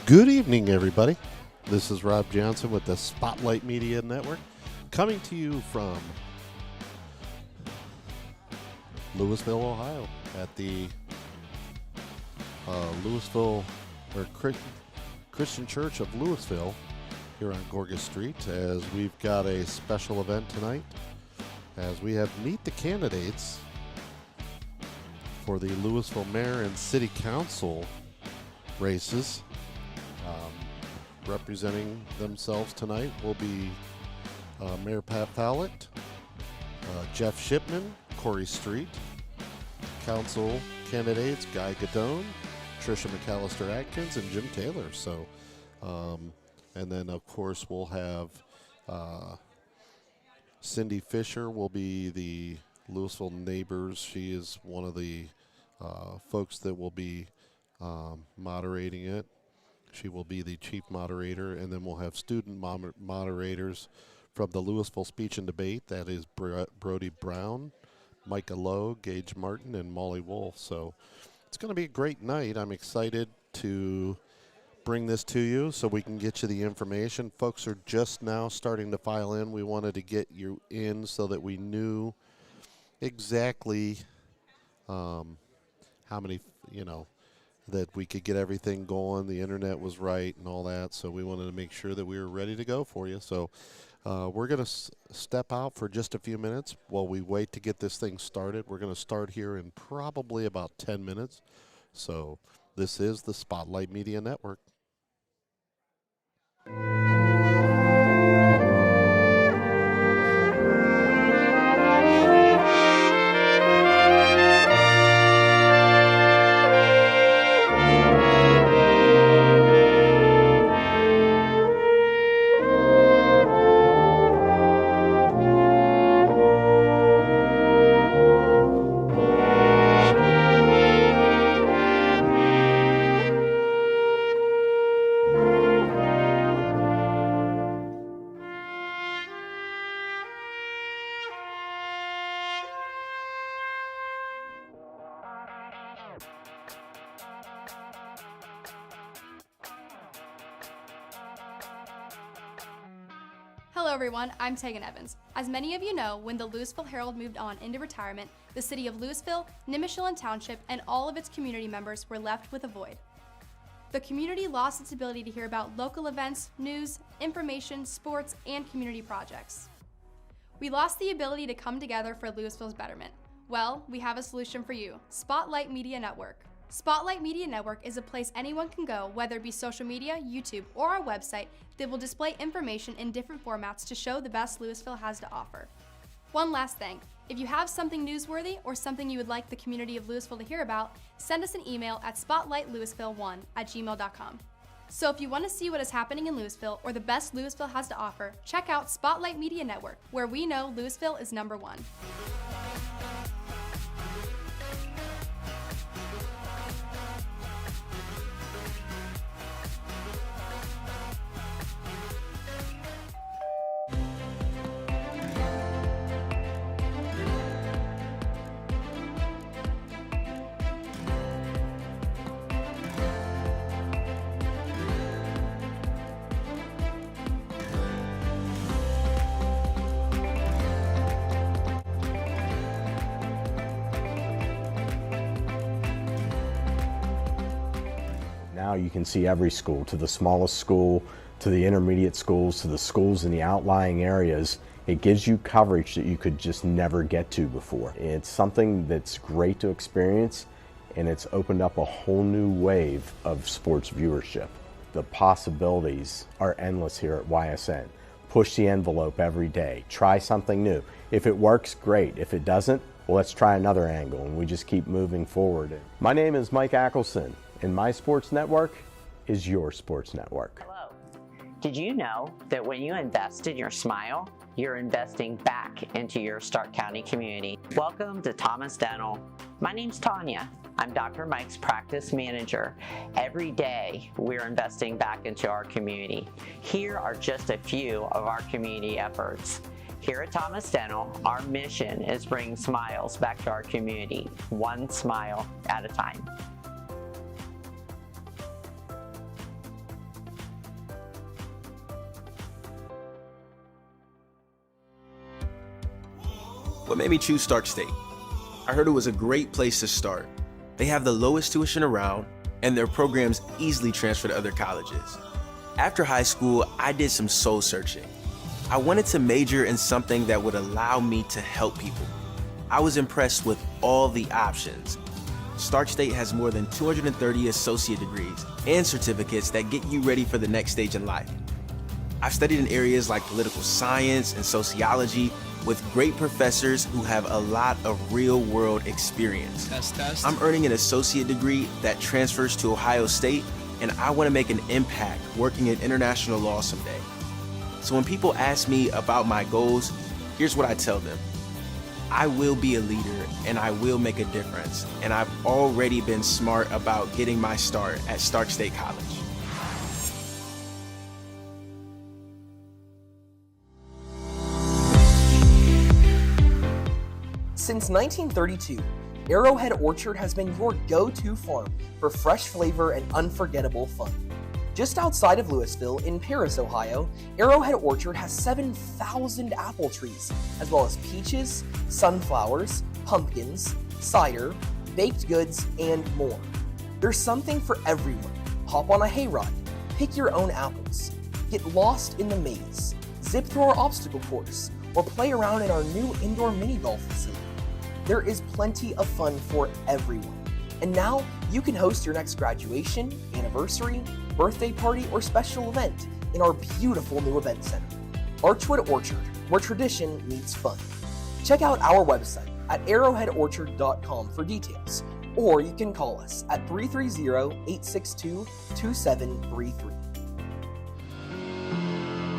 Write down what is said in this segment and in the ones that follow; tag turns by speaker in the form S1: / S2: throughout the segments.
S1: Good evening, everybody. This is Rob Johnson with the Spotlight Media Network, coming to you from Louisville, Ohio, at the Louisville or Christian Church of Louisville here on Gorgas Street, as we've got a special event tonight, as we have Meet the Candidates for the Louisville Mayor and City Council races. Representing themselves tonight will be Mayor Pat Fowlett, Jeff Shipman, Corey Street, Council candidates Guy Gadone, Tricia McAllister Atkins, and Jim Taylor. So, and then of course we'll have Cindy Fisher will be the Louisville Neighbors. She is one of the folks that will be moderating it. She will be the chief moderator, and then we'll have student moderators from the Louisville Speech and Debate. That is Brody Brown, Micah Lowe, Gage Martin, and Molly Wolf. So it's going to be a great night. I'm excited to bring this to you so we can get you the information. Folks are just now starting to file in. We wanted to get you in so that we knew exactly how many, that we could get everything going. The internet was right and all that, so we wanted to make sure that we were ready to go for you. So we're going to step out for just a few minutes while we wait to get this thing started. We're going to start here in probably about 10 minutes. So this is the Spotlight Media Network.
S2: Hello everyone, I'm Tegan Evans. As many of you know, when the Louisville Herald moved on into retirement, the city of Louisville, Nimishillen Township, and all of its community members were left with a void. The community lost its ability to hear about local events, news, information, sports, and community projects. We lost the ability to come together for Louisville's betterment. Well, we have a solution for you, Spotlight Media Network. Spotlight Media Network is a place anyone can go, whether it be social media, YouTube, or our website, that will display information in different formats to show the best Louisville has to offer. One last thing, if you have something newsworthy or something you would like the community of Louisville to hear about, send us an email at spotlightlouisville1@gmail.com. So if you want to see what is happening in Louisville or the best Louisville has to offer, check out Spotlight Media Network, where we know Louisville is number one.
S3: Now you can see every school, to the smallest school, to the intermediate schools, to the schools in the outlying areas. It gives you coverage that you could just never get to before. It's something that's great to experience, and it's opened up a whole new wave of sports viewership. The possibilities are endless here at YSN. Push the envelope every day. Try something new. If it works, great. If it doesn't, well, let's try another angle, and we just keep moving forward. My name is Mike Ackelson, and my sports network is your sports network.
S4: Hello. Did you know that when you invest in your smile, you're investing back into your Stark County community? Welcome to Thomas Dental. My name's Tanya. I'm Dr. Mike's practice manager. Every day, we're investing back into our community. Here are just a few of our community efforts. Here at Thomas Dental, our mission is bringing smiles back to our community, one smile at a time.
S5: what made me choose Stark State? I heard it was a great place to start. They have the lowest tuition around, and their programs easily transfer to other colleges. After high school, I did some soul searching. I wanted to major in something that would allow me to help people. I was impressed with all the options. Stark State has more than 230 associate degrees and certificates that get you ready for the next stage in life. I've studied in areas like political science and sociology with great professors who have a lot of real-world experience.
S6: Test.
S5: I'm earning an associate degree that transfers to Ohio State, and I want to make an impact working in international law someday. So when people ask me about my goals, here's what I tell them. I will be a leader and I will make a difference, and I've already been smart about getting my start at Stark State College.
S7: Since 1932, Arrowhead Orchard has been your go-to farm for fresh flavor and unforgettable fun. Just outside of Louisville, in Paris, Ohio, Arrowhead Orchard has 7,000 apple trees, as well as peaches, sunflowers, pumpkins, cider, baked goods, and more. There's something for everyone. Hop on a hayride, pick your own apples, get lost in the maze, zip through our obstacle course, or play around in our new indoor mini golf facility. There is plenty of fun for everyone. And now you can host your next graduation, anniversary, birthday party, or special event in our beautiful new event center, Archwood Orchard, where tradition meets fun. Check out our website at arrowheadorchard.com for details, or you can call us at 330-862-2733.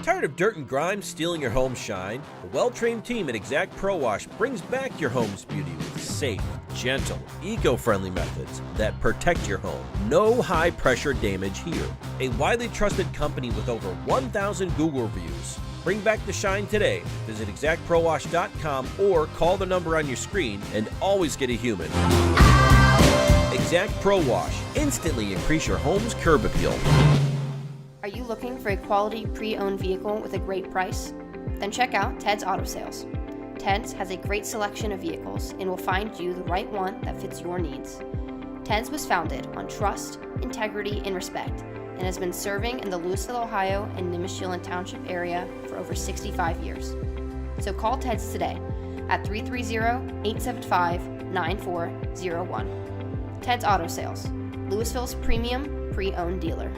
S8: Tired of dirt and grime stealing your home's shine? The well-trained team at Exact Pro Wash brings back your home's beauty with safe, gentle, eco-friendly methods that protect your home. No high-pressure damage here. A widely trusted company with over 1,000 Google reviews. Bring back the shine today. Visit exactprowash.com or call the number on your screen and always get a human. Exact Pro Wash. Instantly increase your home's curb appeal.
S9: Are you looking for a quality pre-owned vehicle with a great price? Then check out Ted's Auto Sales. Ted's has a great selection of vehicles and will find you the right one that fits your needs. Ted's was founded on trust, integrity, and respect, and has been serving in the Louisville, Ohio and Nimishillen Township area for over 65 years. So call Ted's today at 330-875-9401. Ted's Auto Sales, Louisville's premium pre-owned dealer.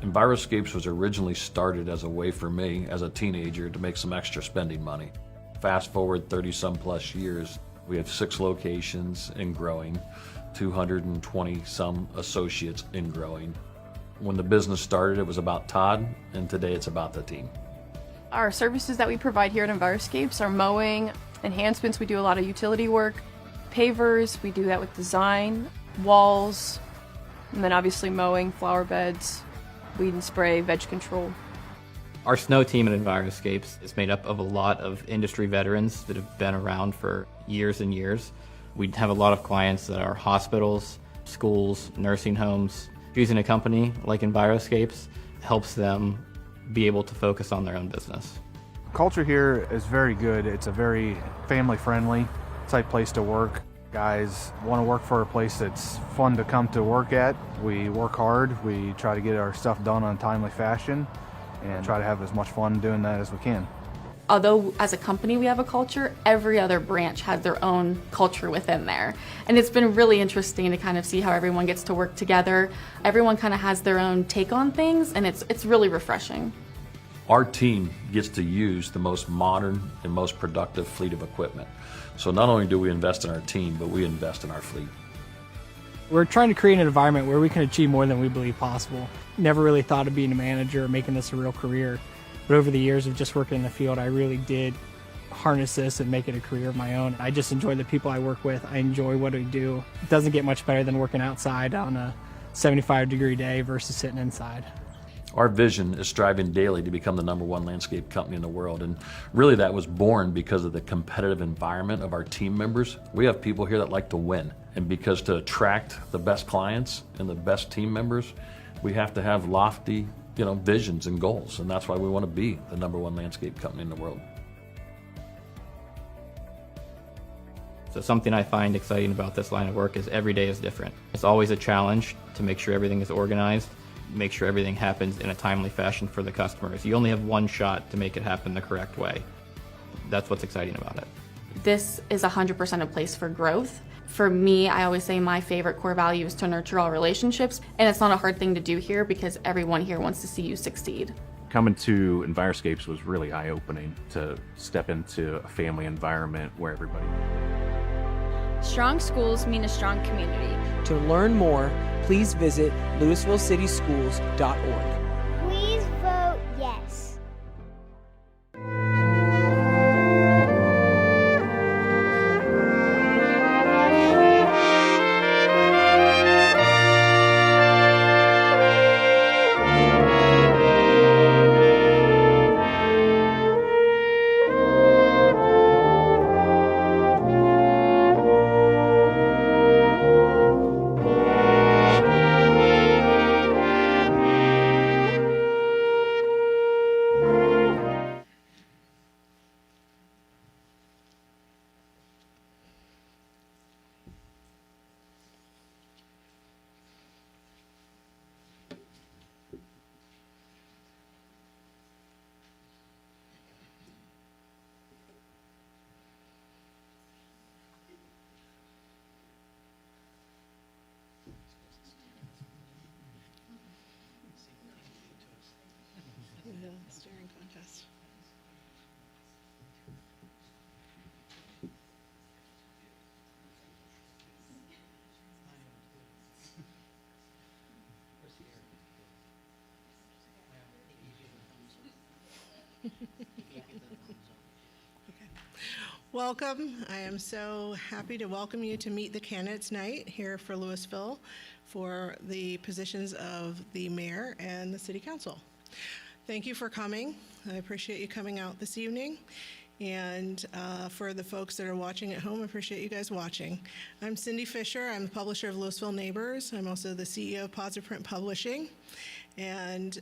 S10: Enviroscapes was originally started as a way for me as a teenager to make some extra spending money. Fast forward 30-some plus years, we have 6 locations and growing, 220-some associates and growing. When the business started, it was about Todd, and today it's about the team.
S11: Our services that we provide here at Enviroscapes are mowing, enhancements, we do a lot of utility work, pavers, we do that with design, walls, and then obviously mowing, flower beds, weed and spray, veg control.
S12: Our snow team at Enviroscapes is made up of a lot of industry veterans that have been around for years and years. We have a lot of clients that are hospitals, schools, nursing homes. Choosing a company like Enviroscapes helps them be able to focus on their own business.
S13: Culture here is very good. It's a very family-friendly type place to work. Guys want to work for a place that's fun to come to work at. We work hard. We try to get our stuff done in a timely fashion and try to have as much fun doing that as we can.
S11: Although as a company we have a culture, every other branch has their own culture within there. And it's been really interesting to kind of see how everyone gets to work together. Everyone kind of has their own take on things, and it's really refreshing.
S10: Our team gets to use the most modern and most productive fleet of equipment. So not only do we invest in our team, but we invest in our fleet.
S6: We're trying to create an environment where we can achieve more than we believe possible. Never really thought of being a manager or making this a real career. But over the years of just working in the field, I really did harness this and make it a career of my own. I just enjoy the people I work with. I enjoy what I do. It doesn't get much better than working outside on a 75-degree day versus sitting inside.
S10: Our vision is striving daily to become the #1 landscape company in the world, and really that was born because of the competitive environment of our team members. We have people here that like to win, and because to attract the best clients and the best team members, We have to have lofty, visions and goals, and that's why we want to be the #1 landscape company in the world.
S12: So something I find exciting about this line of work is every day is different. It's always a challenge to make sure everything is organized, make sure everything happens in a timely fashion for the customers. You only have one shot to make it happen the correct way. That's what's exciting about it.
S14: This is 100% a place for growth. For me, I always say my favorite core value is to nurture all relationships, and it's not a hard thing to do here because everyone here wants to see you succeed.
S15: Coming to Enviroscapes was really eye-opening to step into a family environment where everybody...
S16: Strong schools mean a strong community.
S7: To learn more, please visit LouisvilleCitySchools.org.
S17: Please vote yes.
S18: Staring contest. Welcome. I am so happy to welcome you to Meet the Candidates Night here for Louisville for the positions of the mayor and the city council. Thank you for coming. I appreciate you coming out this evening. And for the folks that are watching at home, I appreciate you guys watching. I'm Cindy Fisher. I'm the publisher of Louisville Neighbors. I'm also the CEO of Positive Print Publishing. And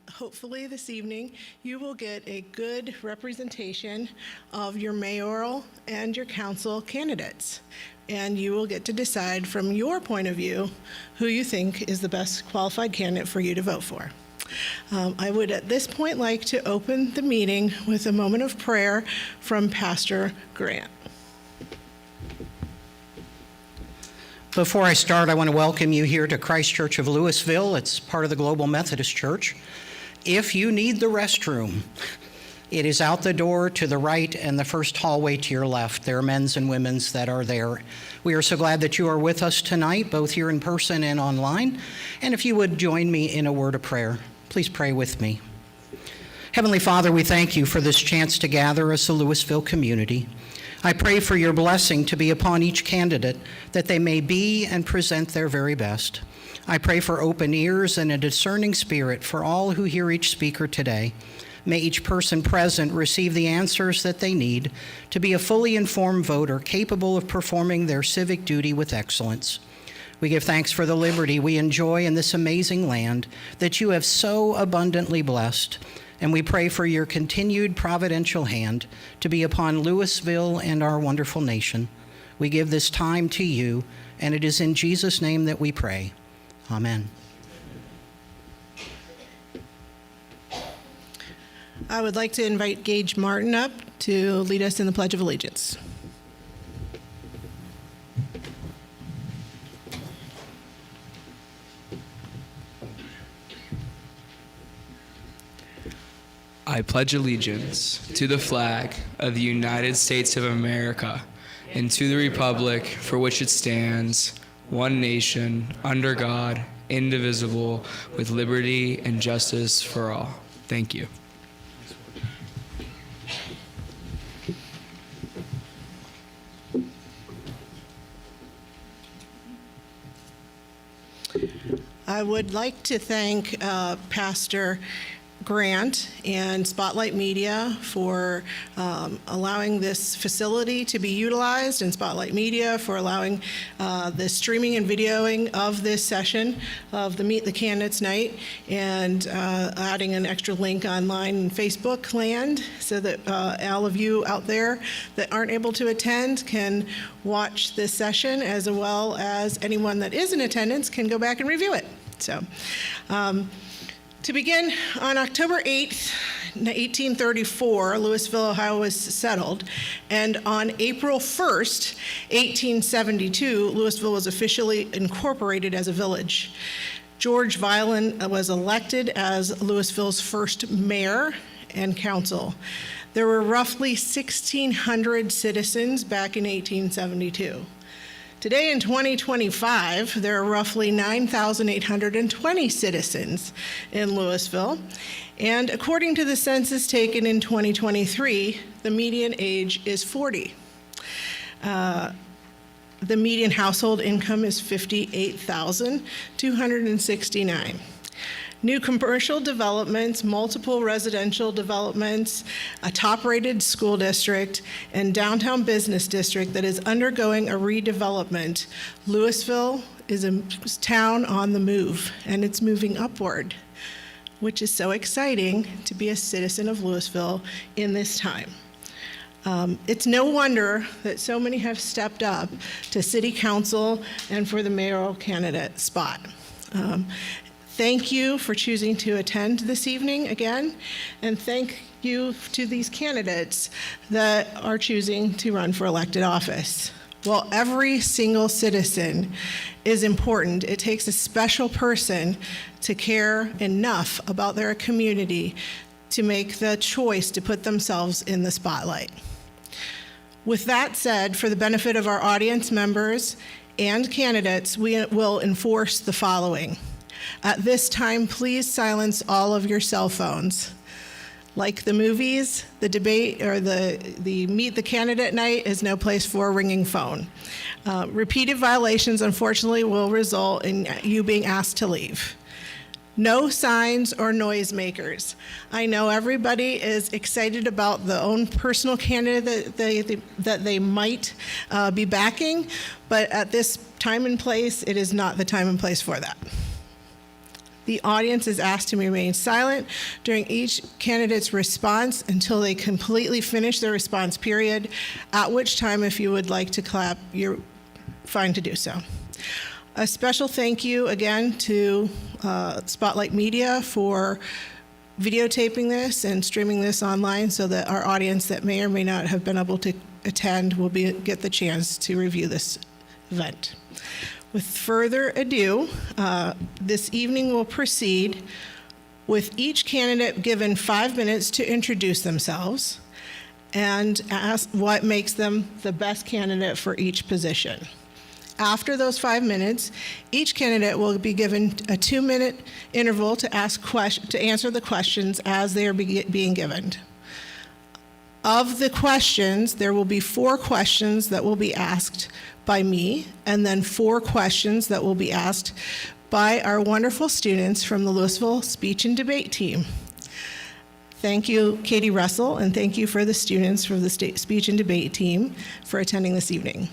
S18: hopefully this evening you will get a good representation of your mayoral and your council candidates. And you will get to decide from your point of view who you think is the best qualified candidate for you to vote for. I would at this point like to open the meeting with a moment of prayer from Pastor Grant.
S19: Before I start, I want to welcome you here to Christ Church of Louisville. It's part of the Global Methodist Church. If you need the restroom, it is out the door to the right and the first hallway to your left. There are men's and women's that are there. We are so glad that you are with us tonight, both here in person and online. And if you would join me in a word of prayer, please pray with me. Heavenly Father, we thank you for this chance to gather as a Louisville community. I pray for your blessing to be upon each candidate, that they may be and present their very best. I pray for open ears and a discerning spirit for all who hear each speaker today. May each person present receive the answers that they need to be a fully informed voter capable of performing their civic duty with excellence. We give thanks for the liberty we enjoy in this amazing land that you have so abundantly blessed. And we pray for your continued providential hand to be upon Louisville and our wonderful nation. We give this time to you, and it is in Jesus' name that we pray. Amen.
S18: I would like to invite Gage Martin up to lead us in the Pledge of Allegiance.
S20: I pledge allegiance to the flag of the United States of America and to the republic for which it stands, one nation, under God, indivisible, with liberty and justice for all. Thank you.
S18: I would like to thank Pastor grant and Spotlight Media for allowing this facility to be utilized, and Spotlight Media for allowing the streaming and videoing of this session of the Meet the Candidates Night, and adding an extra link online in Facebook land so that all of you out there that aren't able to attend can watch this session, as well as anyone that is in attendance can go back and review it. So, to begin, on October 8th, 1834, Louisville, Ohio was settled, and on April 1st, 1872, Louisville was officially incorporated as a village. George Violin was elected as Louisville's first mayor and council. There were roughly 1,600 citizens back in 1872. Today in 2025, there are roughly 9,820 citizens in Louisville, and according to the census taken in 2023, the median age is 40. The median household income is $58,269. New commercial developments, multiple residential developments, a top-rated school district, and downtown business district that is undergoing a redevelopment. Louisville is a town on the move, and it's moving upward, which is so exciting to be a citizen of Louisville in this time. It's no wonder that so many have stepped up to city council and for the mayoral candidate spot. Thank you for choosing to attend this evening again, and thank you to these candidates that are choosing to run for elected office. While every single citizen is important, it takes a special person to care enough about their community to make the choice to put themselves in the spotlight. With that said, for the benefit of our audience members and candidates, we will enforce the following. At this time, please silence all of your cell phones. Like the movies, the debate or the Meet the Candidate Night is no place for a ringing phone. Repeated violations, unfortunately, will result in you being asked to leave. No signs or noisemakers. I know everybody is excited about the own personal candidate that they might be backing, but at this time and place, it is not the time and place for that. The audience is asked to remain silent during each candidate's response until they completely finish their response period, at which time, if you would like to clap, you're fine to do so. A special thank you again to Spotlight Media for videotaping this and streaming this online so that our audience that may or may not have been able to attend will get the chance to review this event. With further ado, this evening will proceed with each candidate given 5 minutes to introduce themselves and ask what makes them the best candidate for each position. After those 5 minutes, each candidate will be given a 2-minute interval to answer the questions as they are being given. Of the questions, there will be 4 questions that will be asked by me, and then 4 questions that will be asked by our wonderful students from the Louisville Speech and Debate Team. Thank you, Katie Russell, and thank you for the students from the State Speech and Debate Team for attending this evening.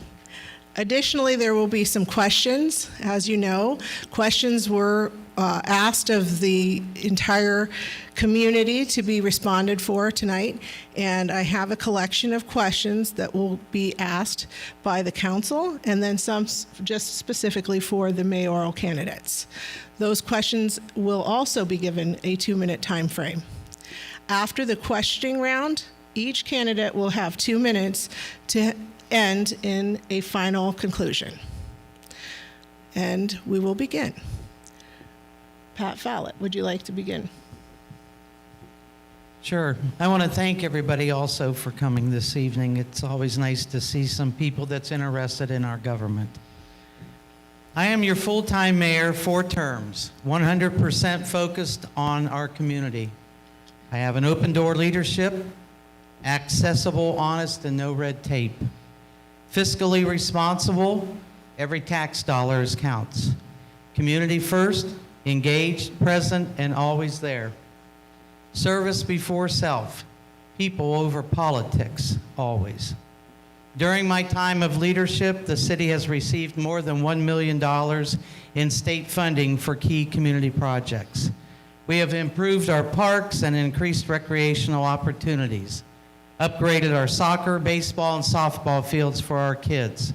S18: Additionally, there will be some questions. As you know, questions were asked of the entire community to be responded for tonight, and I have a collection of questions that will be asked by the council, and then some just specifically for the mayoral candidates. Those questions will also be given a 2-minute time frame. After the questioning round, each candidate will have 2 minutes to end in a final conclusion. And we will begin. Pat Fallett, would you like to begin?
S19: Sure. I want to thank everybody also for coming this evening. It's always nice to see some people that's interested in our government. I am your full-time mayor, 4 terms, 100% focused on our community. I have an open-door leadership, accessible, honest, and no red tape. Fiscally responsible, every tax dollar counts. Community first, engaged, present, and always there. Service before self. People over politics, always. During my time of leadership, the city has received more than $1 million in state funding for key community projects. We have improved our parks and increased recreational opportunities, upgraded our soccer, baseball, and softball fields for our kids,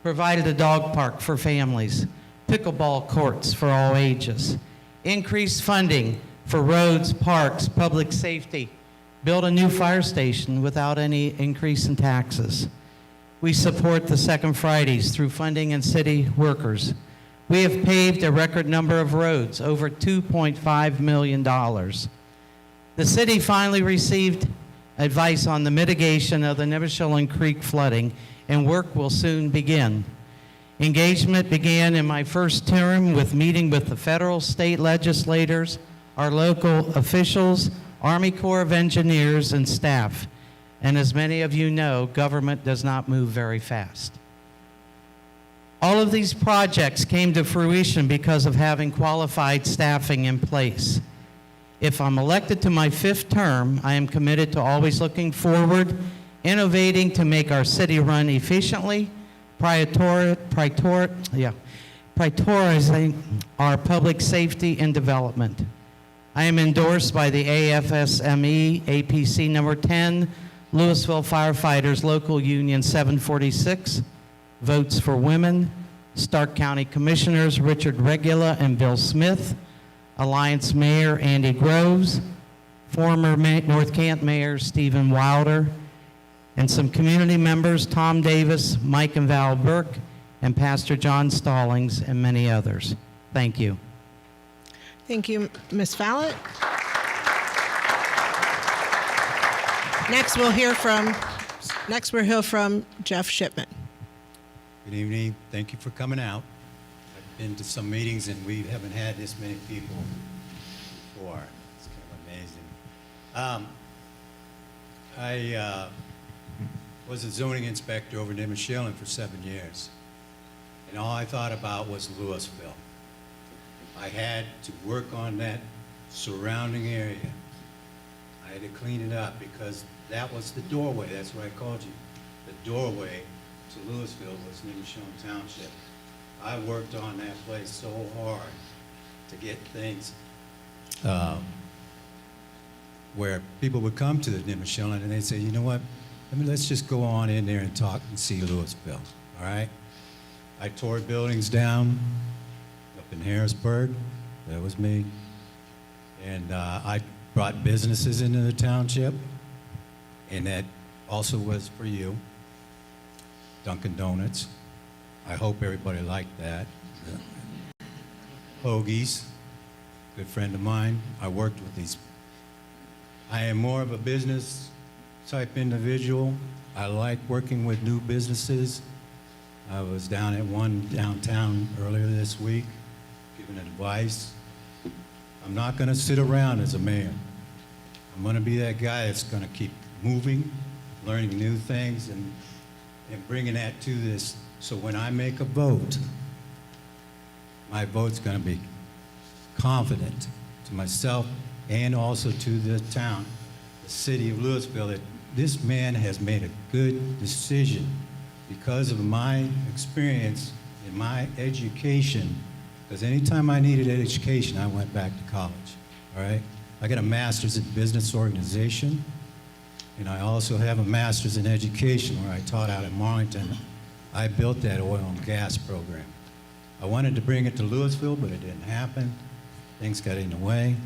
S19: provided a dog park for families, pickleball courts for all ages, increased funding for roads, parks, public safety, built a new fire station without any increase in taxes. We support the Second Fridays through funding and city workers. We have paved a record number of roads, over $2.5 million. The city finally received advice on the mitigation of the Nimishillen Creek flooding, and work will soon begin. Engagement began in my first term with meeting with the federal, state legislators, our local officials, Army Corps of Engineers, and staff. And as many of you know, government does not move very fast. All of these projects came to fruition because of having qualified staffing in place. If I'm elected to my 5th term, I am committed to always looking forward, innovating to make our city run efficiently, prioritizing our public safety and development. I am endorsed by the AFSME APC number 10, Louisville Firefighters Local Union 746, Votes for Women, Stark County Commissioners Richard Regula and Bill Smith, Alliance Mayor Andy Groves, former North Canton Mayor Stephen Wilder, and some community members Tom Davis, Mike and Val Burke, and Pastor John Stallings, and many others. Thank you.
S18: Thank you, Ms. Fallett. Next, we'll hear from Jeff Shipman.
S21: Good evening. Thank you for coming out. I've been to some meetings and we haven't had this many people before. It's kind of amazing. I was a zoning inspector over in Nimishillen for 7 years, and all I thought about was Louisville. I had to work on that surrounding area. I had to clean it up because that was the doorway. That's what I called you. The doorway to Louisville was Nimishillen Township. I worked on that place so hard to get things where people would come to the Nimishillen and they'd say, you know what, let's just go on in there and talk and see Louisville, all right? I tore buildings down up in Harrisburg. That was me. And I brought businesses into the township, and that also was for you. Dunkin' Donuts. I hope everybody liked that. Hoagies, good friend of mine. I worked with these. I am more of a business type individual. I like working with new businesses. I was down at one downtown earlier this week, giving advice. I'm not going to sit around as a mayor. I'm going to be that guy that's going to keep moving, learning new things, and bringing that to this. So when I make a vote, my vote's going to be confident to myself and also to the town, the city of Louisville, that this man has made a good decision because of my experience and my education. Because anytime I needed education, I went back to college, all right? I got a master's in business organization, and I also have a master's in education where I taught out at Marlington. I built that oil and gas program. I wanted to bring it to Louisville, but it didn't happen. Things got in the way.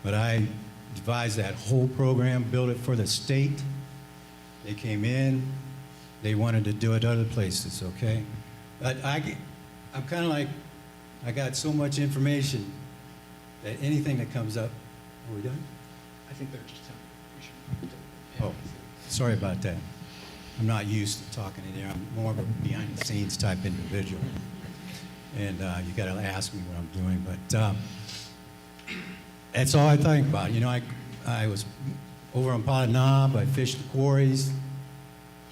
S21: But I devised that whole program, built it for the state. They came in, they wanted to do it other places, okay? But I'm kind of like, I got so much information that anything that comes up, are we done?
S22: I think they're just
S21: Oh, sorry about that. I'm not used to talking in here. I'm more of a behind-the-scenes type individual. And you got to ask me what I'm doing. But that's all I think about. You know, I was over on Pot Knob. I fished the quarries.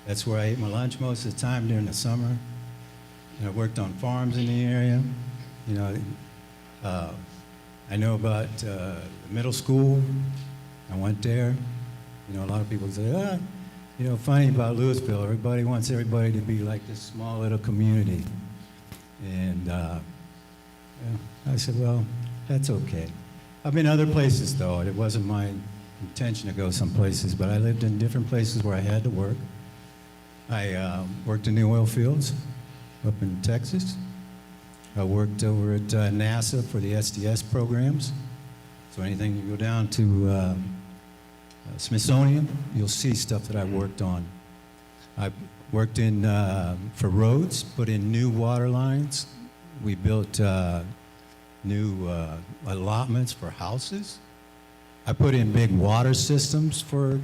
S21: That's where I ate my lunch most of the time during the summer. And I worked on farms in the area. You know, I know about the middle school. I went there. You know, a lot of people say, you know, funny about Louisville, everybody wants everybody to be like this small little community. And yeah, I said, well, that's okay. I've been other places, though. It wasn't my intention to go some places, but I lived in different places where I had to work. I worked in the oil fields up in Texas. I worked over at NASA for the SDS programs. So anything you go down to Smithsonian, you'll see stuff that I worked on. I worked in for roads, put in new water lines. We built new allotments for houses. I put in big water systems for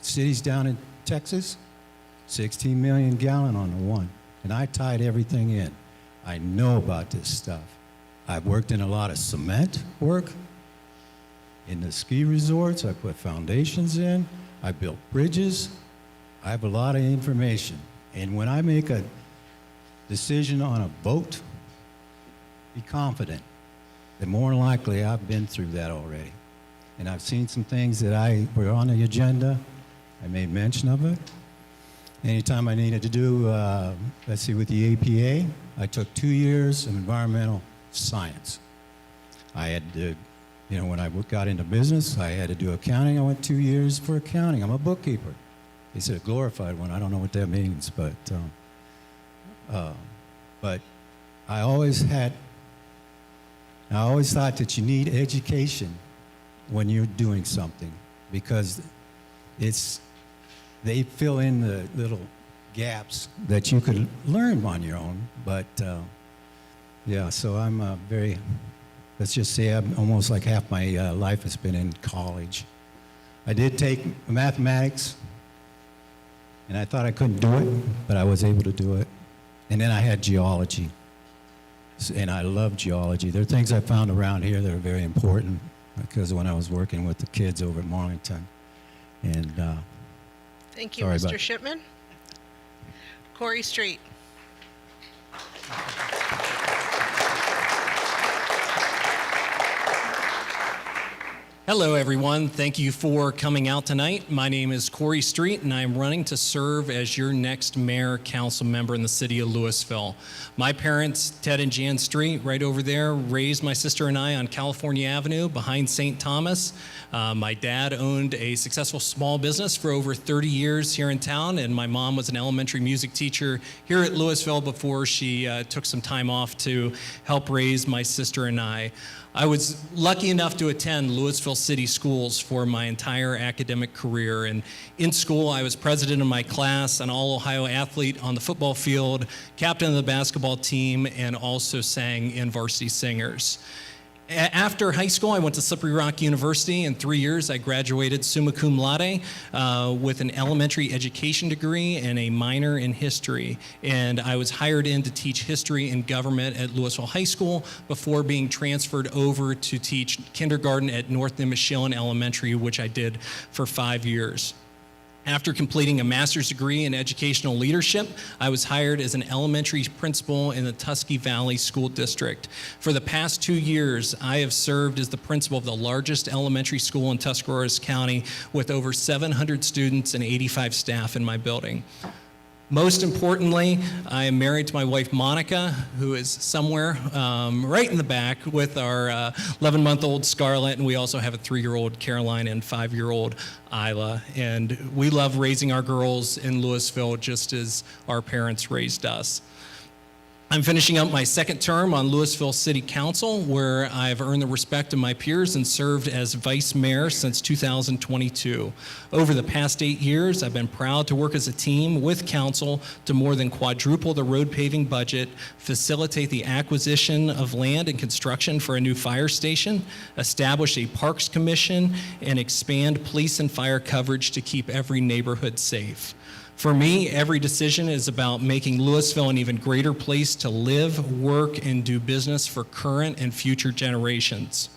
S21: cities down in Texas, 16 million gallon on the one. And I tied everything in. I know about this stuff. I've worked in a lot of cement work. In the ski resorts, I put foundations in. I built bridges. I have a lot of information. And when I make a decision on a boat, be confident that more than likely I've been through that already. And I've seen some things that were on the agenda. I made mention of it. Anytime I needed to do, let's see, with the APA, I took 2 years of environmental science. I had to, you know, when I got into business, I had to do accounting. I went 2 years for accounting. I'm a bookkeeper. They said a glorified one. I don't know what that means, but I always thought that you need education when you're doing something, because they fill in the little gaps that you could learn on your own. But yeah, so I'm let's just say I'm almost like half my life has been in college. I did take mathematics, and I thought I couldn't do it, but I was able to do it. And then I had geology, and I love geology. There are things I found around here that are very important, because when I was working with the kids over at Mornington. And
S18: thank you, Mr. Shipman. Corey Street.
S1: Hello, everyone. Thank you for coming out tonight. My name is Corey Street, and I'm running to serve as your next mayor council member in the city of Louisville. My parents, Ted and Jan Street, right over there, raised my sister and I on California Avenue behind St. Thomas. My dad owned a successful small business for over 30 years here in town, and my mom was an elementary music teacher here at Louisville before she took some time off to help raise my sister and I. I was lucky enough to attend Louisville City Schools for my entire academic career. And in school, I was president of my class, an all-Ohio athlete on the football field, captain of the basketball team, and also sang in Varsity Singers. After high school, I went to Slippery Rock University. In 3 years, I graduated summa cum laude with an elementary education degree and a minor in history. And I was hired in to teach history and government at Louisville High School before being transferred over to teach kindergarten at North Nimishillen Elementary, which I did for 5 years. After completing a master's degree in educational leadership, I was hired as an elementary principal in the Tusky Valley School District. For the past 2 years, I have served as the principal of the largest elementary school in Tuscarawas County with over 700 students and 85 staff in my building. Most importantly, I am married to my wife, Monica, who is somewhere right in the back with our 11-month-old Scarlett, and we also have a 3-year-old Caroline and 5-year-old Isla. And we love raising our girls in Louisville just as our parents raised us. I'm finishing up my second term on Louisville City Council, where I've earned the respect of my peers and served as vice mayor since 2022. Over the past 8 years, I've been proud to work as a team with council to more than quadruple the road paving budget, facilitate the acquisition of land and construction for a new fire station, establish a parks commission, and expand police and fire coverage to keep every neighborhood safe. For me, every decision is about making Louisville an even greater place to live, work, and do business for current and future generations.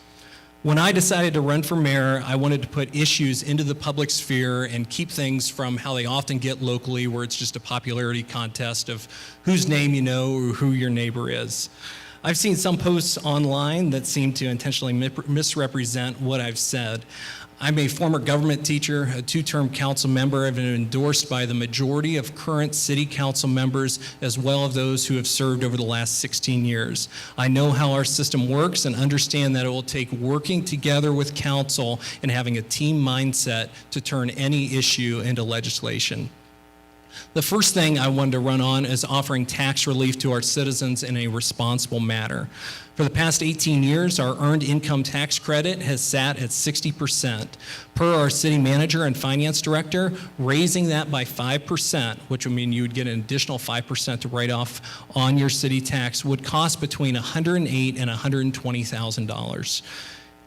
S1: When I decided to run for mayor, I wanted to put issues into the public sphere and keep things from how they often get locally, where it's just a popularity contest of whose name you know or who your neighbor is. I've seen some posts online that seem to intentionally misrepresent what I've said. I'm a former government teacher, a two-term council member. I've been endorsed by the majority of current city council members, as well as those who have served over the last 16 years. I know how our system works and understand that it will take working together with council and having a team mindset to turn any issue into legislation. The first thing I wanted to run on is offering tax relief to our citizens in a responsible manner. For the past 18 years, our earned income tax credit has sat at 60%. Per our city manager and finance director, raising that by 5%, which would mean you would get an additional 5% to write off on your city tax, would cost between $108,000 and $120,000.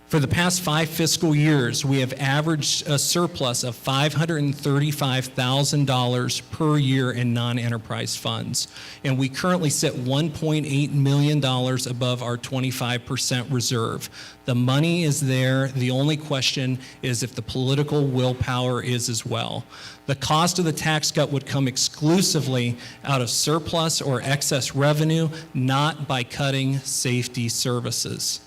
S1: For the past 5 fiscal years, we have averaged a surplus of $535,000 per year in non-enterprise funds, and we currently sit $1.8 million above our 25% reserve. The money is there. The only question is if the political willpower is as well. The cost of the tax cut would come exclusively out of surplus or excess revenue, not by cutting safety services.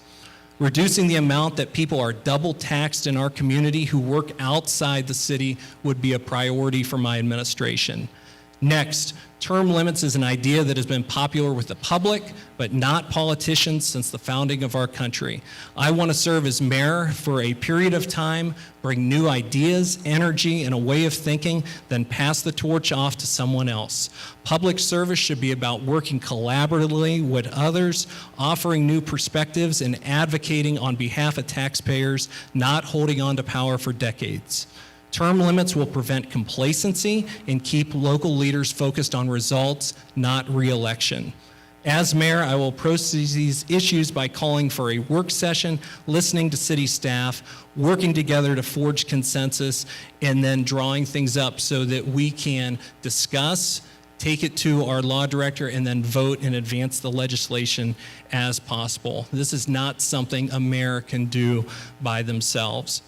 S1: Reducing the amount that people are double taxed in our community who work outside the city would be a priority for my administration. Next, term limits is an idea that has been popular with the public, but not politicians since the founding of our country. I want to serve as mayor for a period of time, bring new ideas, energy, and a way of thinking, then pass the torch off to someone else. Public service should be about working collaboratively with others, offering new perspectives, and advocating on behalf of taxpayers, not holding on to power for decades. Term limits will prevent complacency and keep local leaders focused on results, not re-election. As mayor, I will approach these issues by calling for a work session, listening to city staff, working together to forge consensus, and then drawing things up so that we can discuss, take it to our law director, and then vote and advance the legislation as possible. This is not something a mayor can do by themselves.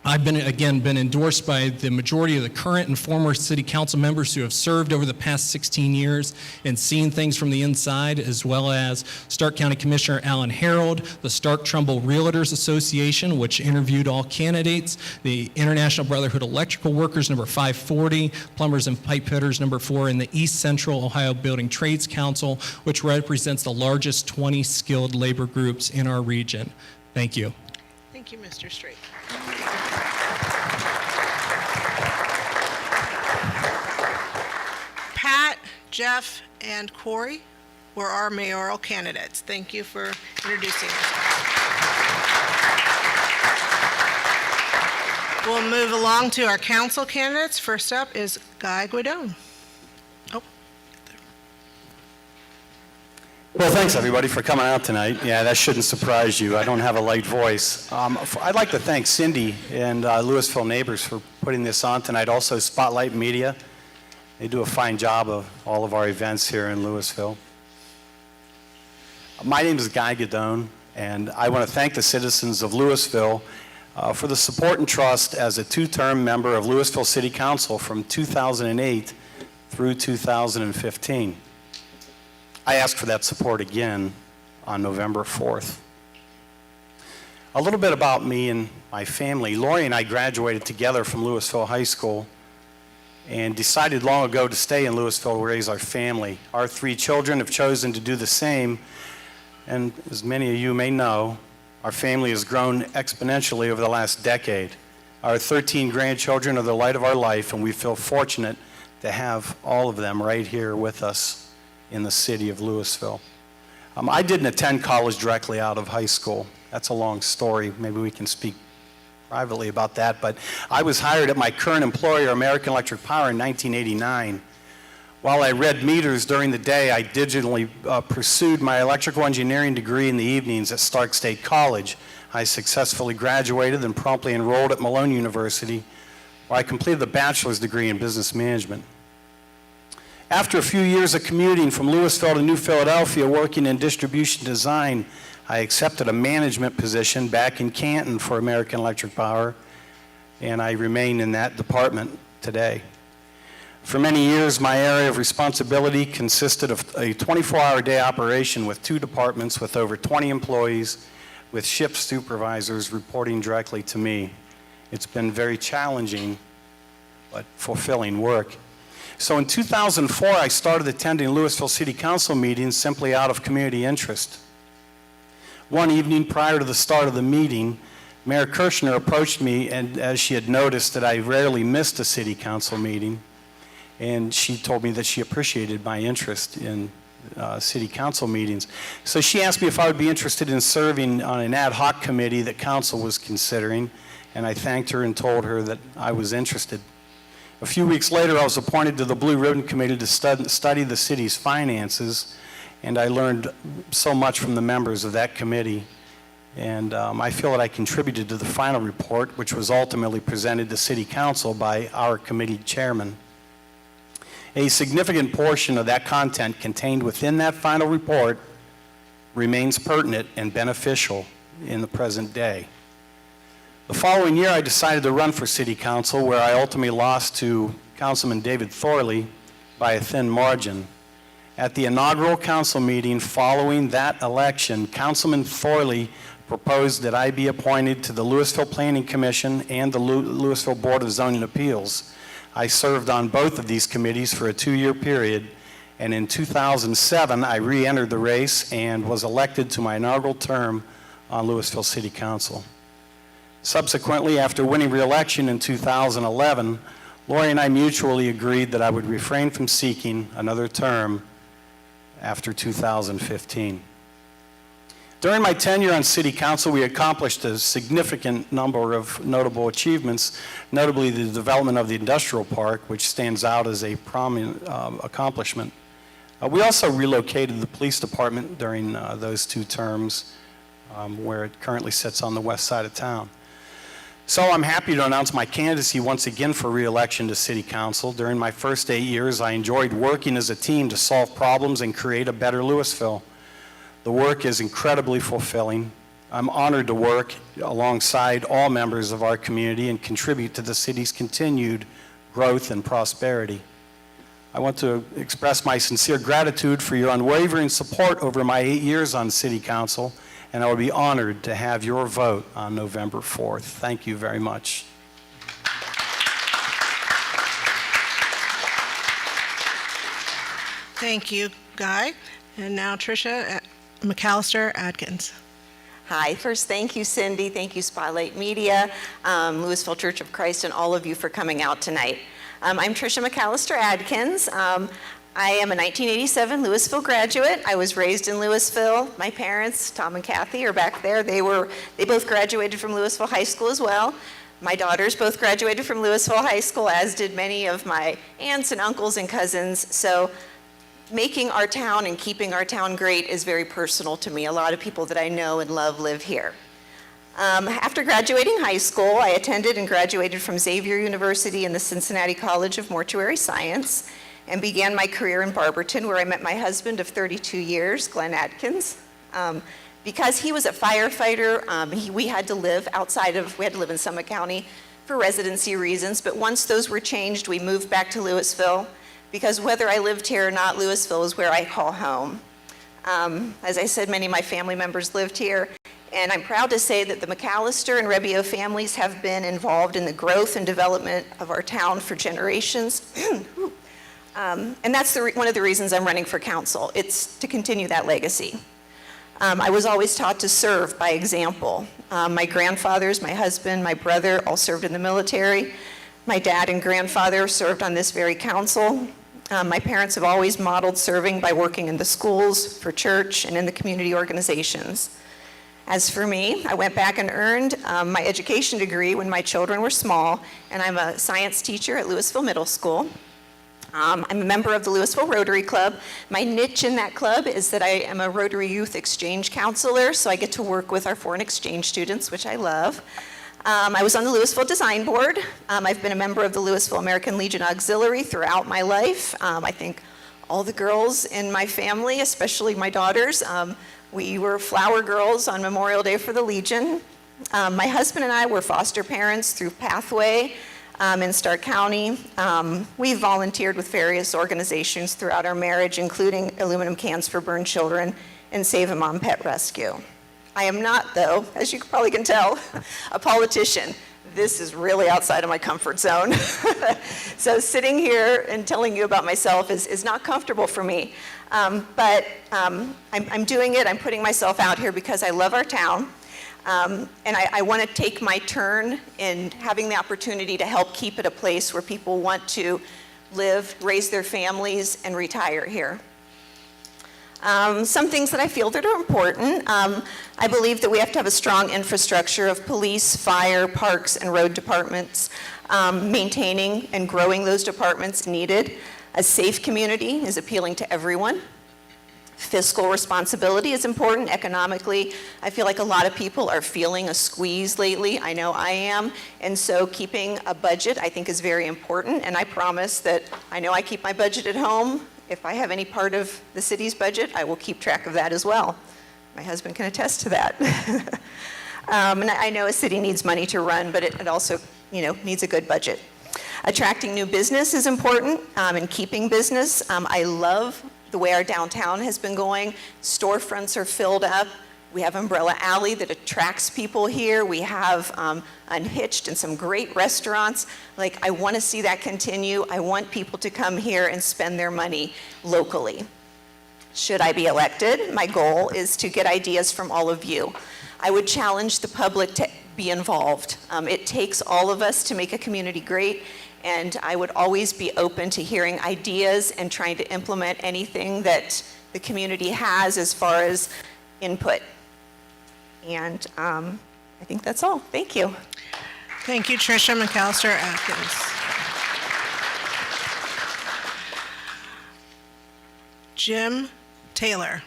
S1: I've been endorsed by the majority of the current and former city council members who have served over the past 16 years and seen things from the inside, as well as Stark County Commissioner Alan Harold, the Stark-Trumbull Realtors Association, which interviewed all candidates, the International Brotherhood Electrical Workers, number 540, Plumbers and Pipe Fitters, number 4, and the East Central Ohio Building Trades Council, which represents the largest 20 skilled labor groups in our region. Thank you.
S18: Thank you, Mr. Strait. Pat, Jeff, and Corey were our mayoral candidates. Thank you for introducing us. We'll move along to our council candidates. First up is Guy Guidone.
S2: Well, thanks everybody for coming out tonight. Yeah, that shouldn't surprise you. I don't have a light voice. I'd like to thank Cindy and Louisville Neighbors for putting this on tonight. Also, Spotlight Media. They do a fine job of all of our events here in Louisville. My name is Guy Guidone, and I want to thank the citizens of Louisville for the support and trust as a two-term member of Louisville City Council from 2008 through 2015. I ask for that support again on November 4th. A little bit about me and my family. Lori and I graduated together from Louisville High School and decided long ago to stay in Louisville to raise our family. Our 3 children have chosen to do the same, and as many of you may know, our family has grown exponentially over the last decade. Our 13 grandchildren are the light of our life, and we feel fortunate to have all of them right here with us in the city of Louisville. I didn't attend college directly out of high school. That's a long story. Maybe we can speak privately about that. But I was hired at my current employer, American Electric Power, in 1989. While I read meters during the day, I digitally pursued my electrical engineering degree in the evenings at Stark State College. I successfully graduated and promptly enrolled at Malone University, where I completed the bachelor's degree in business management. After a few years of commuting from Louisville to New Philadelphia, working in distribution design, I accepted a management position back in Canton for American Electric Power, and I remain in that department today. For many years, my area of responsibility consisted of a 24-hour-a-day operation with 2 departments with over 20 employees, with shift supervisors reporting directly to me. It's been very challenging but fulfilling work. So in 2004, I started attending Louisville City Council meetings simply out of community interest. One evening prior to the start of the meeting, Mayor Kirshner approached me, and as she had noticed that I rarely missed a city council meeting, and she told me that she appreciated my interest in city council meetings. So she asked me if I would be interested in serving on an ad hoc committee that council was considering, and I thanked her and told her that I was interested. A few weeks later, I was appointed to the Blue Ribbon Committee to study the city's finances, and I learned so much from the members of that committee. And I feel that I contributed to the final report, which was ultimately presented to City Council by our committee chairman. A significant portion of that content contained within that final report remains pertinent and beneficial in the present day. The following year, I decided to run for City Council, where I ultimately lost to Councilman David Thorley by a thin margin. At the inaugural council meeting following that election, Councilman Thorley proposed that I be appointed to the Louisville Planning Commission and the Louisville Board of Zoning Appeals. I served on both of these committees for a 2-year period, and in 2007, I re-entered the race and was elected to my inaugural term on Louisville City Council. Subsequently, after winning re-election in 2011, Lori and I mutually agreed that I would refrain from seeking another term after 2015. During my tenure on City Council, we accomplished a significant number of notable achievements, notably the development of the industrial park, which stands out as a prominent accomplishment. We also relocated the police department during those 2 terms, where it currently sits on the west side of town. So I'm happy to announce my candidacy once again for re-election to City Council. During my first 8 years, I enjoyed working as a team to solve problems and create a better Louisville. The work is incredibly fulfilling. I'm honored to work alongside all members of our community and contribute to the city's continued growth and prosperity. I want to express my sincere gratitude for your unwavering support over my 8 years on City Council, and I would be honored to have your vote on November 4th. Thank you very much.
S18: Thank you, Guy. And now Tricia McAllister Adkins.
S3: Hi, first thank you, Cindy, thank you Spotlight Media, Louisville Church of Christ, and all of you for coming out tonight. I'm Tricia McAllister Adkins. I am a 1987 Louisville graduate. I was raised in Louisville. My parents, Tom and Kathy, are back there. They both graduated from Louisville High School as well. My daughters both graduated from Louisville High School, as did many of my aunts and uncles and cousins. So making our town and keeping our town great is very personal to me. A lot of people that I know and love live here. After graduating high school, I attended and graduated from Xavier University and the Cincinnati College of Mortuary Science, and began my career in Barberton, where I met my husband of 32 years, Glenn Adkins. Because he was a firefighter, we had to live in Summit County for residency reasons, but once those were changed, we moved back to Louisville, because whether I lived here or not, Louisville is where I call home. As I said, many of my family members lived here, and I'm proud to say that the McAllister and Rebbio families have been involved in the growth and development of our town for generations. And that's one of the reasons I'm running for council. It's to continue that legacy. I was always taught to serve by example. My grandfathers, my husband, my brother all served in the military. My dad and grandfather served on this very council. My parents have always modeled serving by working in the schools, for church, and in the community organizations. As for me, I went back and earned my education degree when my children were small, and I'm a science teacher at Louisville Middle School. I'm a member of the Louisville Rotary Club. My niche in that club is that I am a Rotary Youth Exchange Counselor, so I get to work with our foreign exchange students, which I love. I was on the Louisville Design Board. I've been a member of the Louisville American Legion Auxiliary throughout my life. I think all the girls in my family, especially my daughters, we were flower girls on Memorial Day for the Legion. My husband and I were foster parents through Pathway. in Stark County. We've volunteered with various organizations throughout our marriage, including Aluminum Cans for Burned Children and Save a Mom Pet Rescue. I am not, though, as you probably can tell, a politician. This is really outside of my comfort zone. So sitting here and telling you about myself is not comfortable for me. But I'm doing it. I'm putting myself out here because I love our town. And I want to take my turn in having the opportunity to help keep it a place where people want to live, raise their families, and retire here. Some things that I feel that are important. I believe that we have to have a strong infrastructure of police, fire, parks, and road departments. Maintaining and growing those departments needed. A safe community is appealing to everyone. Fiscal responsibility is important economically. I feel like a lot of people are feeling a squeeze lately. I know I am. And so keeping a budget, I think, is very important. And I promise that I know I keep my budget at home. If I have any part of the city's budget, I will keep track of that as well. My husband can attest to that. And I know a city needs money to run, but it also, needs a good budget. Attracting new business is important, and keeping business. I love the way our downtown has been going. Storefronts are filled up. We have Umbrella Alley that attracts people here. We have Unhitched and some great restaurants. Like, I want to see that continue. I want people to come here and spend their money locally. Should I be elected, my goal is to get ideas from all of you. I would challenge the public to be involved. It takes all of us to make a community great, and I would always be open to hearing ideas and trying to implement anything that the community has as far as input. And I think that's all. Thank you.
S18: Thank you, Tricia McAllister Atkins. Jim Taylor.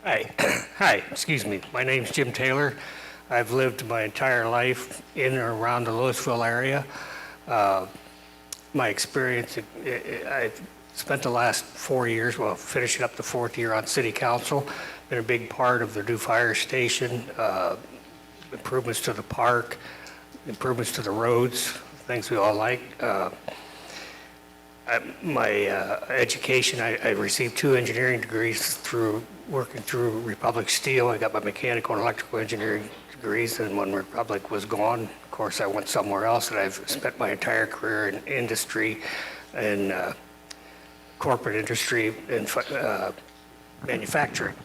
S4: Hi, excuse me. My name's Jim Taylor. I've lived my entire life in or around the Louisville area. My experience, I've spent the last 4 years, finishing up the 4th year on city council. Been a big part of the new fire station, improvements to the park, improvements to the roads, things we all like. My education, I received 2 engineering degrees through working through Republic Steel. I got my mechanical and electrical engineering degrees, and when Republic was gone, of course, I went somewhere else, and I've spent my entire career in industry and corporate industry and manufacturing.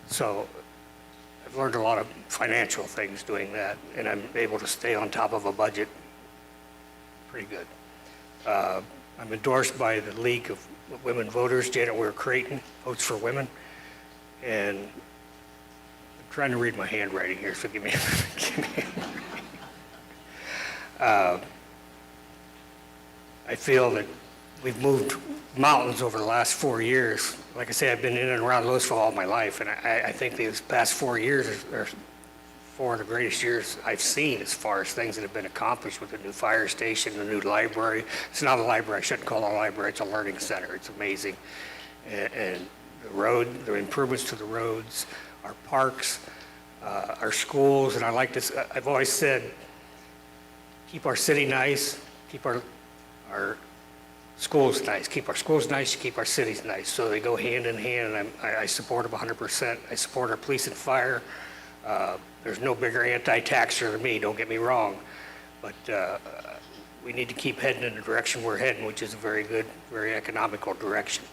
S4: So I've learned a lot of financial things doing that, and I'm able to stay on top of a budget pretty good. I'm endorsed by the League of Women Voters, Janet Ware-Creighton, Votes for Women, and I'm trying to read my handwriting here, so give me I feel that we've moved mountains over the last 4 years. Like I say, I've been in and around Louisville all my life, and I think these past 4 years are 4 of the greatest years I've seen as far as things that have been accomplished with the new fire station, the new library. It's not a library, I shouldn't call it a library, it's a learning center. It's amazing. And the improvements to the roads, our parks, our schools, and I've always said, keep our city nice, keep our schools nice, keep our schools nice, keep our cities nice. So they go hand in hand, and I support them 100%. I support our police and fire. There's no bigger anti-taxer than me, don't get me wrong. But we need to keep heading in the direction we're heading, which is a very good, very economical direction.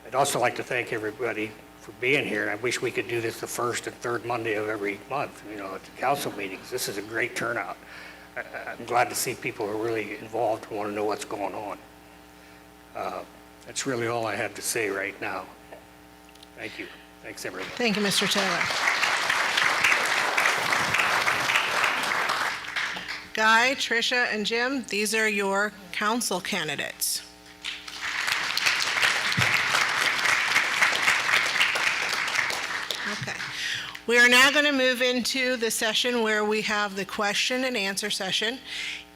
S4: I'd also like to thank everybody for being here, and I wish we could do this the first and third Monday of every month, at the council meetings. This is a great turnout. I'm glad to see people who are really involved and want to know what's going on. That's really all I have to say right now. Thank you. Thanks, everybody.
S18: Thank you, Mr. Taylor. Guy, Tricia, and Jim, these are your council candidates. Okay. We are now going to move into the session where we have the question and answer session.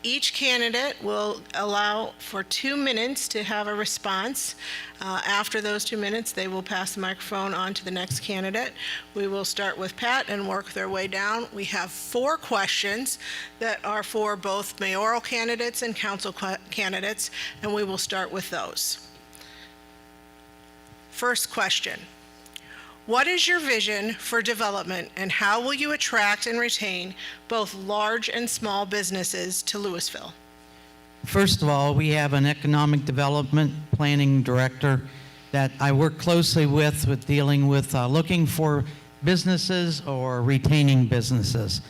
S18: Each candidate will allow for 2 minutes to have a response. After those 2 minutes, they will pass the microphone on to the next candidate. We will start with Pat and work their way down. We have 4 questions that are for both mayoral candidates and council candidates, and we will start with those. First question. What is your vision for development, and how will you attract and retain both large and small businesses to Louisville?
S5: First of all, we have an economic development planning director that I work closely with dealing with looking for businesses or retaining businesses.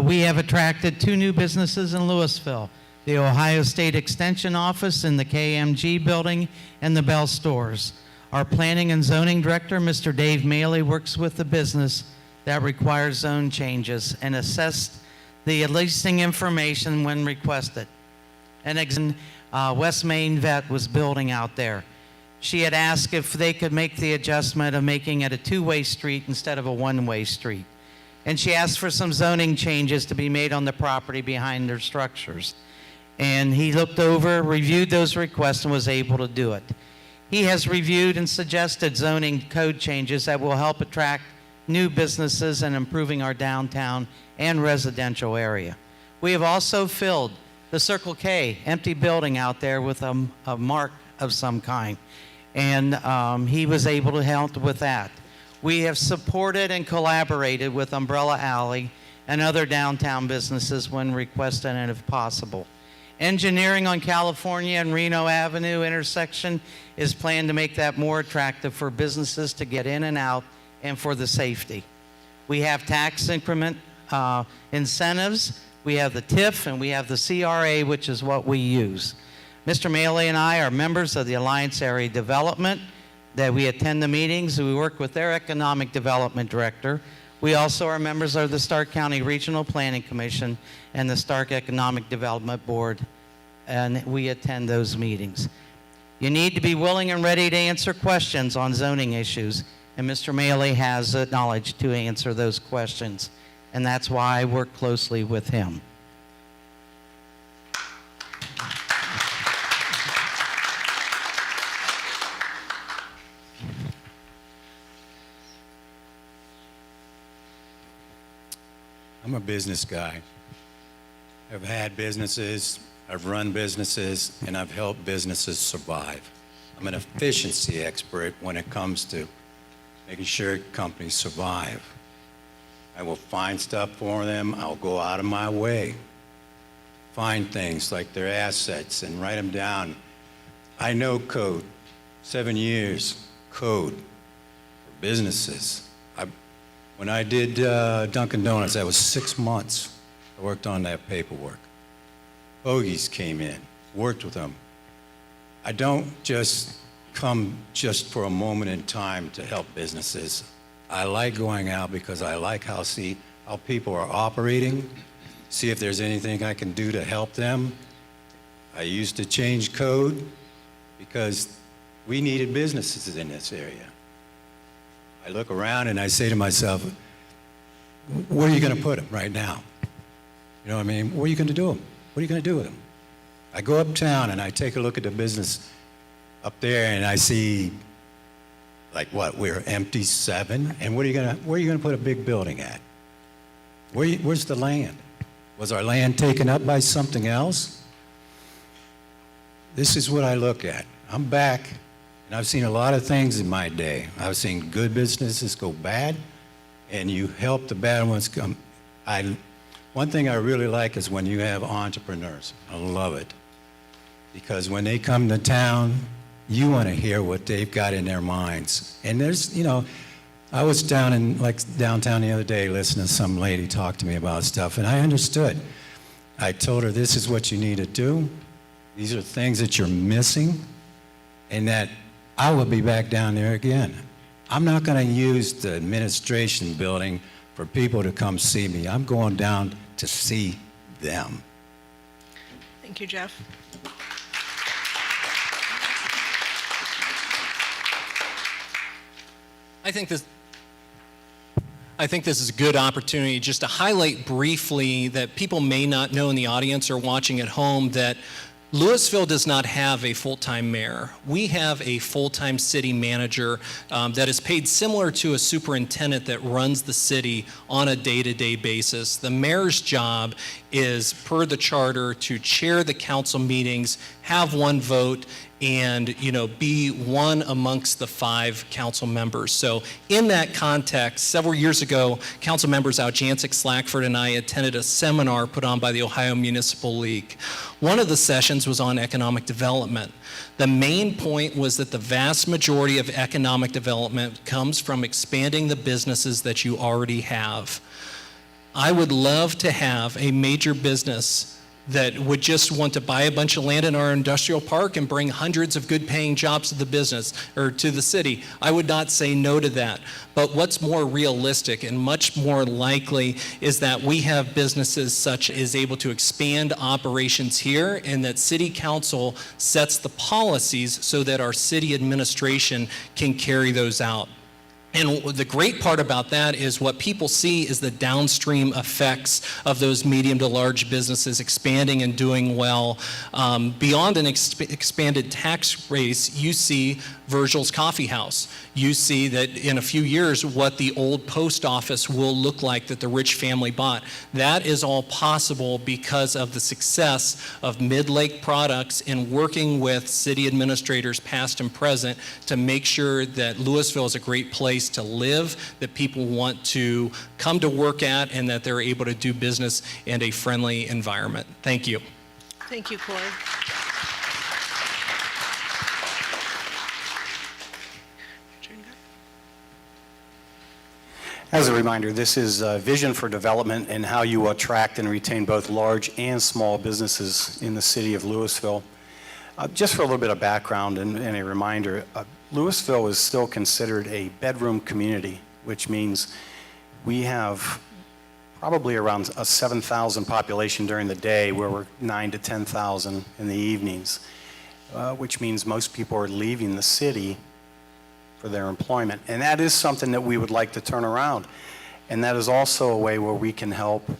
S5: We have attracted 2 new businesses in Louisville, the Ohio State Extension Office in the KMG building and the Bell Stores. Our planning and zoning director, Mr. Dave Maley, works with the business that requires zone changes and assess the leasing information when requested. And West Main Vet was building out there. She had asked if they could make the adjustment of making it a 2-way street instead of a 1-way street. And she asked for some zoning changes to be made on the property behind their structures. And he looked over, reviewed those requests, and was able to do it. He has reviewed and suggested zoning code changes that will help attract new businesses and improving our downtown and residential area. We have also filled the Circle K empty building out there with a mark of some kind, and he was able to help with that. We have supported and collaborated with Umbrella Alley and other downtown businesses when requested and if possible. Engineering on California and Reno Avenue intersection is planned to make that more attractive for businesses to get in and out and for the safety. We have tax increment incentives. We have the TIF and we have the CRA, which is what we use. Mr. Maley and I are members of the Alliance Area Development, that we attend the meetings. We work with their economic development director. We also are members of the Stark County Regional Planning Commission and the Stark Economic Development Board, and we attend those meetings. You need to be willing and ready to answer questions on zoning issues, and Mr. Maley has the knowledge to answer those questions, and that's why I work closely with him.
S21: I'm a business guy. I've had businesses, I've run businesses, and I've helped businesses survive. I'm an efficiency expert when it comes to making sure companies survive. I will find stuff for them. I'll go out of my way, find things like their assets and write them down. I know code, 7 years code for businesses. When I did Dunkin' Donuts, that was 6 months. I worked on that paperwork. Bogies came in, worked with them. I don't just come just for a moment in time to help businesses. I like going out because I like see how people are operating, see if there's anything I can do to help them. I used to change code because we needed businesses in this area. I look around and I say to myself, where are you going to put them right now? You know what I mean? What are you going to do them? What are you going to do with them? I go uptown and I take a look at the business up there and I see, like what, we're empty 7? And where are you going to put a big building at? Where's the land? Was our land taken up by something else? This is what I look at. I'm back. And I've seen a lot of things in my day. I've seen good businesses go bad, and you help the bad ones come. One thing I really like is when you have entrepreneurs. I love it. Because when they come to town, you want to hear what they've got in their minds. And there's, I was down in downtown the other day listening to some lady talk to me about stuff, and I understood. I told her, this is what you need to do. These are things that you're missing, and that I will be back down there again. I'm not going to use the administration building for people to come see me. I'm going down to see them.
S18: Thank you, Jeff.
S1: I think I think this is a good opportunity just to highlight briefly that people may not know in the audience or watching at home that Louisville does not have a full-time mayor. We have a full-time city manager that is paid similar to a superintendent that runs the city on a day-to-day basis. The mayor's job is, per the charter, to chair the council meetings, have one vote, and be one amongst the 5 council members. So in that context, several years ago, council members Aljancic, Slackford, and I attended a seminar put on by the Ohio Municipal League. One of the sessions was on economic development. The main point was that the vast majority of economic development comes from expanding the businesses that you already have. I would love to have a major business that would just want to buy a bunch of land in our industrial park and bring hundreds of good paying jobs to the business or to the city. I would not say no to that. But what's more realistic and much more likely is that we have businesses such as able to expand operations here, and that city council sets the policies so that our city administration can carry those out. And the great part about that is what people see is the downstream effects of those medium to large businesses expanding and doing well. Beyond an expanded tax base, you see Virgil's Coffee House. You see that in a few years what the old post office will look like that the rich family bought. That is all possible because of the success of Mid-Lake Products in working with city administrators past and present to make sure that Louisville is a great place to live, that people want to come to work at, and that they're able to do business in a friendly environment. Thank you.
S18: Thank you, Corey.
S2: As a reminder, this is Vision for Development and how you attract and retain both large and small businesses in the city of Louisville. Just for a little bit of background and a reminder, Louisville is still considered a bedroom community, which means we have probably around a 7,000 population during the day, where we're 9,000 to 10,000 in the evenings, which means most people are leaving the city for their employment. And that is something that we would like to turn around. And that is also a way where we can help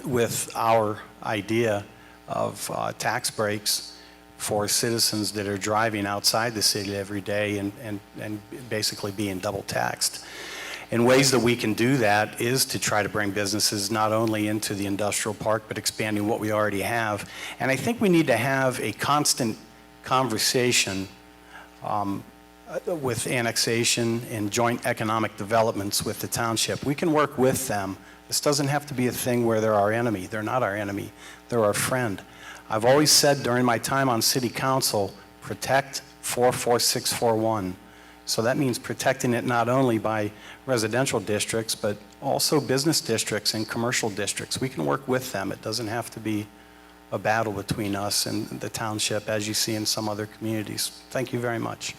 S2: with our idea of tax breaks for citizens that are driving outside the city every day and basically being double taxed. And ways that we can do that is to try to bring businesses not only into the industrial park, but expanding what we already have. And I think we need to have a constant conversation with annexation and joint economic developments with the township. We can work with them. This doesn't have to be a thing where they're our enemy. They're not our enemy. They're our friend. I've always said during my time on city council, protect 44641. So that means protecting it not only by residential districts, but also business districts and commercial districts. We can work with them. It doesn't have to be a battle between us and the township, as you see in some other communities. Thank you very much.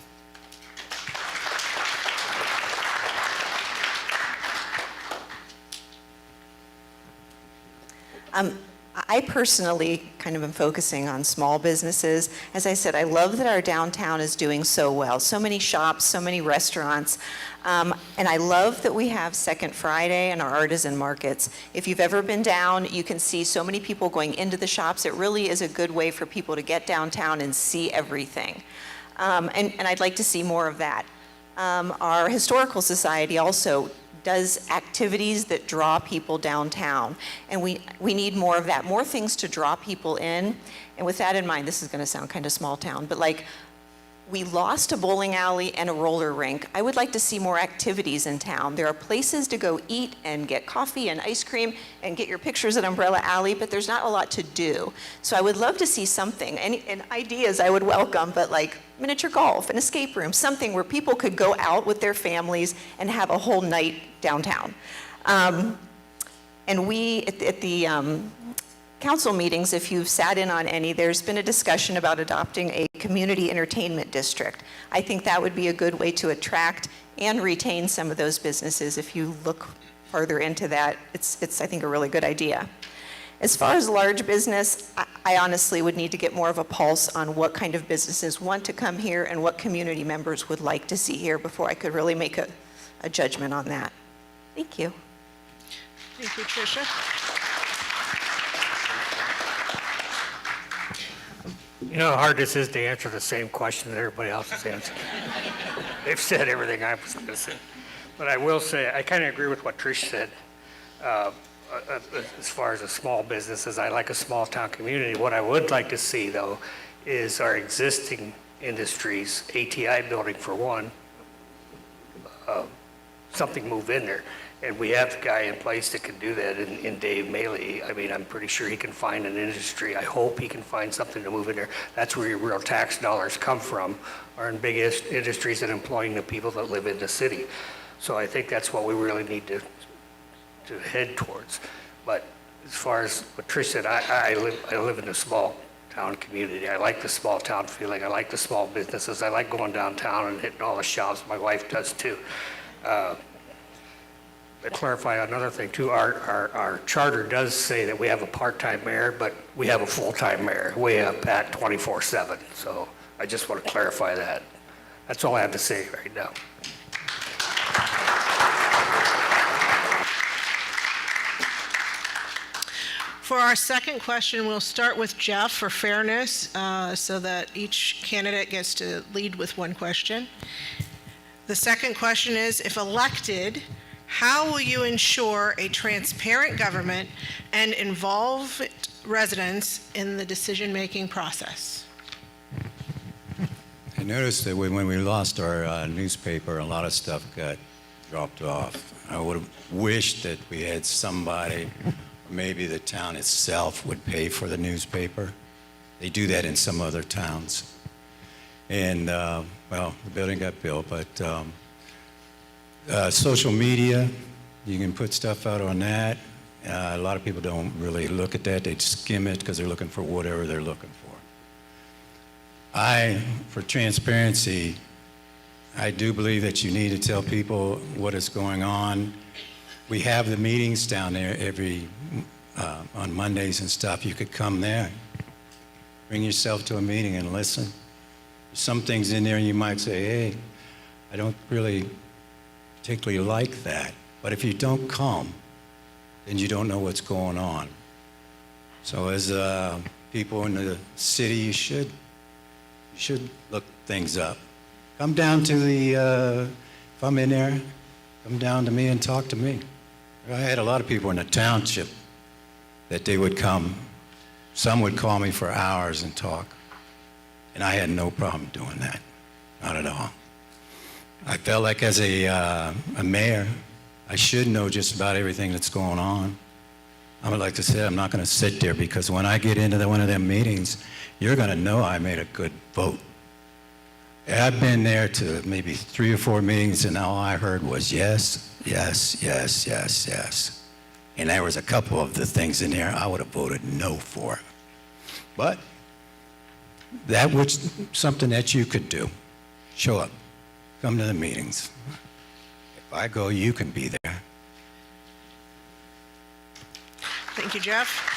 S3: I personally kind of am focusing on small businesses. As I said, I love that our downtown is doing so well. So many shops, so many restaurants. And I love that we have Second Friday and our artisan markets. If you've ever been down, you can see so many people going into the shops. It really is a good way for people to get downtown and see everything. And I'd like to see more of that. Our historical society also does activities that draw people downtown. And we need more of that, more things to draw people in. And with that in mind, this is gonna sound kind of small town, but like, we lost a bowling alley and a roller rink. I would like to see more activities in town. There are places to go eat and get coffee and ice cream and get your pictures at Umbrella Alley, but there's not a lot to do. So I would love to see something, and ideas I would welcome, but like miniature golf, an escape room, something where people could go out with their families and have a whole night downtown. And we, at the council meetings, if you've sat in on any, there's been a discussion about adopting a community entertainment district. I think that would be a good way to attract and retain some of those businesses. If you look further into that, it's I think, a really good idea. As far as large business, I honestly would need to get more of a pulse on what kind of businesses want to come here and what community members would like to see here before I could really make a judgment on that. Thank you.
S18: Thank you, Tricia.
S4: You know how hard this is to answer the same question that everybody else has answered. They've said everything I was going to say. But I will say, I kind of agree with what Trish said. As far as the small businesses, I like a small town community. What I would like to see, though, is our existing industries, ATI building for one, something move in there. And we have the guy in place that can do that in Dave Maley. I mean, I'm pretty sure he can find an industry. I hope he can find something to move in there. That's where your real tax dollars come from, are in big industries and employing the people that live in the city. So I think that's what we really need to head towards. But as far as what Trish said, I live in a small town community. I like the small town feeling. I like the small businesses. I like going downtown and hitting all the shops. My wife does too. To clarify another thing too, our charter does say that we have a part-time mayor, but we have a full-time mayor. We have Pat 24/7. So I just want to clarify that. That's all I have to say right now.
S18: For our second question, we'll start with Jeff for fairness, so that each candidate gets to lead with one question. The second question is, if elected, how will you ensure a transparent government and involve residents in the decision-making process?
S21: I noticed that when we lost our newspaper, a lot of stuff got dropped off. I would have wished that we had somebody, maybe the town itself would pay for the newspaper. They do that in some other towns. And, well, the building got built, but social media, you can put stuff out on that. A lot of people don't really look at that. They skim it because they're looking for whatever they're looking for. For transparency, I do believe that you need to tell people what is going on. We have the meetings down there on Mondays and stuff. You could come there. Bring yourself to a meeting and listen. Some things in there you might say, hey, I don't really particularly like that. But if you don't come, then you don't know what's going on. So as people in the city, you should look things up. Come down to if I'm in there, come down to me and talk to me. I had a lot of people in the township that they would come. Some would call me for hours and talk. And I had no problem doing that, not at all. I felt like as a mayor, I should know just about everything that's going on. I would like to say I'm not going to sit there because when I get into one of them meetings, you're going to know I made a good vote. I've been there to maybe 3 or 4 meetings and all I heard was yes, yes, yes, yes, yes. And there was a couple of the things in there I would have voted no for. But that was something that you could do. Show up. Come to the meetings. If I go, you can be there.
S18: Thank you, Jeff.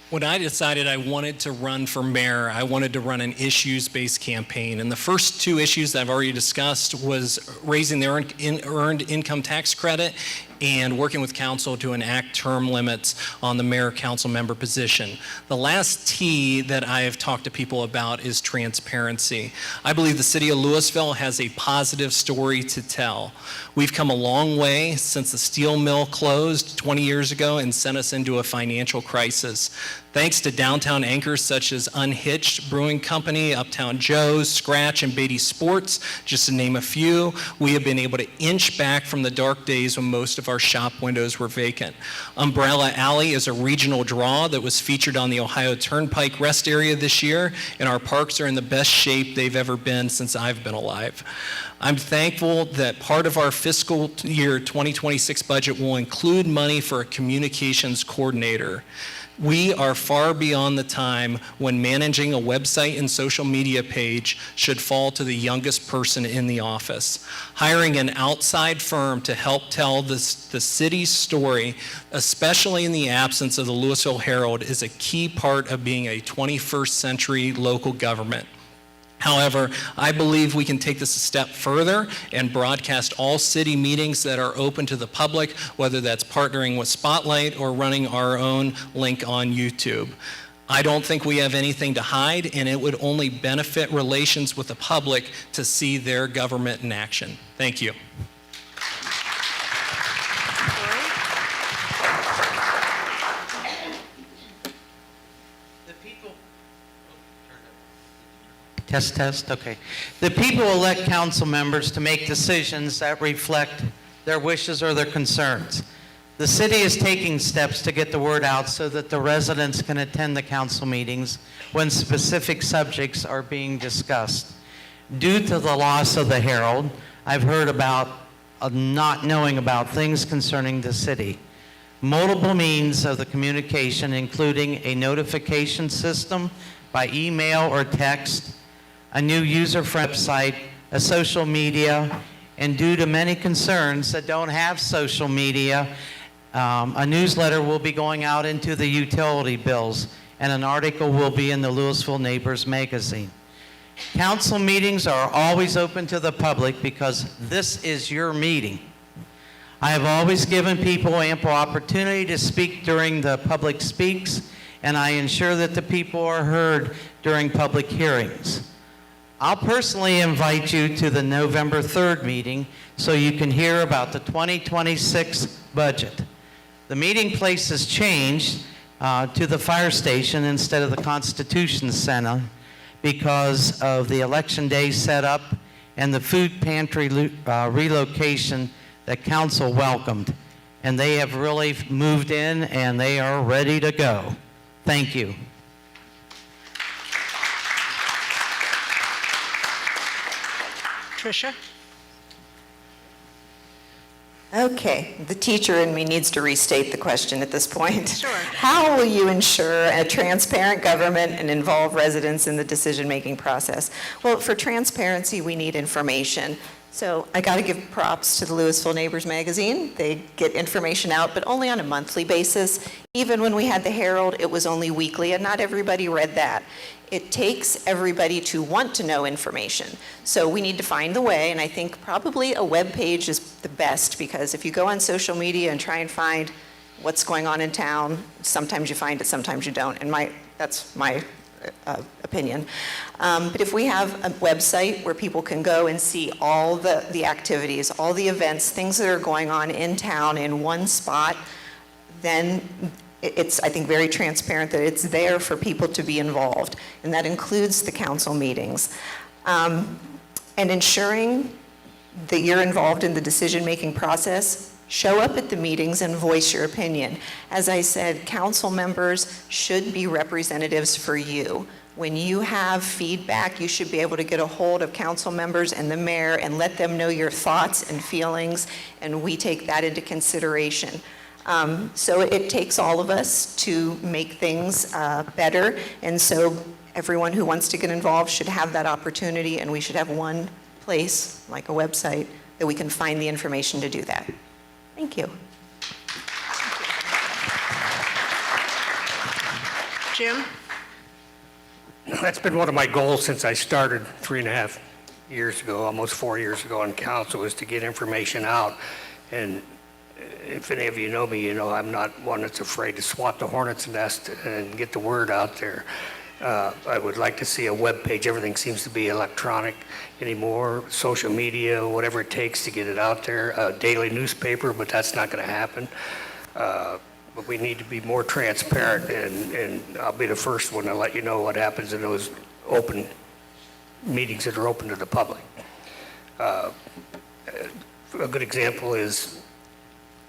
S1: When I decided I wanted to run for mayor, I wanted to run an issues-based campaign. And the first 2 issues that I've already discussed was raising the earned income tax credit and working with council to enact term limits on the mayor council member position. The last T that I have talked to people about is transparency. I believe the city of Louisville has a positive story to tell. We've come a long way since the steel mill closed 20 years ago and sent us into a financial crisis. Thanks to downtown anchors such as Unhitched Brewing Company, Uptown Joe's, Scratch, and Beatty Sports, just to name a few, we have been able to inch back from the dark days when most of our shop windows were vacant. Umbrella Alley is a regional draw that was featured on the Ohio Turnpike rest area this year, and our parks are in the best shape they've ever been since I've been alive. I'm thankful that part of our fiscal year 2026 budget will include money for a communications coordinator. We are far beyond the time when managing a website and social media page should fall to the youngest person in the office. Hiring an outside firm to help tell the city's story, especially in the absence of the Louisville Herald, is a key part of being a 21st century local government. However, I believe we can take this a step further and broadcast all city meetings that are open to the public, whether that's partnering with Spotlight or running our own link on YouTube. I don't think we have anything to hide, and it would only benefit relations with the public to see their government in action. Thank you.
S5: Test, test, okay. The people elect council members to make decisions that reflect their wishes or their concerns. The city is taking steps to get the word out so that the residents can attend the council meetings when specific subjects are being discussed. Due to the loss of the Herald, I've heard about not knowing about things concerning the city. Multiple means of the communication, including a notification system by email or text, a new user-friendly website, a social media, and due to many concerns that don't have social media, a newsletter will be going out into the utility bills, and an article will be in the Louisville Neighbors magazine. Council meetings are always open to the public because this is your meeting. I have always given people ample opportunity to speak during the public speaks, and I ensure that the people are heard during public hearings. I'll personally invite you to the November 3rd meeting so you can hear about the 2026 budget. The meeting place has changed to the fire station instead of the Constitution Center because of the election day setup and the food pantry relocation that council welcomed. And they have really moved in and they are ready to go. Thank you.
S18: Tricia?
S3: Okay, the teacher in me needs to restate the question at this point.
S18: Sure.
S3: How will you ensure a transparent government and involve residents in the decision-making process? Well, for transparency, we need information. So I got to give props to the Louisville Neighbors magazine. They get information out, but only on a monthly basis. Even when we had the Herald, it was only weekly, and not everybody read that. It takes everybody to want to know information. So we need to find the way, and I think probably a web page is the best, because if you go on social media and try and find what's going on in town, sometimes you find it, sometimes you don't, and that's my opinion. But if we have a website where people can go and see all the activities, all the events, things that are going on in town in one spot, then it's, I think, very transparent that it's there for people to be involved, and that includes the council meetings. And ensuring that you're involved in the decision-making process, show up at the meetings and voice your opinion. As I said, council members should be representatives for you. When you have feedback, you should be able to get a hold of council members and the mayor and let them know your thoughts and feelings, and we take that into consideration. So it takes all of us to make things better, and so everyone who wants to get involved should have that opportunity, and we should have one place, like a website, that we can find the information to do that. Thank you.
S18: Jim?
S4: That's been one of my goals since I started 3.5 years ago, almost 4 years ago on council, is to get information out. And if any of you know me, you know I'm not one that's afraid to swat the hornet's nest and get the word out there. I would like to see a web page. Everything seems to be electronic anymore, social media, whatever it takes to get it out there. A daily newspaper, but that's not going to happen. But we need to be more transparent, and I'll be the first one to let you know what happens in those open meetings that are open to the public. A good example is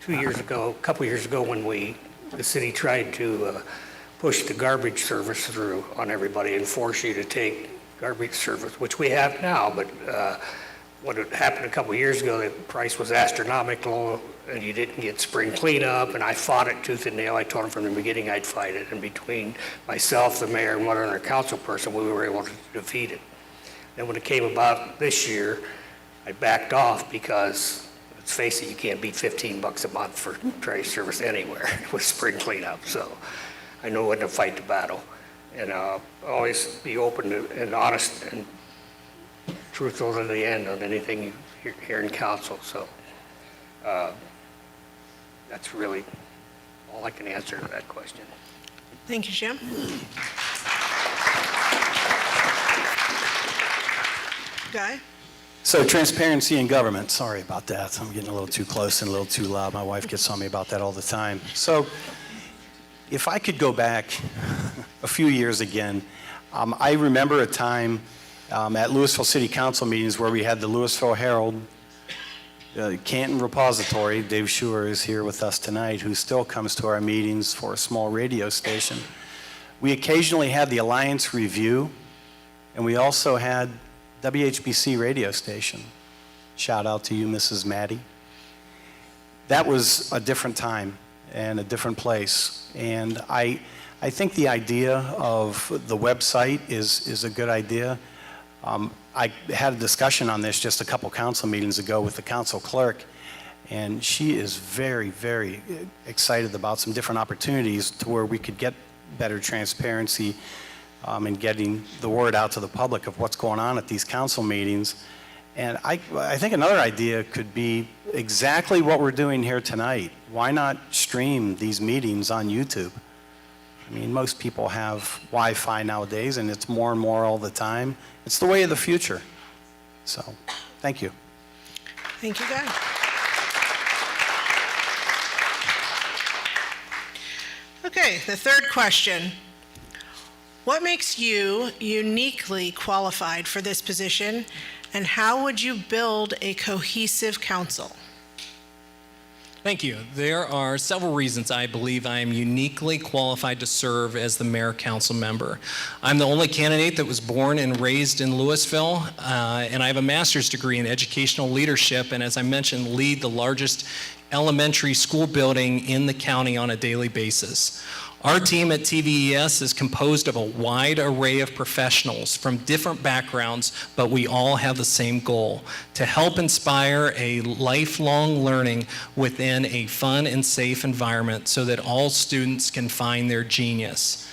S4: a couple years ago, when the city tried to push the garbage service through on everybody and force you to take garbage service, which we have now, but what had happened a couple years ago, the price was astronomical and you didn't get spring cleanup, and I fought it tooth and nail. I told them from the beginning I'd fight it, and between myself, the mayor, and one other council person, we were able to defeat it. And when it came about this year, I backed off because, let's face it, you can't beat $15 a month for trash service anywhere with spring cleanup. So I know when to fight the battle, and I'll always be open and honest and truthful to the end on anything you hear in council. So that's really all I can answer to that question.
S18: Thank you, Jim. Guy?
S2: So transparency in government, sorry about that. I'm getting a little too close and a little too loud. My wife gets on me about that all the time. So if I could go back a few years again, I remember a time at Louisville City Council meetings where we had the Louisville Herald, Canton Repository. Dave Schuer is here with us tonight, who still comes to our meetings for a small radio station. We occasionally had the Alliance Review, and we also had WHBC radio station. Shout out to you, Mrs. Maddie. That was a different time and a different place. And I think the idea of the website is a good idea. I had a discussion on this just a couple council meetings ago with the council clerk, and she is very, very excited about some different opportunities to where we could get better transparency in getting the word out to the public of what's going on at these council meetings. And I think another idea could be exactly what we're doing here tonight. Why not stream these meetings on YouTube? I mean, most people have Wi-Fi nowadays, and it's more and more all the time. It's the way of the future. So, thank you.
S18: Thank you, Guy. Okay, the third question. What makes you uniquely qualified for this position, and how would you build a cohesive council?
S1: Thank you. There are several reasons I believe I am uniquely qualified to serve as the mayor council member. I'm the only candidate that was born and raised in Louisville, and I have a master's degree in educational leadership, and as I mentioned, lead the largest elementary school building in the county on a daily basis. Our team at TVES is composed of a wide array of professionals from different backgrounds, but we all have the same goal: to help inspire a lifelong learning within a fun and safe environment so that all students can find their genius.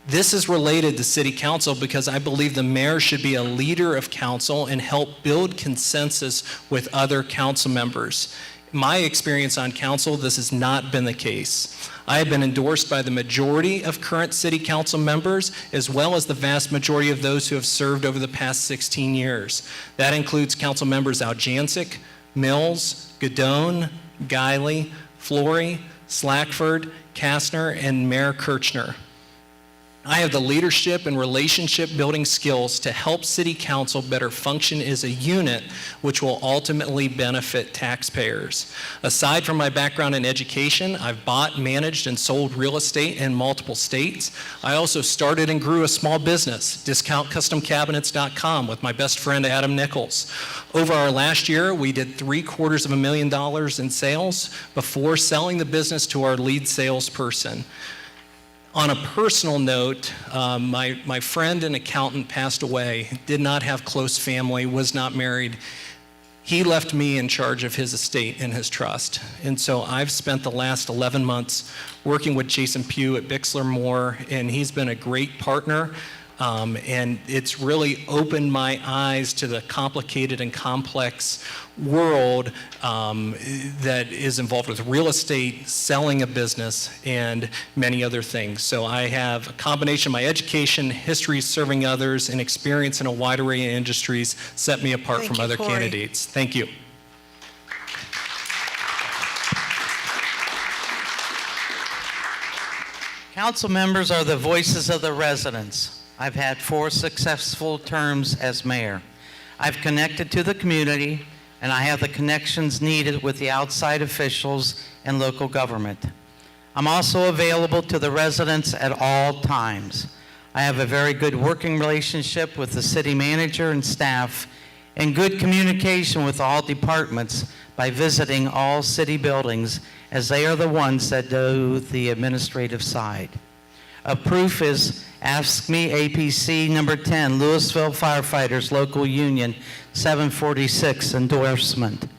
S1: This is related to City Council because I believe the mayor should be a leader of council and help build consensus with other council members. My experience on council, this has not been the case. I have been endorsed by the majority of current city council members, as well as the vast majority of those who have served over the past 16 years. That includes council members Aljancic, Mills, Godone, Guiley, Flory, Slackford, Kastner, and Mayor Kirchner. I have the leadership and relationship building skills to help City Council better function as a unit, which will ultimately benefit taxpayers. Aside from my background in education, I've bought, managed, and sold real estate in multiple states. I also started and grew a small business, DiscountCustomCabinets.com, with my best friend Adam Nichols. Over our last year, we did $750,000 in sales before selling the business to our lead salesperson. On a personal note, my friend and accountant passed away, did not have close family, was not married. He left me in charge of his estate and his trust. And so I've spent the last 11 months working with Jason Pugh at Bixler Moore, and he's been a great partner. And it's really opened my eyes to the complicated and complex world that is involved with real estate, selling a business, and many other things. So I have a combination of my education, history serving others, and experience in a wide array of industries set me apart from other candidates. Thank you.
S5: Council members are the voices of the residents. I've had 4 successful terms as mayor. I've connected to the community, and I have the connections needed with the outside officials and local government. I'm also available to the residents at all times. I have a very good working relationship with the city manager and staff, and good communication with all departments by visiting all city buildings, as they are the ones that do the administrative side. A proof is Ask Me APC number 10, Louisville Firefighters Local Union 746 endorsement.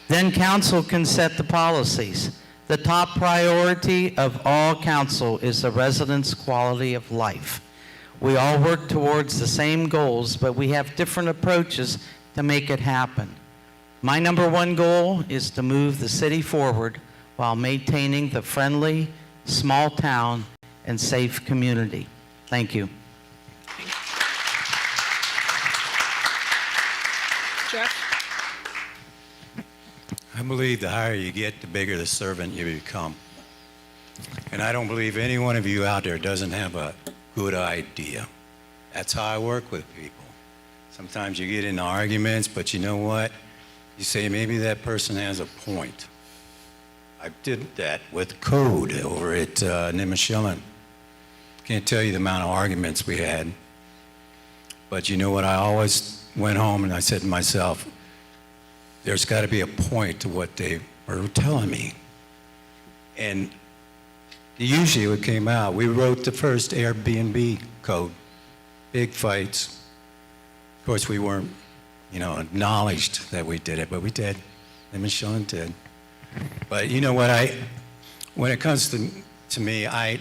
S5: Then council can set the policies. The top priority of all council is the residents' quality of life. We all work towards the same goals, but we have different approaches to make it happen. My number one goal is to move the city forward while maintaining the friendly, small town, and safe community. Thank you.
S18: Jeff?
S21: I believe the higher you get, the bigger the servant you become. And I don't believe any one of you out there doesn't have a good idea. That's how I work with people. Sometimes you get into arguments, but you know what? You say, maybe that person has a point. I did that with code over at Nimishillen. Can't tell you the amount of arguments we had. But you know what? I always went home and I said to myself, there's got to be a point to what they were telling me. And usually what came out, we wrote the first Airbnb code. Big fights. Of course, we weren't, acknowledged that we did it, but we did. And Michelle did. But you know what? When it comes to me, I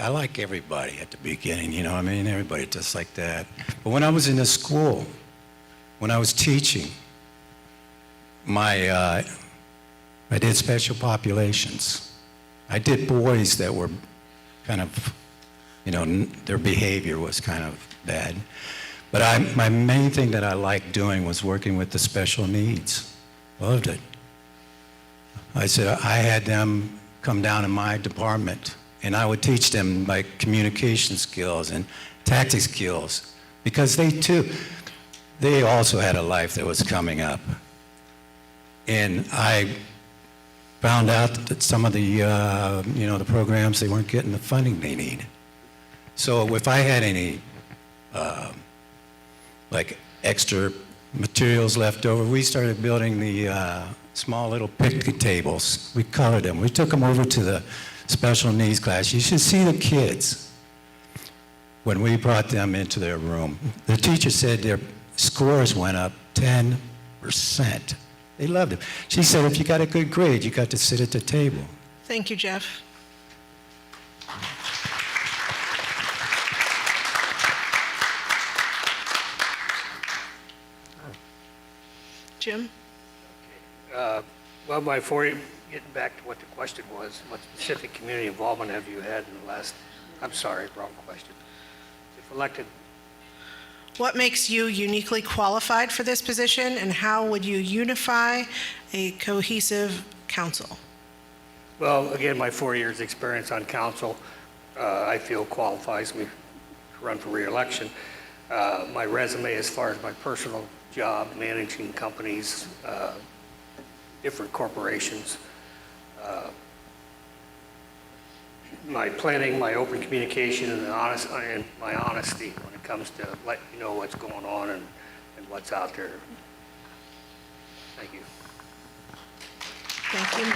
S21: like everybody at the beginning. You know what I mean? Everybody just like that. But when I was in the school, when I was teaching, I did special populations. I did boys that were kind of, their behavior was kind of bad. But my main thing that I liked doing was working with the special needs. Loved it. I said I had them come down in my department, and I would teach them like communication skills and tactic skills, because they also had a life that was coming up. And I found out that some of the, the programs, they weren't getting the funding they need. So if I had any, extra materials left over, we started building the small little picnic tables. We colored them. We took them over to the special needs class. You should see the kids when we brought them into their room. The teacher said their scores went up 10%. They loved it. She said, if you got a good grade, you got to sit at the table.
S18: Thank you, Jeff. Jim?
S4: Well, before getting back to what the question was, what specific community involvement have you had in the last, I'm sorry, wrong question. If elected.
S18: What makes you uniquely qualified for this position, and how would you unify a cohesive council?
S4: Well, again, my 4 years experience on council, I feel qualifies me to run for re-election. My resume as far as my personal job, managing companies, different corporations, my planning, my open communication, and my honesty when it comes to letting you know what's going on and what's out there. Thank you.
S18: Thank you.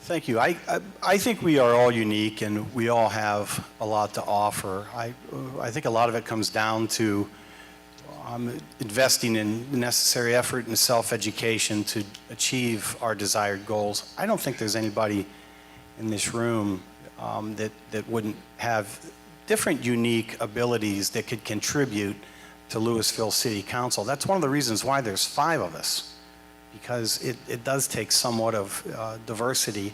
S2: Thank you. I think we are all unique, and we all have a lot to offer. I think a lot of it comes down to investing in the necessary effort and self-education to achieve our desired goals. I don't think there's anybody in this room that wouldn't have different unique abilities that could contribute to Louisville City Council. That's one of the reasons why there's 5 of us, because it does take somewhat of diversity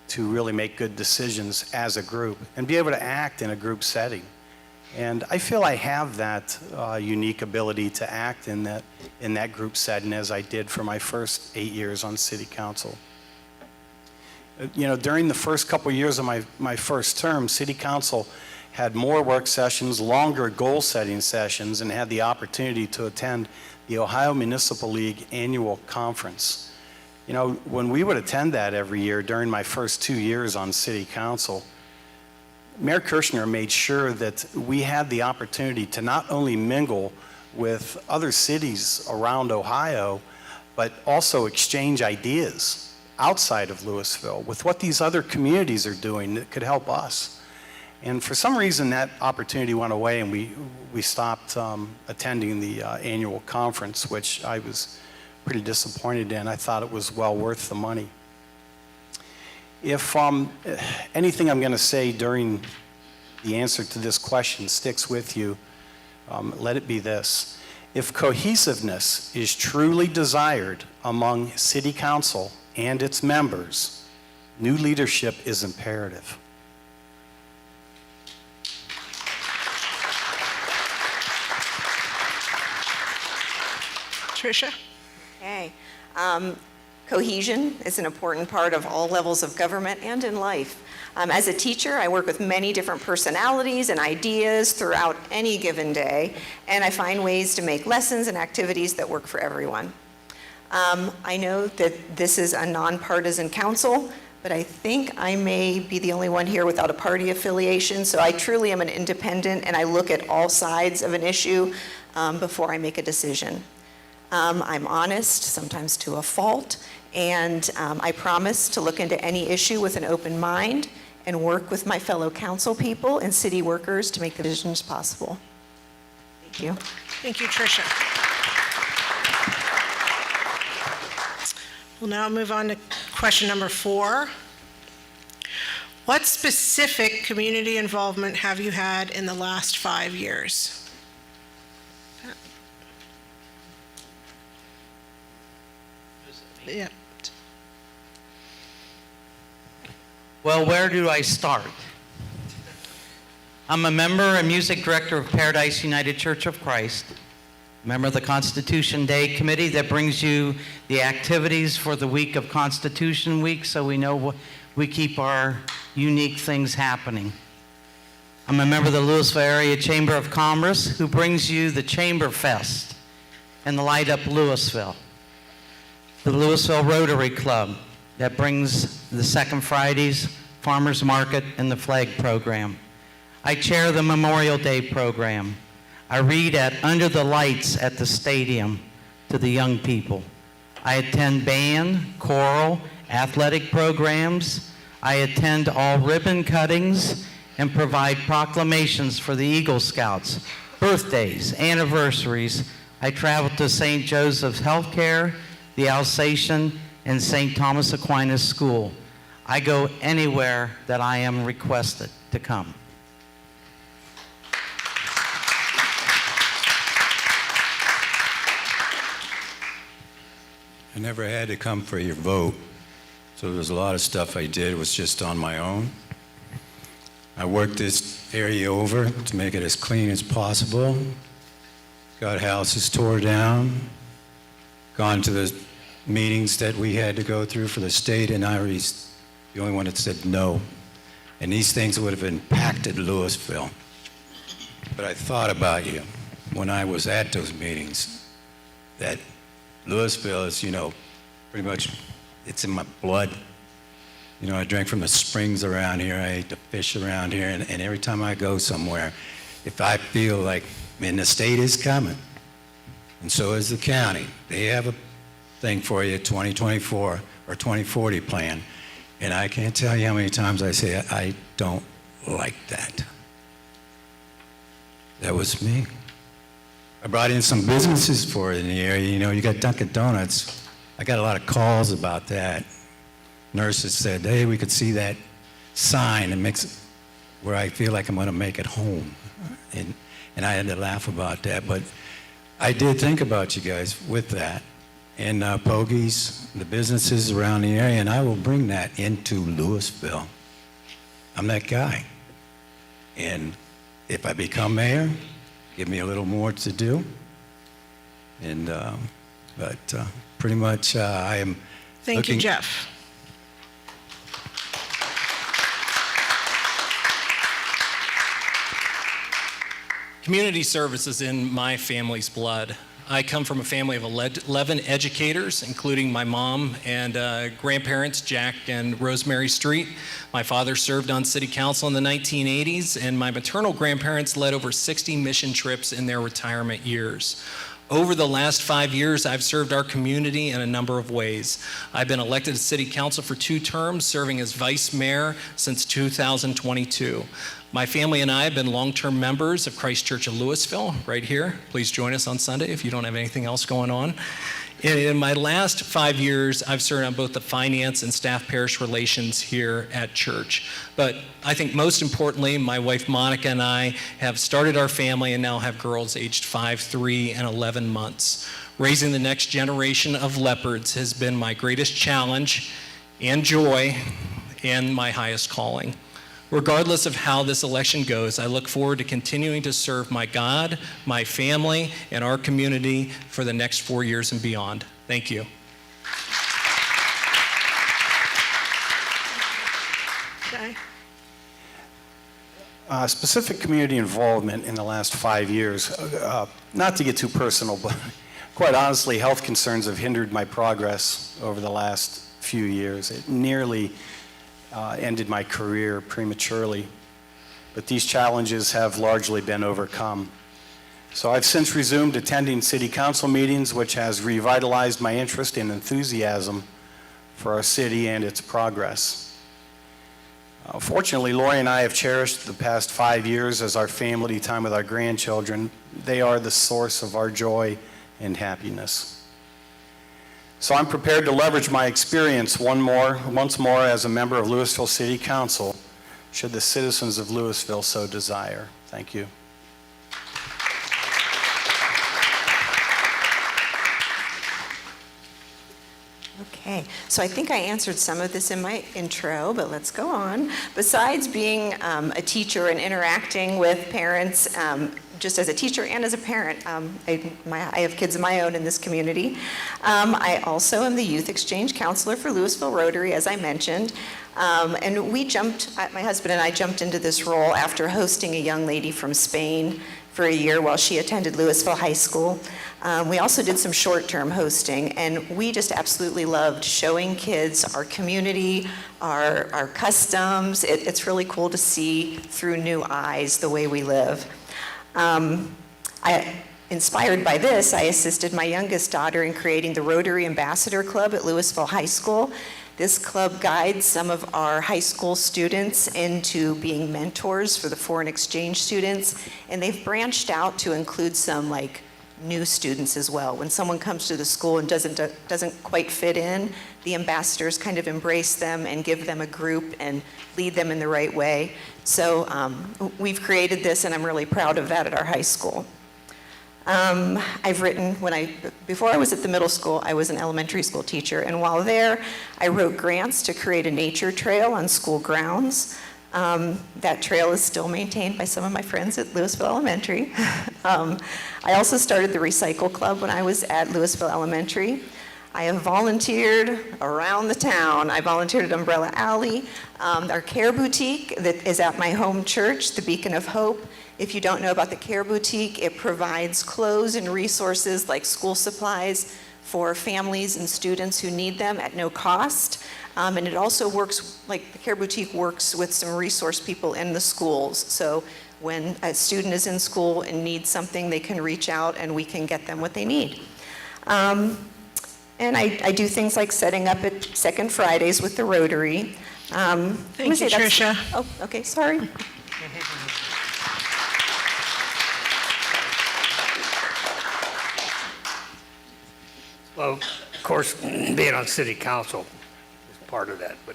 S2: to really make good decisions as a group and be able to act in a group setting. And I feel I have that unique ability to act in that group setting, as I did for my first 8 years on City Council. During the first couple of years of my first term, City Council had more work sessions, longer goal-setting sessions, and had the opportunity to attend the Ohio Municipal League annual conference. When we would attend that every year during my first 2 years on City Council, Mayor Kirshner made sure that we had the opportunity to not only mingle with other cities around Ohio, but also exchange ideas outside of Louisville with what these other communities are doing that could help us. And for some reason, that opportunity went away, and we stopped attending the annual conference, which I was pretty disappointed in. I thought it was well worth the money. If anything I'm going to say during the answer to this question sticks with you, let it be this. If cohesiveness is truly desired among City Council and its members, new leadership is imperative.
S18: Tricia?
S3: Okay. Cohesion is an important part of all levels of government and in life. As a teacher, I work with many different personalities and ideas throughout any given day, and I find ways to make lessons and activities that work for everyone. I know that this is a nonpartisan council, but I think I may be the only one here without a party affiliation, so I truly am an independent, and I look at all sides of an issue before I make a decision. I'm honest, sometimes to a fault, and I promise to look into any issue with an open mind and work with my fellow council people and city workers to make the decisions possible. Thank you.
S18: Thank you, Tricia. We'll now move on to question number 4. What specific community involvement have you had in the last 5 years? Yeah.
S5: Well, where do I start? I'm a member and music director of Paradise United Church of Christ, member of the Constitution Day Committee that brings you the activities for the week of Constitution Week so we know we keep our unique things happening. I'm a member of the Louisville Area Chamber of Commerce who brings you the Chamber Fest and the Light Up Louisville. The Louisville Rotary Club that brings the Second Fridays, Farmers Market, and the Flag Program. I chair the Memorial Day program. I read at Under the Lights at the stadium to the young people. I attend band, choral, athletic programs. I attend all ribbon cuttings and provide proclamations for the Eagle Scouts, birthdays, anniversaries. I travel to St. Joseph's Healthcare, the Alsatian, and St. Thomas Aquinas School. I go anywhere that I am requested to come.
S21: I never had to come for your vote, so there was a lot of stuff I did was just on my own. I worked this area over to make it as clean as possible, got houses tore down, gone to the meetings that we had to go through for the state, and I was the only one that said no. And these things would have impacted Louisville. But I thought about you when I was at those meetings, that Louisville is, pretty much, it's in my blood. I drank from the springs around here, I ate the fish around here, and every time I go somewhere, if I feel like, the state is coming, and so is the county. They have a thing for you, 2024 or 2040 plan. And I can't tell you how many times I say, I don't like that. That was me. I brought in some businesses for it in the area. You got Dunkin' Donuts. I got a lot of calls about that. Nurses said, hey, we could see that sign. It makes it where I feel like I'm going to make it home. And I had to laugh about that. But I did think about you guys with that. And Pogies, the businesses around the area, and I will bring that into Louisville. I'm that guy. And if I become mayor, give me a little more to do. And, but pretty much I am
S18: Thank you, Jeff.
S1: Community service is in my family's blood. I come from a family of 11 educators, including my mom and grandparents, Jack and Rosemary Street. My father served on city council in the 1980s, and my maternal grandparents led over 60 mission trips in their retirement years. Over the last 5 years, I've served our community in a number of ways. I've been elected to city council for 2 terms, serving as vice mayor since 2022. My family and I have been long-term members of Christ Church of Louisville, right here. Please join us on Sunday if you don't have anything else going on. In my last 5 years, I've served on both the finance and staff parish relations here at church. But I think most importantly, my wife Monica and I have started our family and now have girls aged 5, 3, and 11 months. Raising the next generation of leopards has been my greatest challenge and joy and my highest calling. Regardless of how this election goes, I look forward to continuing to serve my God, my family, and our community for the next 4 years and beyond. Thank you.
S18: Okay.
S2: Specific community involvement in the last 5 years, not to get too personal, but quite honestly, health concerns have hindered my progress over the last few years. It nearly ended my career prematurely, but these challenges have largely been overcome. So I've since resumed attending city council meetings, which has revitalized my interest and enthusiasm for our city and its progress. Fortunately, Lori and I have cherished the past 5 years as our family time with our grandchildren. They are the source of our joy and happiness. So I'm prepared to leverage my experience once more as a member of Louisville City Council, should the citizens of Louisville so desire. Thank you.
S3: Okay, so I think I answered some of this in my intro, but let's go on. Besides being a teacher and interacting with parents, just as a teacher and as a parent, I have kids of my own in this community. I also am the youth exchange counselor for Louisville Rotary, as I mentioned. And my husband and I jumped into this role after hosting a young lady from Spain for a year while she attended Louisville High School. We also did some short-term hosting, and we just absolutely loved showing kids our community, our customs. It's really cool to see through new eyes the way we live. Inspired by this, I assisted my youngest daughter in creating the Rotary Ambassador Club at Louisville High School. This club guides some of our high school students into being mentors for the foreign exchange students, and they've branched out to include some new students as well. When someone comes to the school and doesn't quite fit in, the ambassadors kind of embrace them and give them a group and lead them in the right way. So we've created this, and I'm really proud of that at our high school. I've written, before I was at the middle school, I was an elementary school teacher, and while there, I wrote grants to create a nature trail on school grounds. That trail is still maintained by some of my friends at Louisville Elementary. I also started the Recycle Club when I was at Louisville Elementary. I have volunteered around the town. I volunteered at Umbrella Alley, our Care Boutique that is at my home church, the Beacon of Hope. If you don't know about the Care Boutique, it provides clothes and resources like school supplies for families and students who need them at no cost. And it also works, the Care Boutique works with some resource people in the schools. So when a student is in school and needs something, they can reach out and we can get them what they need. And I do things like setting up at Second Fridays with the Rotary.
S18: Thank you, Tricia.
S3: Oh, okay, sorry.
S4: Well, of course, being on city council is part of that, but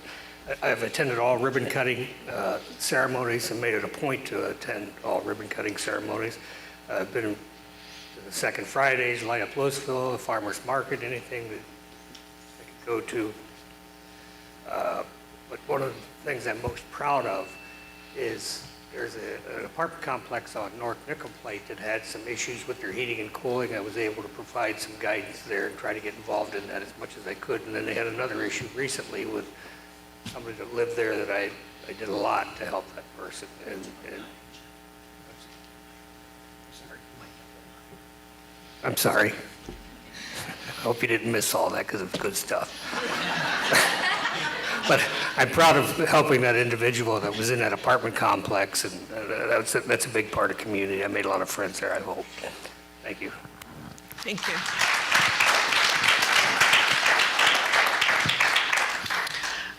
S4: I've attended all ribbon cutting ceremonies and made it a point to attend all ribbon cutting ceremonies. I've been to the Second Fridays, Light Up Louisville, the Farmers Market, anything that I could go to. But one of the things I'm most proud of is there's an apartment complex on North Nickel Plate that had some issues with their heating and cooling. I was able to provide some guidance there and try to get involved in that as much as I could. And then they had another issue recently with somebody that lived there that I did a lot to help that person. And I'm sorry. I hope you didn't miss all that because it's good stuff. But I'm proud of helping that individual that was in that apartment complex, and that's a big part of community. I made a lot of friends there, I hope. Thank you.
S18: Thank you.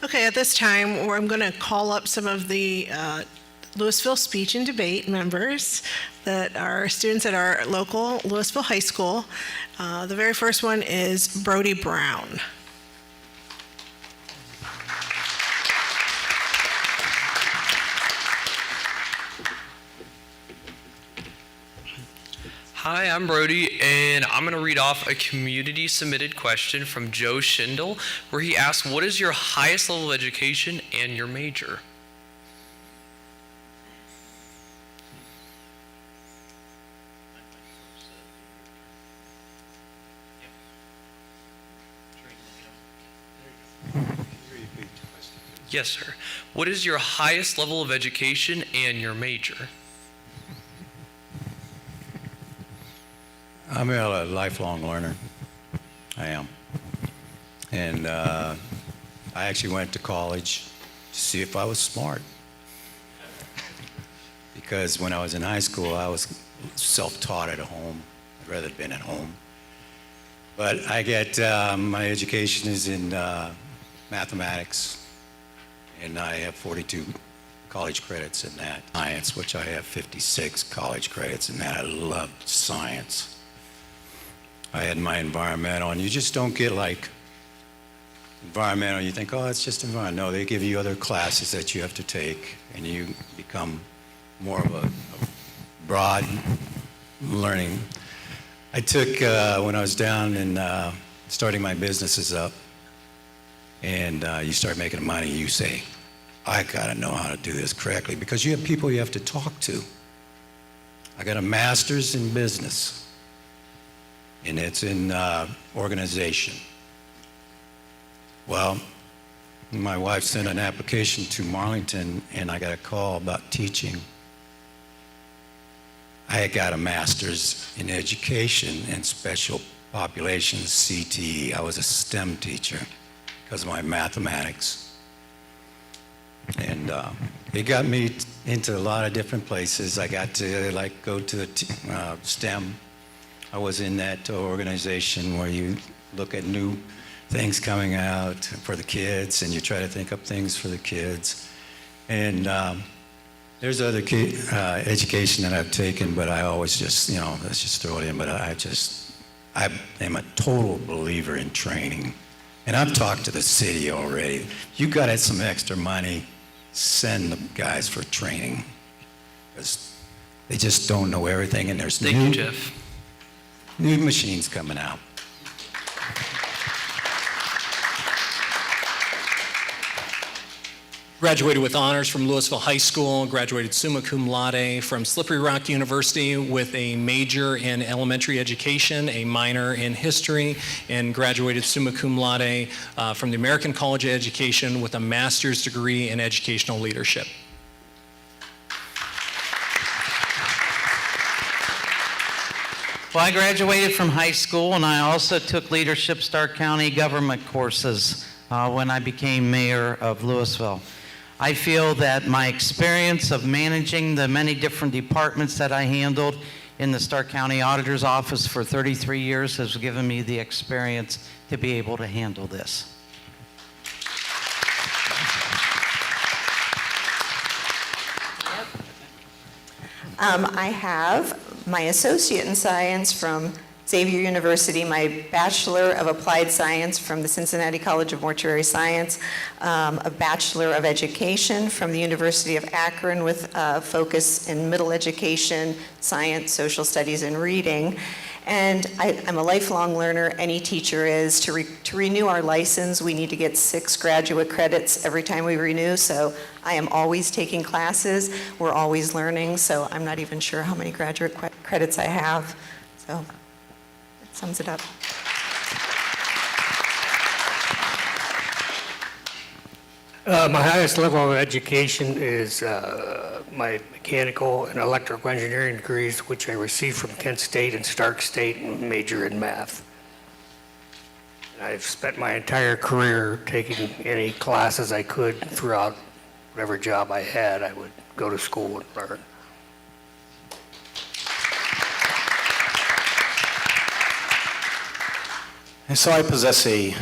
S18: Okay, at this time, I'm going to call up some of the Louisville Speech and Debate members that are students at our local Louisville High School. The very first one is Brody Brown.
S8: Hi, I'm Brody, and I'm going to read off a community-submitted question from Joe Schindel, where he asks, what is your highest level of education and your major? Yes, sir. What is your highest level of education and your major?
S21: I'm a lifelong learner. I am. And I actually went to college to see if I was smart. Because when I was in high school, I was self-taught at home. I'd rather have been at home. But I get, my education is in mathematics, and I have 42 college credits in that. Science, which I have 56 college credits in that. I love science. I had my environmental, and you just don't get like environmental, you think, oh, it's just environmental. No, they give you other classes that you have to take, and you become more of a broad learning. I took, when I was down and starting my businesses up, and you start making money, you say, I gotta know how to do this correctly, because you have people you have to talk to. I got a master's in business, and it's in organization. Well, my wife sent an application to Marlington, and I got a call about teaching. I had got a master's in education and special populations, CTE. I was a STEM teacher because of my mathematics. And it got me into a lot of different places. I got to like go to the STEM. I was in that organization where you look at new things coming out for the kids, and you try to think up things for the kids. And there's other education that I've taken, but I always just, let's just throw it in. But I am a total believer in training. And I've talked to the city already. You got some extra money, send the guys for training, because they just don't know everything, and there's
S8: Thank you, Jeff.
S21: New machines coming out.
S1: Graduated with honors from Louisville High School, graduated summa cum laude from Slippery Rock University with a major in elementary education, a minor in history, and graduated summa cum laude from the American College of Education with a master's degree in educational leadership.
S5: Well, I graduated from high school, and I also took leadership Stark County government courses when I became mayor of Louisville. I feel that my experience of managing the many different departments that I handled in the Stark County Auditor's Office for 33 years has given me the experience to be able to handle this.
S3: I have my associate in science from Xavier University, my Bachelor of Applied Science from the Cincinnati College of Mortuary Science, a Bachelor of Education from the University of Akron with a focus in middle education, science, social studies, and reading. And I'm a lifelong learner. Any teacher is. To renew our license, we need to get 6 graduate credits every time we renew, so I am always taking classes. We're always learning, so I'm not even sure how many graduate credits I have. So that sums it up.
S4: My highest level of education is my mechanical and electrical engineering degrees, which I received from Kent State and Stark State, and major in math. And I've spent my entire career taking any classes I could throughout whatever job I had. I would go to school and learn.
S2: And so I possess a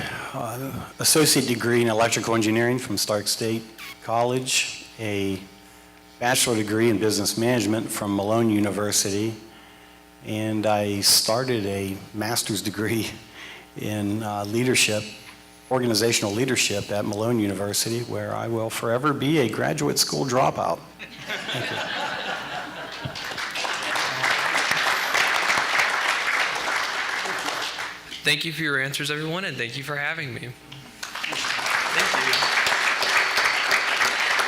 S2: associate degree in electrical engineering from Stark State College, a bachelor degree in business management from Malone University, and I started a master's degree in organizational leadership at Malone University, where I will forever be a graduate school dropout. Thank you.
S8: Thank you for your answers, everyone, and thank you for having me.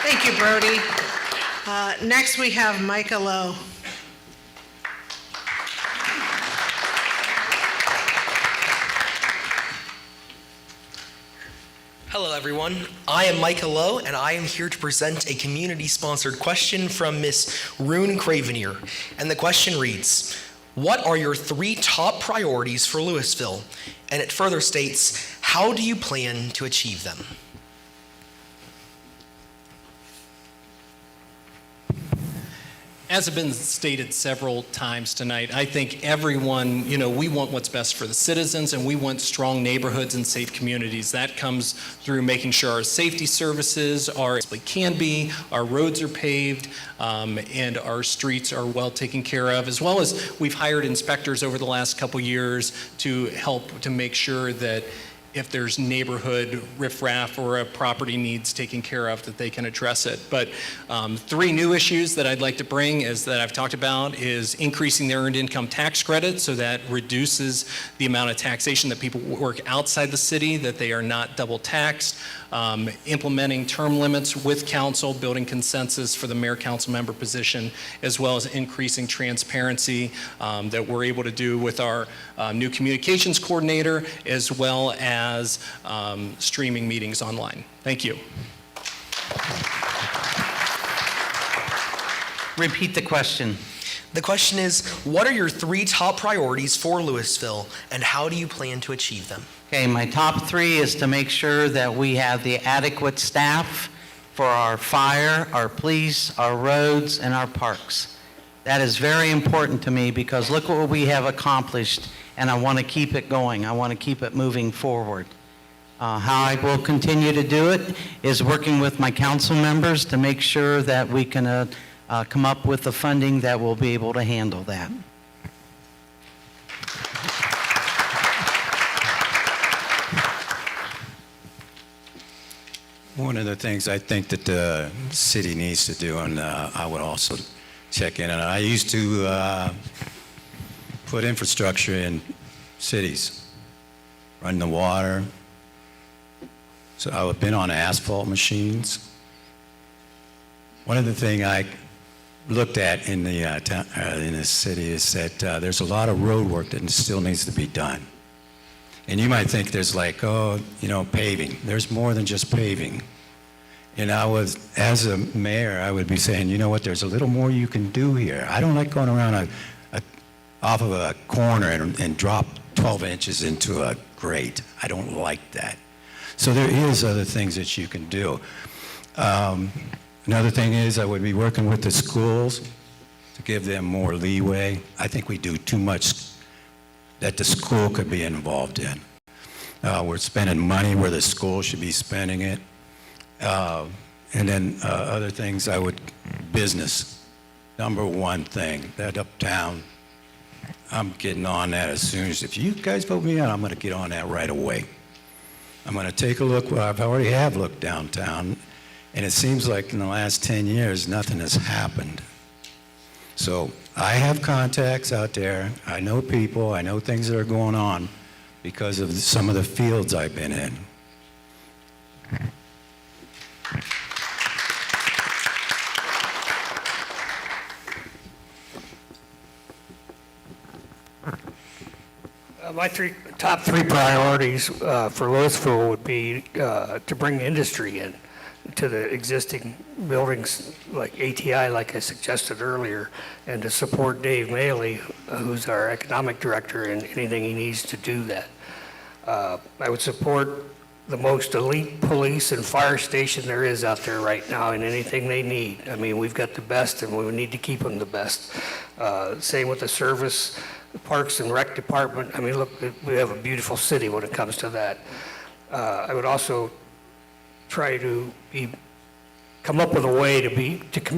S18: Thank you, Brody. Next, we have Micah Lowe.
S7: Hello, everyone. I am Micah Lowe, and I am here to present a community-sponsored question from Miss Rune Cravenier. And the question reads, what are your 3 top priorities for Louisville? And it further states, how do you plan to achieve them?
S1: As has been stated several times tonight, I think everyone, we want what's best for the citizens, and we want strong neighborhoods and safe communities. That comes through making sure our safety services can be, our roads are paved, and our streets are well taken care of, as well as we've hired inspectors over the last couple years to help to make sure that if there's neighborhood riffraff or a property needs taken care of, that they can address it. But 3 new issues that I'd like to bring that I've talked about is increasing the earned income tax credit, so that reduces the amount of taxation that people work outside the city, that they are not double taxed. Implementing term limits with council, building consensus for the mayor council member position, as well as increasing transparency that we're able to do with our new communications coordinator, as well as streaming meetings online. Thank you.
S5: Repeat the question.
S7: The question is, what are your 3 top priorities for Louisville, and how do you plan to achieve them?
S5: Okay, my top 3 is to make sure that we have the adequate staff for our fire, our police, our roads, and our parks. That is very important to me because look what we have accomplished, and I want to keep it going. I want to keep it moving forward. How I will continue to do it is working with my council members to make sure that we can come up with the funding that will be able to handle that.
S21: One of the things I think that the city needs to do, and I would also check in, and I used to put infrastructure in cities, run the water. So I've been on asphalt machines. One of the things I looked at in the city is that there's a lot of road work that still needs to be done. And you might think there's paving. There's more than just paving. And as a mayor, I would be saying, you know what, there's a little more you can do here. I don't like going around off of a corner and drop 12 inches into a grate. I don't like that. So there is other things that you can do. Another thing is I would be working with the schools to give them more leeway. I think we do too much that the school could be involved in. We're spending money where the school should be spending it. And then other things business, number one thing, that uptown, I'm getting on that as soon as, if you guys vote me out, I'm gonna get on that right away. I'm gonna take a look, I already have looked downtown, and it seems like in the last 10 years, nothing has happened. So I have contacts out there. I know people. I know things that are going on because of some of the fields I've been in.
S4: My top three priorities for Louisville would be to bring industry in to the existing buildings like ATI, like I suggested earlier, and to support Dave Maley, who's our economic director, in anything he needs to do that. I would support the most elite police and fire station there is out there right now in anything they need. I mean, we've got the best, and we need to keep them the best. Same with the service, the Parks and Rec Department. I mean, look, we have a beautiful city when it comes to that. I would also try to be come up with a way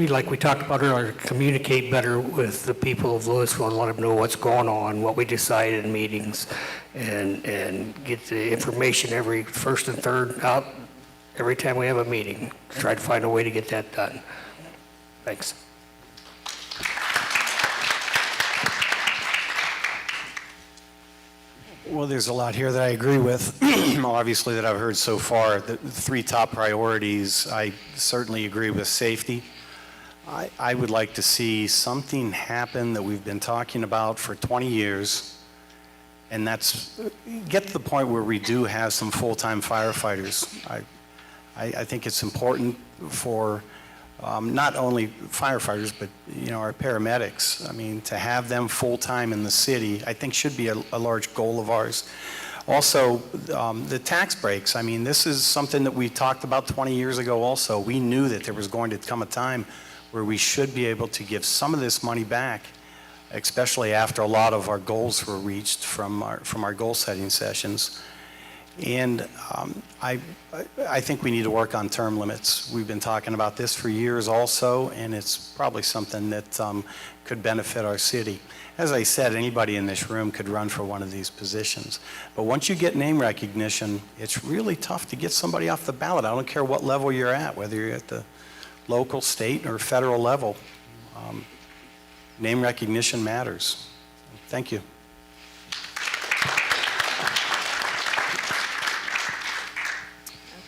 S4: like we talked about earlier, to communicate better with the people of Louisville and let them know what's going on, what we decide in meetings, and get the information every first and third out every time we have a meeting. Try to find a way to get that done. Thanks.
S2: Well, there's a lot here that I agree with, obviously, that I've heard so far. The three top priorities, I certainly agree with safety. I would like to see something happen that we've been talking about for 20 years, and that's get to the point where we do have some full-time firefighters. I think it's important for not only firefighters, but our paramedics. I mean, to have them full-time in the city, I think should be a large goal of ours. Also, the tax breaks. I mean, this is something that we talked about 20 years ago also. We knew that there was going to come a time where we should be able to give some of this money back, especially after a lot of our goals were reached from our goal-setting sessions. And I think we need to work on term limits. We've been talking about this for years also, and it's probably something that could benefit our city. As I said, anybody in this room could run for one of these positions. But once you get name recognition, it's really tough to get somebody off the ballot. I don't care what level you're at, whether you're at the local, state, or federal level. Name recognition matters. Thank you.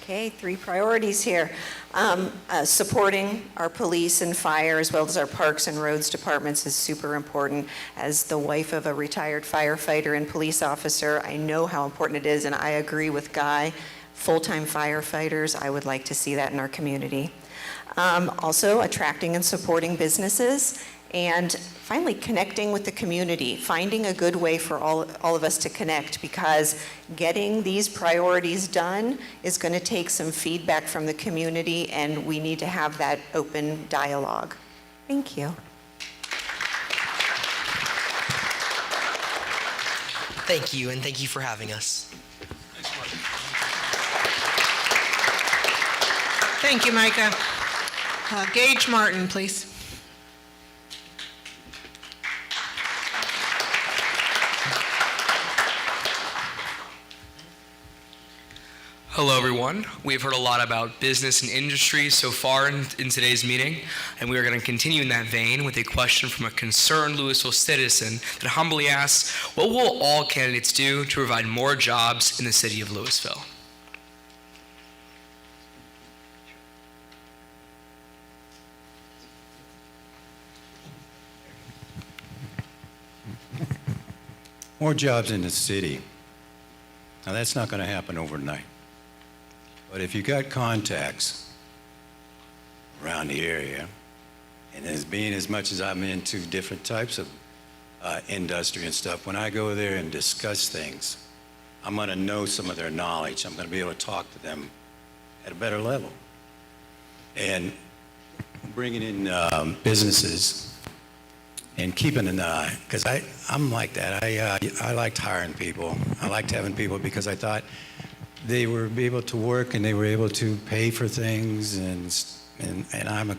S3: Okay, 3 priorities here. Supporting our police and fire, as well as our parks and roads departments, is super important. As the wife of a retired firefighter and police officer, I know how important it is, and I agree with Guy. Full-time firefighters, I would like to see that in our community. Also, attracting and supporting businesses, and finally, connecting with the community, finding a good way for all of us to connect, because getting these priorities done is going to take some feedback from the community, and we need to have that open dialogue. Thank you.
S7: Thank you, and thank you for having us.
S18: Thank you, Micah. Gage Martin, please.
S20: Hello, everyone. We've heard a lot about business and industry so far in today's meeting, and we are going to continue in that vein with a question from a concerned Louisville citizen that humbly asks, what will all candidates do to provide more jobs in the city of Louisville?
S21: More jobs in the city. Now, that's not going to happen overnight. But if you got contacts around the area, and as much as I'm into different types of industry and stuff, when I go there and discuss things, I'm going to know some of their knowledge. I'm going to be able to talk to them at a better level. And bringing in businesses and keeping an eye, because I'm like that. I liked hiring people. I liked having people because I thought they were able to work and they were able to pay for things, and I'm a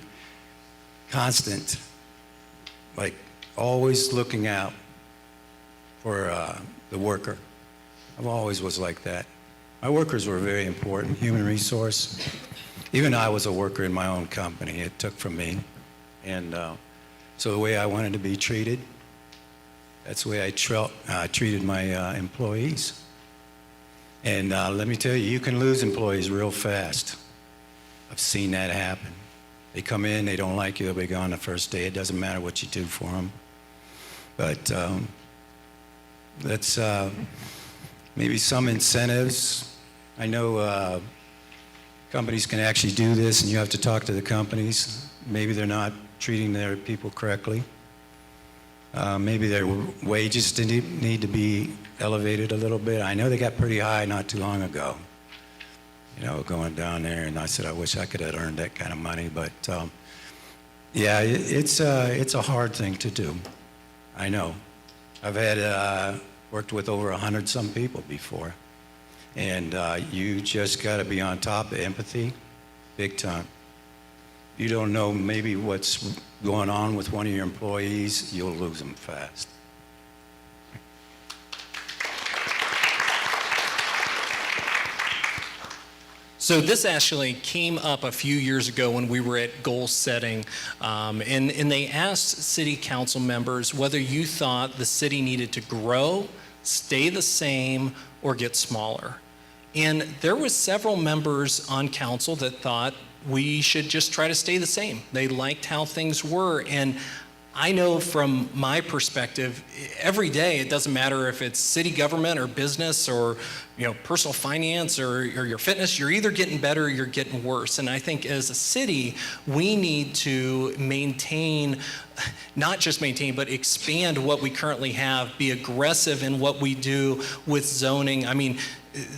S21: constant, like, always looking out for the worker. I've always was like that. My workers were very important, human resource. Even I was a worker in my own company. It took from me. And so the way I wanted to be treated, that's the way I treated my employees. And let me tell you, you can lose employees real fast. I've seen that happen. They come in, they don't like you, they'll be gone the first day. It doesn't matter what you do for them. But let's maybe some incentives. I know companies can actually do this, and you have to talk to the companies. Maybe they're not treating their people correctly. Maybe their wages need to be elevated a little bit. I know they got pretty high not too long ago. You know, going down there, and I said, I wish I could have earned that kind of money. But yeah, it's a hard thing to do. I know. I've had worked with over 100-some people before, and you just got to be on top of empathy, big time. you don't know maybe what's going on with one of your employees, you'll lose them fast.
S1: So this actually came up a few years ago when we were at goal setting, and they asked city council members whether you thought the city needed to grow, stay the same, or get smaller. And there was several members on council that thought we should just try to stay the same. They liked how things were, and I know from my perspective, every day, it doesn't matter if it's city government or business or personal finance or your fitness, you're either getting better or you're getting worse. And I think as a city, we need to maintain, not just maintain, but expand what we currently have, be aggressive in what we do with zoning. I mean,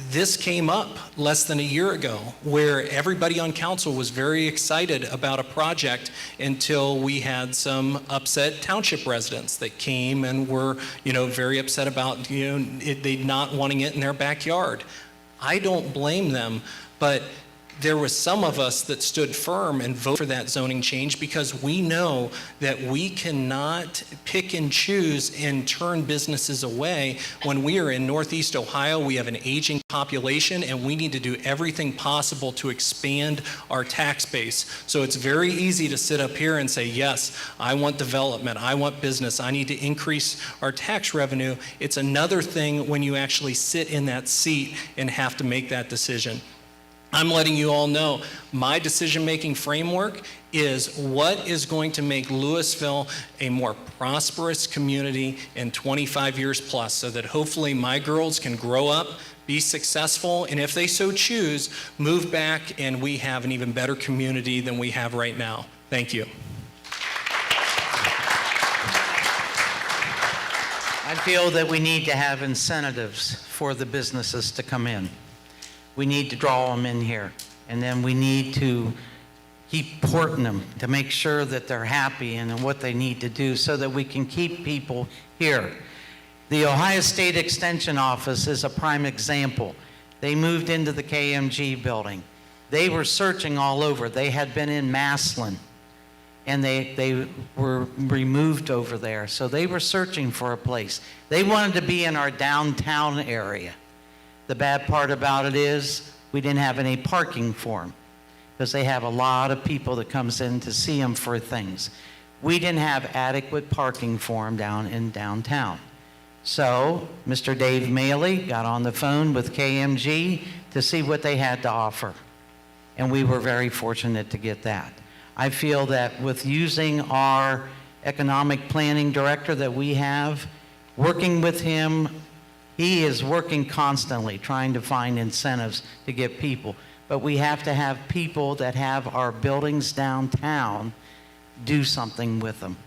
S1: this came up less than a year ago where everybody on council was very excited about a project until we had some upset township residents that came and were, very upset about, they not wanting it in their backyard. I don't blame them, but there was some of us that stood firm and voted for that zoning change because we know that we cannot pick and choose and turn businesses away. When we are in Northeast Ohio, we have an aging population and we need to do everything possible to expand our tax base. So it's very easy to sit up here and say, yes, I want development, I want business, I need to increase our tax revenue. It's another thing when you actually sit in that seat and have to make that decision. I'm letting you all know my decision-making framework is what is going to make Louisville a more prosperous community in 25 years plus, so that hopefully my girls can grow up, be successful, and if they so choose, move back and we have an even better community than we have right now. Thank you.
S5: I feel that we need to have incentives for the businesses to come in. We need to draw them in here, and then we need to keep porting them to make sure that they're happy and what they need to do so that we can keep people here. The Ohio State Extension Office is a prime example. They moved into the KMG building. They were searching all over. They had been in Maslin, and they were removed over there. So they were searching for a place. They wanted to be in our downtown area. The bad part about it is we didn't have any parking for them because they have a lot of people that comes in to see them for things. We didn't have adequate parking for them down in downtown. So Mr. Dave Maley got on the phone with KMG to see what they had to offer. And we were very fortunate to get that. I feel that with using our economic planning director that we have, working with him, he is working constantly trying to find incentives to get people. But we have to have people that have our buildings downtown do something with them.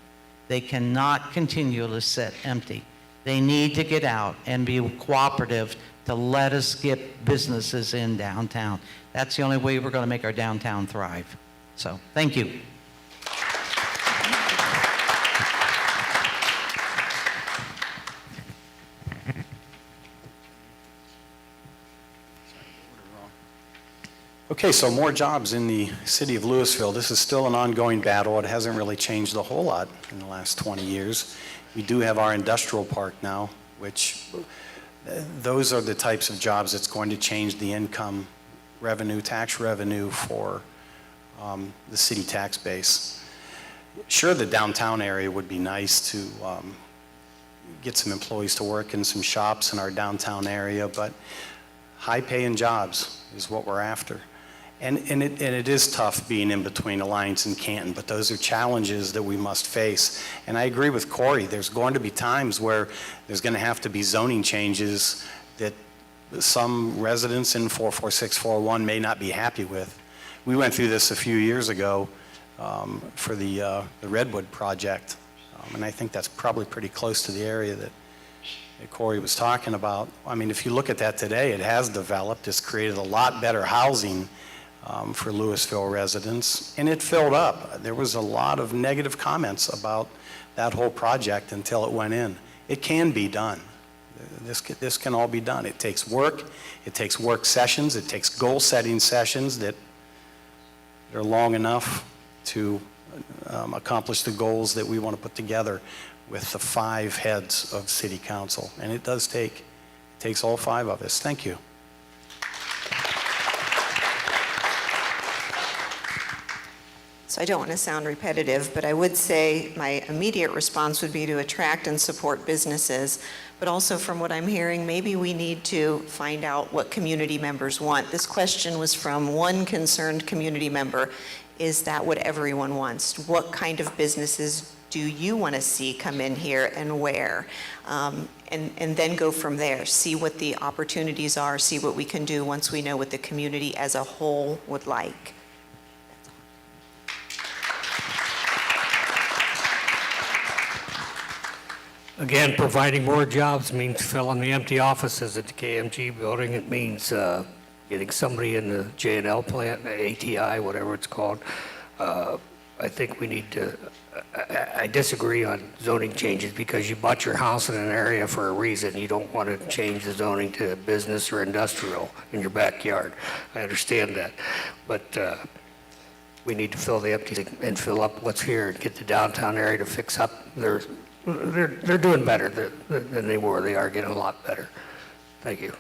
S5: They cannot continue to sit empty. They need to get out and be cooperative to let us get businesses in downtown. That's the only way we're going to make our downtown thrive. So, thank you.
S2: Okay, so more jobs in the city of Louisville. This is still an ongoing battle. It hasn't really changed a whole lot in the last 20 years. We do have our industrial park now, which those are the types of jobs that's going to change the income revenue, tax revenue for the city tax base. Sure, the downtown area would be nice to get some employees to work in some shops in our downtown area, but high-paying jobs is what we're after. And it is tough being in between Alliance and Canton, but those are challenges that we must face. And I agree with Corey, there's going to be times where there's going to have to be zoning changes that some residents in 44641 may not be happy with. We went through this a few years ago for the Redwood project, and I think that's probably pretty close to the area that Corey was talking about. I mean, if you look at that today, it has developed. It's created a lot better housing for Louisville residents, and it filled up. There was a lot of negative comments about that whole project until it went in. It can be done. This can all be done. It takes work. It takes work sessions. It takes goal-setting sessions that are long enough to accomplish the goals that we want to put together with the 5 heads of city council. And it takes all 5 of us. Thank you.
S3: So I don't want to sound repetitive, but I would say my immediate response would be to attract and support businesses. But also from what I'm hearing, maybe we need to find out what community members want. This question was from one concerned community member. Is that what everyone wants? What kind of businesses do you want to see come in here and where? And then go from there. See what the opportunities are, see what we can do once we know what the community as a whole would like.
S4: Again, providing more jobs means filling the empty offices at the KMG building. It means getting somebody in the J&L plant, the ATI, whatever it's called. I think we need to, I disagree on zoning changes because you bought your house in an area for a reason. You don't want to change the zoning to business or industrial in your backyard. I understand that. But we need to fill the empty and fill up what's here and get the downtown area to fix up. They're doing better than they were. They are getting a lot better. Thank you.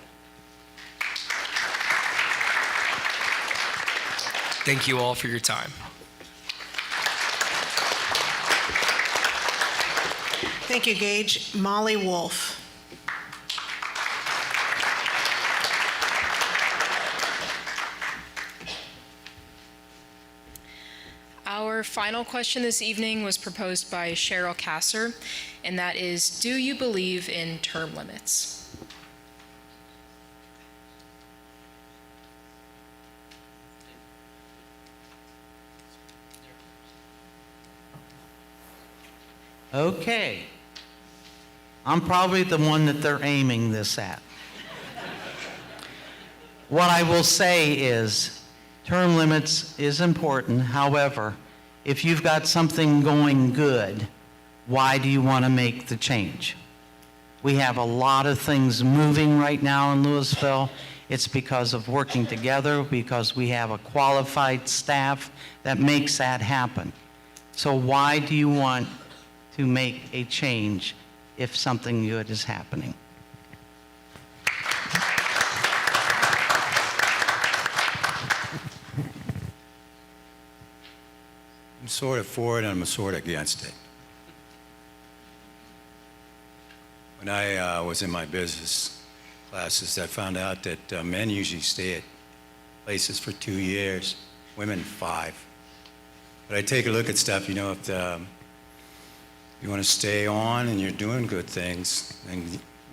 S20: Thank you all for your time.
S18: Thank you, Gage. Molly Wolf.
S9: Our final question this evening was proposed by Cheryl Kasser, and that is, do you believe in term limits?
S5: Okay. I'm probably the one that they're aiming this at. What I will say is, term limits is important. However, if you've got something going good, why do you want to make the change? We have a lot of things moving right now in Louisville. It's because of working together, because we have a qualified staff that makes that happen. So why do you want to make a change if something good is happening?
S21: I'm sort of for it and I'm sort of against it. When I was in my business classes, I found out that men usually stay at places for 2 years, women 5. But I take a look at stuff, you know, if you want to stay on and you're doing good things, then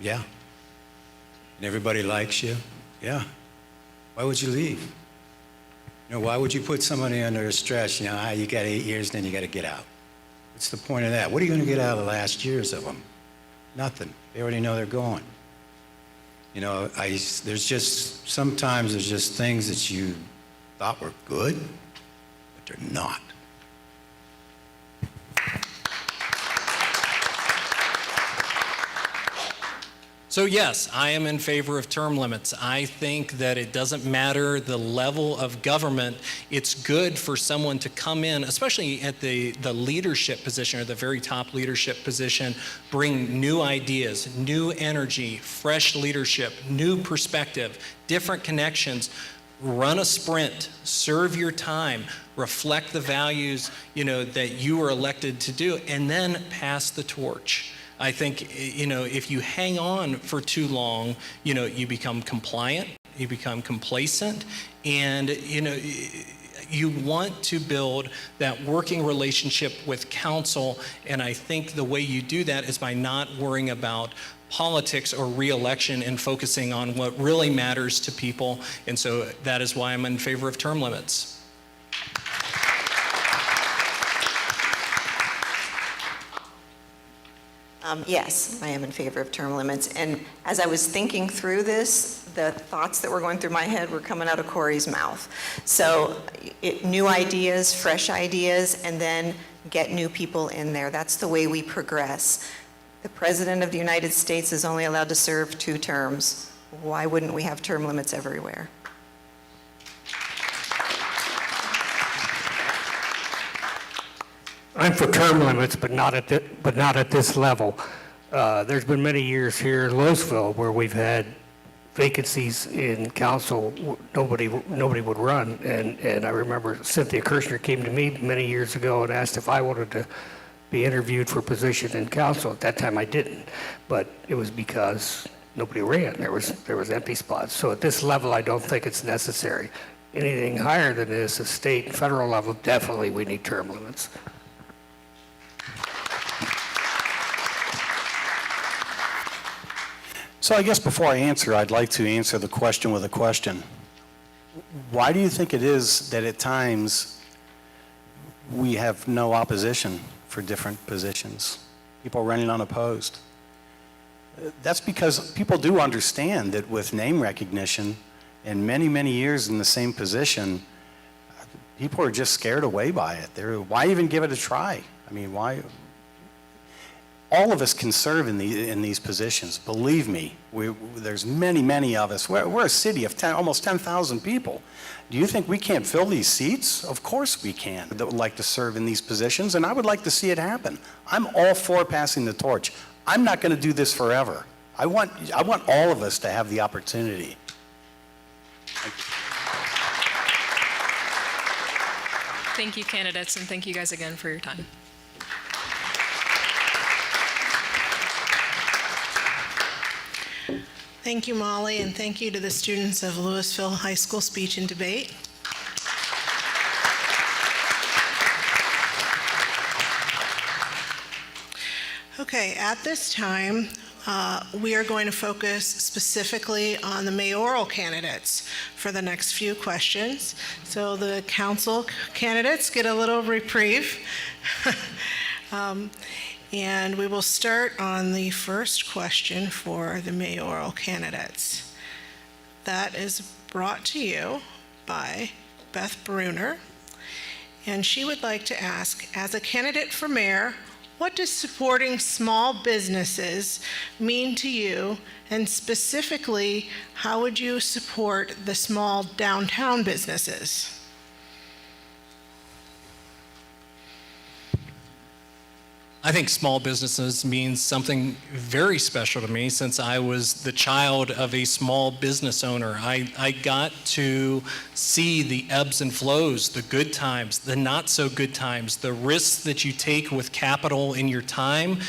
S21: yeah. And everybody likes you, yeah. Why would you leave? You know, why would you put somebody under stress? You know, you got 8 years, then you got to get out. What's the point of that? What are you going to get out of the last years of them? Nothing. They already know they're going. You know, sometimes there's just things that you thought were good, but they're not.
S1: So yes, I am in favor of term limits. I think that it doesn't matter the level of government. It's good for someone to come in, especially at the leadership position or the very top leadership position, bring new ideas, new energy, fresh leadership, new perspective, different connections. Run a sprint, serve your time, reflect the values, you know, that you were elected to do, and then pass the torch. I think, you know, if you hang on for too long, you know, you become compliant, you become complacent, and, you know, you want to build that working relationship with council, and I think the way you do that is by not worrying about politics or re-election and focusing on what really matters to people, and so that is why I'm in favor of term limits.
S3: Yes, I am in favor of term limits. And as I was thinking through this, the thoughts that were going through my head were coming out of Corey's mouth. So new ideas, fresh ideas, and then get new people in there. That's the way we progress. The President of the United States is only allowed to serve 2 terms. Why wouldn't we have term limits everywhere?
S4: I'm for term limits, but not at this level. There's been many years here in Louisville where we've had vacancies in council. Nobody would run, and I remember Cynthia Kirshner came to me many years ago and asked if I wanted to be interviewed for a position in council. At that time, I didn't, but it was because nobody ran. There was empty spots. So at this level, I don't think it's necessary. Anything higher than this, at state and federal level, definitely we need term limits.
S2: So I guess before I answer, I'd like to answer the question with a question. Why do you think it is that at times we have no opposition for different positions? People running unopposed. That's because people do understand that with name recognition and many, many years in the same position, people are just scared away by it. Why even give it a try? I mean, why? All of us can serve in these positions. Believe me, there's many, many of us. We're a city of almost 10,000 people. Do you think we can't fill these seats? Of course we can, that would like to serve in these positions, and I would like to see it happen. I'm all for passing the torch. I'm not going to do this forever. I want all of us to have the opportunity.
S9: Thank you, candidates, and thank you guys again for your time.
S18: Thank you, Molly, and thank you to the students of Louisville High School Speech and Debate. Okay, at this time, we are going to focus specifically on the mayoral candidates for the next few questions. So the council candidates get a little reprieve. And we will start on the first question for the mayoral candidates. That is brought to you by Beth Bruner. And she would like to ask, as a candidate for mayor, what does supporting small businesses mean to you? And specifically, how would you support the small downtown businesses?
S1: I think small businesses means something very special to me since I was the child of a small business owner. I got to see the ebbs and flows, the good times, the not so good times, the risks that you take with capital in your time,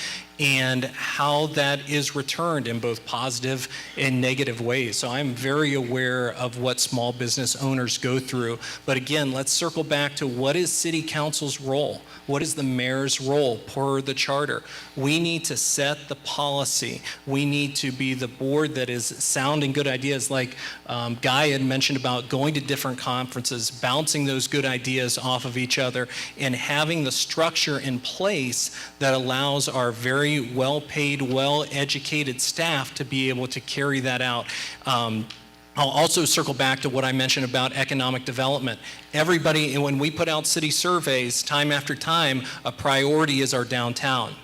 S1: and how that is returned in both positive and negative ways. So I'm very aware of what small business owners go through. But again, let's circle back to what is City Council's role? What is the mayor's role per the charter? We need to set the policy. We need to be the board that is sounding good ideas, like Guy had mentioned about going to different conferences, bouncing those good ideas off of each other, and having the structure in place that allows our very well-paid, well-educated staff to be able to carry that out. I'll also circle back to what I mentioned about economic development. Everybody, and when we put out city surveys, time after time, a priority is our downtown.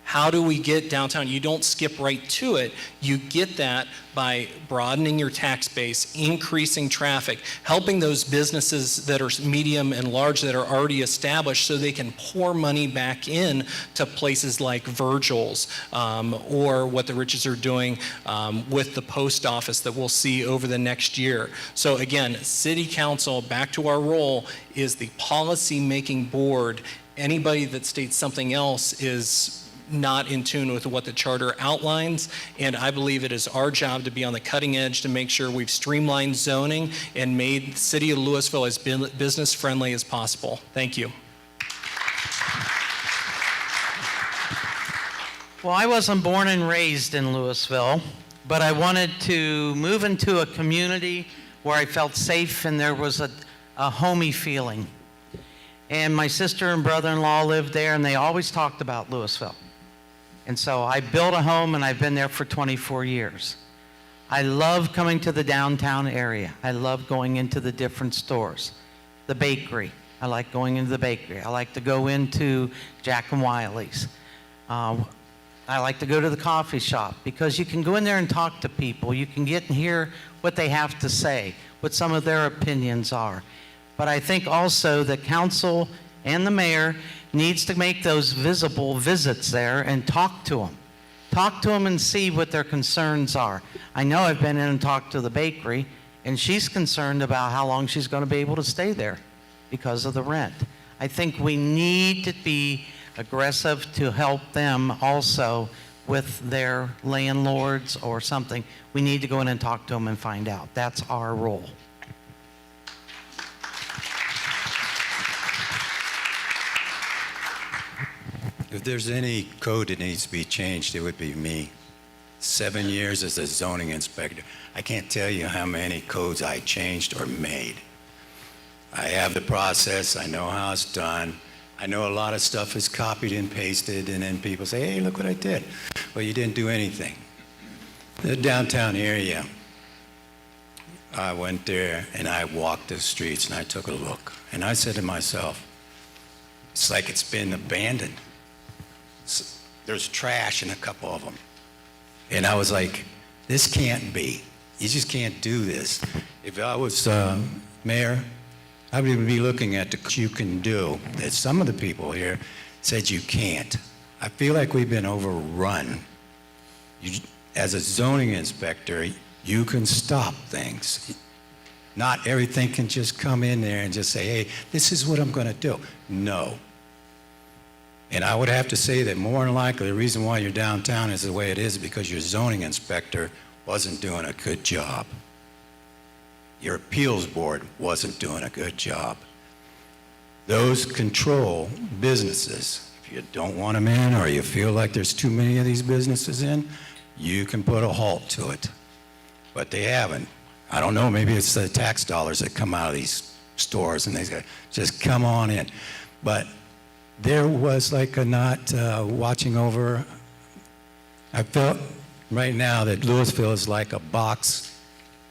S1: How do we get downtown? You don't skip right to it. You get that by broadening your tax base, increasing traffic, helping those businesses that are medium and large that are already established so they can pour money back in to places like Virgil's or what the Riches are doing with the post office that we'll see over the next year. So again, City Council, back to our role, is the policy-making board. Anybody that states something else is not in tune with what the charter outlines, and I believe it is our job to be on the cutting edge to make sure we've streamlined zoning and made the city of Louisville as business friendly as possible. Thank you.
S5: Well, I wasn't born and raised in Louisville, but I wanted to move into a community where I felt safe and there was a homey feeling. And my sister and brother-in-law lived there, and they always talked about Louisville. And so I built a home, and I've been there for 24 years. I love coming to the downtown area. I love going into the different stores. The bakery. I like going into the bakery. I like to go into Jack and Wiley's. I like to go to the coffee shop because you can go in there and talk to people. You can get and hear what they have to say, what some of their opinions are. But I think also that council and the mayor needs to make those visible visits there and talk to them. Talk to them and see what their concerns are. I know I've been in and talked to the bakery, and she's concerned about how long she's going to be able to stay there because of the rent. I think we need to be aggressive to help them also with their landlords or something. We need to go in and talk to them and find out. That's our role.
S21: If there's any code that needs to be changed, it would be me. 7 years as a zoning inspector. I can't tell you how many codes I changed or made. I have the process. I know how it's done. I know a lot of stuff is copied and pasted, and then people say, hey, look what I did. Well, you didn't do anything. The downtown area, I went there and I walked the streets and I took a look. And I said to myself, it's like it's been abandoned. There's trash in a couple of them. And I was like, this can't be. You just can't do this. If I was mayor, I would be looking at what you can do that some of the people here said you can't. I feel like we've been overrun. As a zoning inspector, you can stop things. Not everything can just come in there and just say, hey, this is what I'm going to do. No. And I would have to say that more than likely the reason why your downtown is the way it is because your zoning inspector wasn't doing a good job. Your appeals board wasn't doing a good job. Those control businesses. If you don't want them in or you feel like there's too many of these businesses in, you can put a halt to it. But they haven't. I don't know, maybe it's the tax dollars that come out of these stores and they say, just come on in. But there was like a not watching over. I felt right now that Louisville is like a box,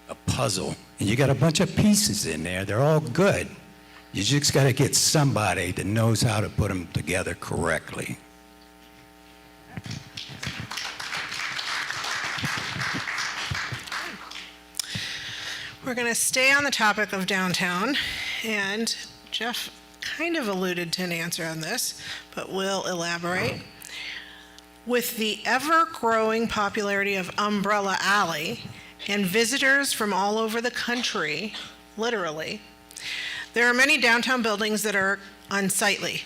S21: a puzzle, and you got a bunch of pieces in there. They're all good. You just got to get somebody that knows how to put them together correctly.
S18: We're going to stay on the topic of downtown, and Jeff kind of alluded to an answer on this, but we'll elaborate. With the ever-growing popularity of Umbrella Alley and visitors from all over the country, literally, there are many downtown buildings that are unsightly.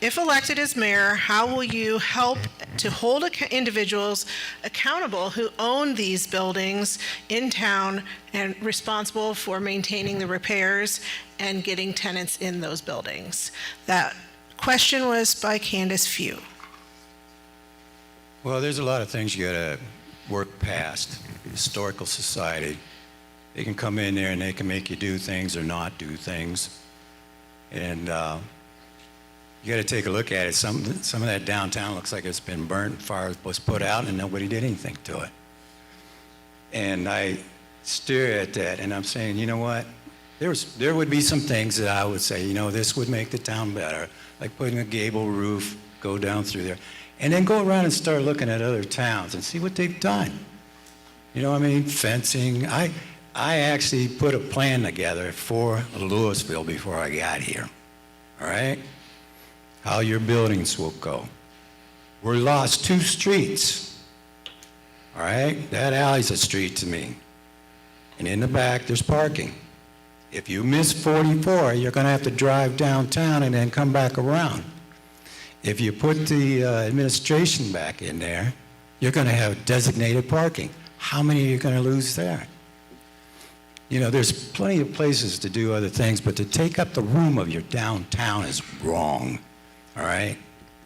S18: If elected as mayor, how will you help to hold individuals accountable who own these buildings in town and responsible for maintaining the repairs and getting tenants in those buildings? That question was by Candace Few.
S21: Well, there's a lot of things you got to work past. Historical Society, they can come in there and they can make you do things or not do things. And you got to take a look at it. Some of that downtown looks like it's been burnt, fire was put out, and nobody did anything to it. And I stare at that, and I'm saying, you know what? There would be some things that I would say, you know, this would make the town better, like putting a gable roof, go down through there, and then go around and start looking at other towns and see what they've done. You know what I mean? Fencing. I actually put a plan together for Louisville before I got here, all right? How your buildings will go. We lost 2 streets, all right? That alley's a street to me. And in the back, there's parking. If you miss 44, you're going to have to drive downtown and then come back around. If you put the administration back in there, you're going to have designated parking. How many are you going to lose there? You know, there's plenty of places to do other things, but to take up the room of your downtown is wrong, all right?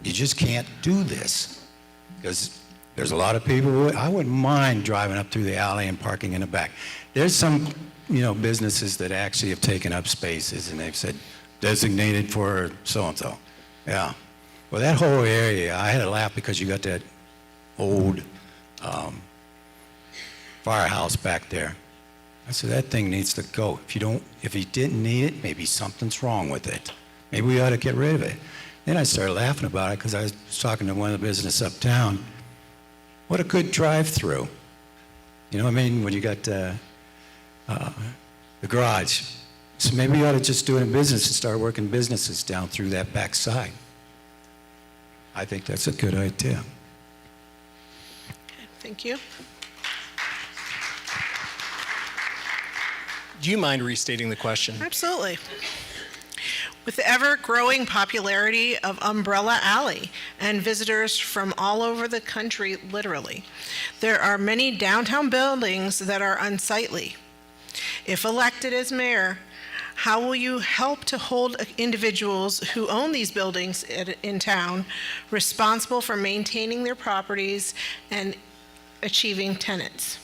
S21: You just can't do this because there's a lot of people who, I wouldn't mind driving up through the alley and parking in the back. There's some, you know, businesses that actually have taken up spaces and they've said designated for so-and-so. Yeah. Well, that whole area, I had to laugh because you got that old firehouse back there. I said, that thing needs to go. If you didn't need it, maybe something's wrong with it. Maybe we ought to get rid of it. Then I started laughing about it because I was talking to one of the business uptown. What a good drive-through. You know what I mean? When you got the garage So maybe you ought to just do it in business and start working businesses down through that back side. I think that's a good idea.
S18: Thank you.
S1: Do you mind restating the question?
S18: Absolutely. With the ever-growing popularity of Umbrella Alley and visitors from all over the country, literally, there are many downtown buildings that are unsightly. If elected as mayor, how will you help to hold individuals who own these buildings in town responsible for maintaining their properties and achieving tenants?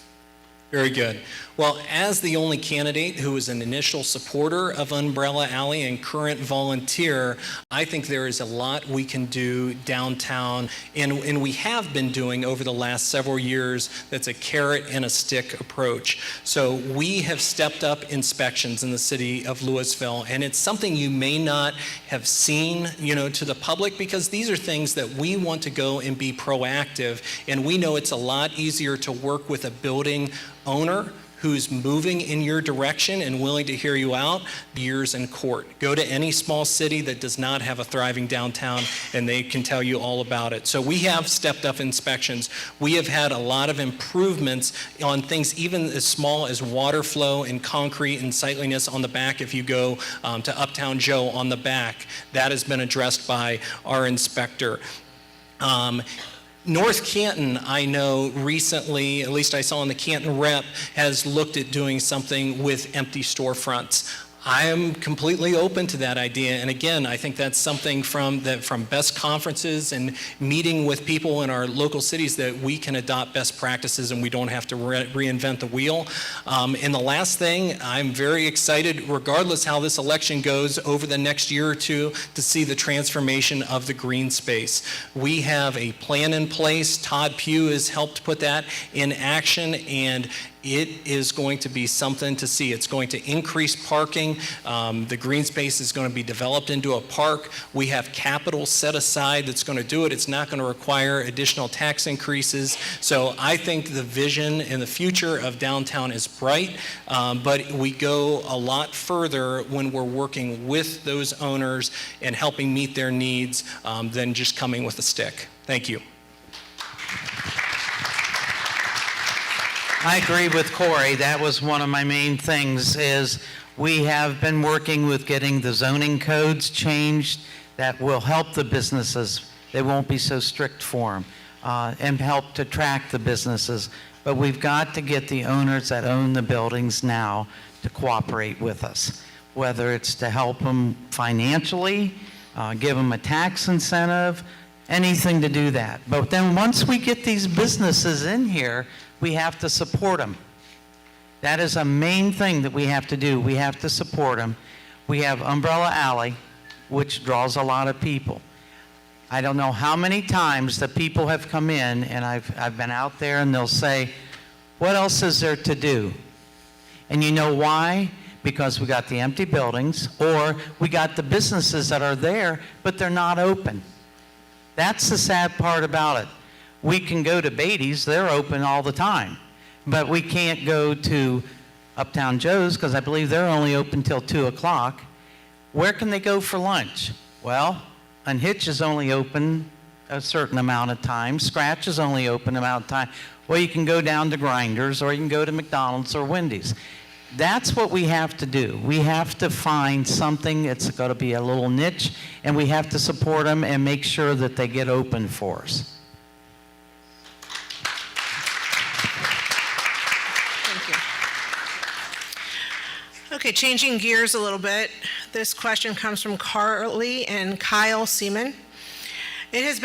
S1: Very good. Well, as the only candidate who is an initial supporter of Umbrella Alley and current volunteer, I think there is a lot we can do downtown, and we have been doing over the last several years. That's a carrot and a stick approach. So we have stepped up inspections in the city of Louisville, and it's something you may not have seen, to the public, because these are things that we want to go and be proactive, and we know it's a lot easier to work with a building owner who's moving in your direction and willing to hear you out, years in court. Go to any small city that does not have a thriving downtown, and they can tell you all about it. So we have stepped up inspections. We have had a lot of improvements on things even as small as water flow and concrete and sightliness on the back. If you go to Uptown Joe on the back, that has been addressed by our inspector. North Canton, I know recently, at least I saw in the Canton Rep, has looked at doing something with empty storefronts. I am completely open to that idea, and again, I think that's something from best conferences and meeting with people in our local cities that we can adopt best practices and we don't have to reinvent the wheel. And the last thing, I'm very excited, regardless how this election goes over the next year or two, to see the transformation of the green space. We have a plan in place. Todd Pugh has helped put that in action, and it is going to be something to see. It's going to increase parking. The green space is going to be developed into a park. We have capital set aside that's going to do it. It's not going to require additional tax increases. So I think the vision and the future of downtown is bright, but we go a lot further when we're working with those owners and helping meet their needs than just coming with a stick. Thank you.
S5: I agree with Corey. That was one of my main things, is we have been working with getting the zoning codes changed that will help the businesses. They won't be so strict for them, and help to track the businesses. But we've got to get the owners that own the buildings now to cooperate with us, whether it's to help them financially, give them a tax incentive, anything to do that. But then once we get these businesses in here, we have to support them. That is a main thing that we have to do. We have to support them. We have Umbrella Alley, which draws a lot of people. I don't know how many times the people have come in, and I've been out there, and they'll say, what else is there to do? And you know why? Because we got the empty buildings, or we got the businesses that are there, but they're not open. That's the sad part about it. We can go to Beatty's, they're open all the time. But we can't go to Uptown Joe's because I believe they're only open till 2 o'clock. Where can they go for lunch? Well, Unhitch is only open a certain amount of time. Scratch is only open amount of time. Well, you can go down to Grinders, or you can go to McDonald's or Wendy's. That's what we have to do. We have to find something that's going to be a little niche, and we have to support them and make sure that they get open for us.
S18: Okay, changing gears a little bit. This question comes from Carly and Kyle Seaman. It has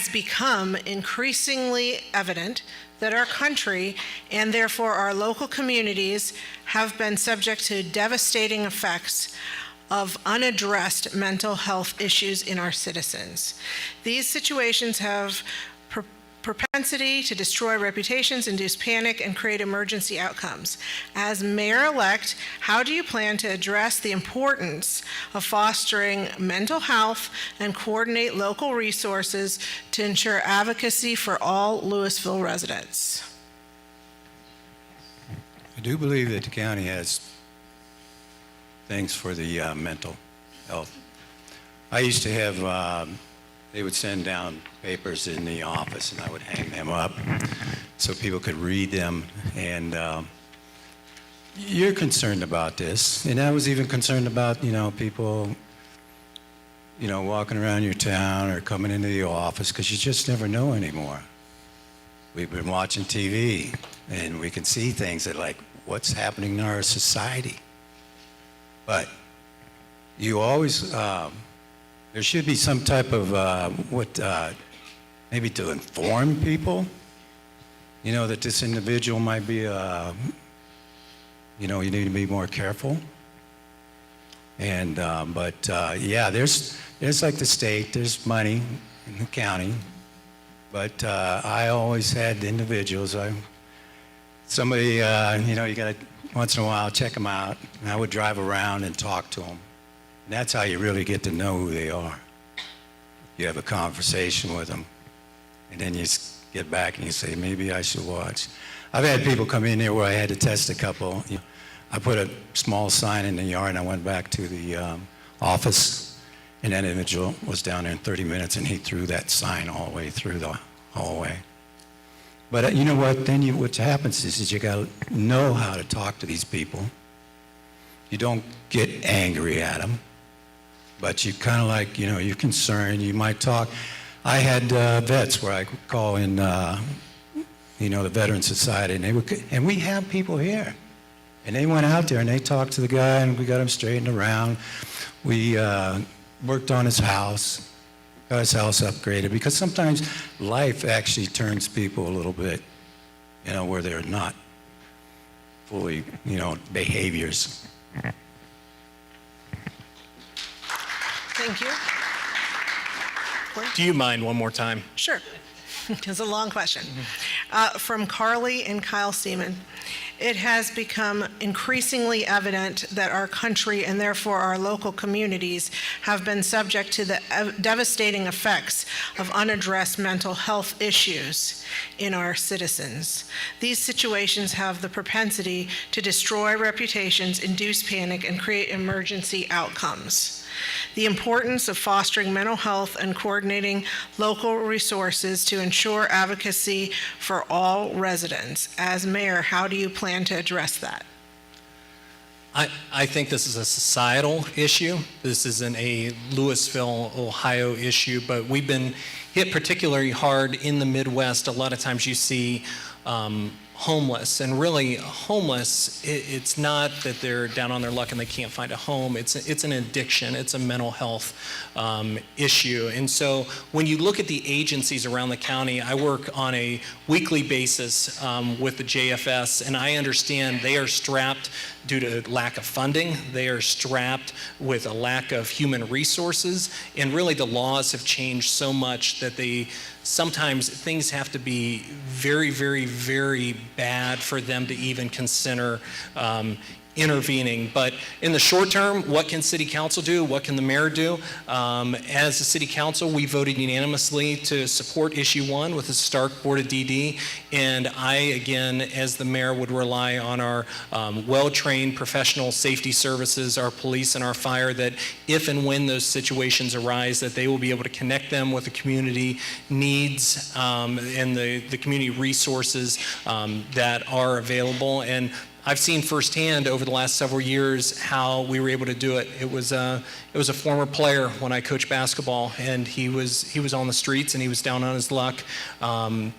S18: become increasingly evident that our country, and therefore our local communities, have been subject to devastating effects of unaddressed mental health issues in our citizens. These situations have propensity to destroy reputations, induce panic, and create emergency outcomes. As mayor-elect, how do you plan to address the importance of fostering mental health and coordinate local resources to ensure advocacy for all Louisville residents?
S21: I do believe that the county has things for the mental health. I used to have, they would send down papers in the office and I would hang them up so people could read them. And you're concerned about this. And I was even concerned about, people, walking around your town or coming into the office because you just never know anymore. We've been watching TV and we can see things that like, what's happening in our society? But you always, there should be some type of, maybe to inform people, that this individual might be, you need to be more careful. And, yeah, there's like the state, there's money in the county, but I always had individuals, somebody, you got to, once in a while, check them out, and I would drive around and talk to them. And that's how you really get to know who they are. You have a conversation with them, and then you get back and you say, maybe I should watch. I've had people come in here where I had to test a couple. I put a small sign in the yard, and I went back to the office, and that individual was down there in 30 minutes, and he threw that sign all the way through the hallway. But you know what? Then what happens is you got to know how to talk to these people. You don't get angry at them, but you kind of like, you're concerned. You might talk. I had vets where I could call in, the Veteran Society, and we have people here. And they went out there and they talked to the guy, and we got him straightened around. We worked on his house. Got his house upgraded, because sometimes life actually turns people a little bit, where they're not fully, behaviors.
S18: Thank you.
S1: Do you mind one more time?
S18: Sure. It's a long question. From Carly and Kyle Seaman. It has become increasingly evident that our country and therefore our local communities have been subject to the devastating effects of unaddressed mental health issues in our citizens. These situations have the propensity to destroy reputations, induce panic, and create emergency outcomes. The importance of fostering mental health and coordinating local resources to ensure advocacy for all residents. As mayor, how do you plan to address that?
S1: I think this is a societal issue. This isn't a Louisville, Ohio issue, but we've been hit particularly hard in the Midwest. A lot of times you see homeless, and really homeless, it's not that they're down on their luck and they can't find a home. It's an addiction. It's a mental health issue. And so when you look at the agencies around the county, I work on a weekly basis with the JFS, and I understand they are strapped due to lack of funding. They are strapped with a lack of human resources, and really the laws have changed so much that sometimes things have to be very, very, very bad for them to even consider intervening. But in the short term, what can City Council do? What can the mayor do? As a City Council, we voted unanimously to support Issue 1 with a Stark Board of DD. And I, again, as the mayor, would rely on our well-trained professional safety services, our police and our fire, that if and when those situations arise, that they will be able to connect them with the community needs and the community resources that are available. And I've seen firsthand over the last several years how we were able to do it. It was a former player when I coached basketball, and he was on the streets and he was down on his luck. And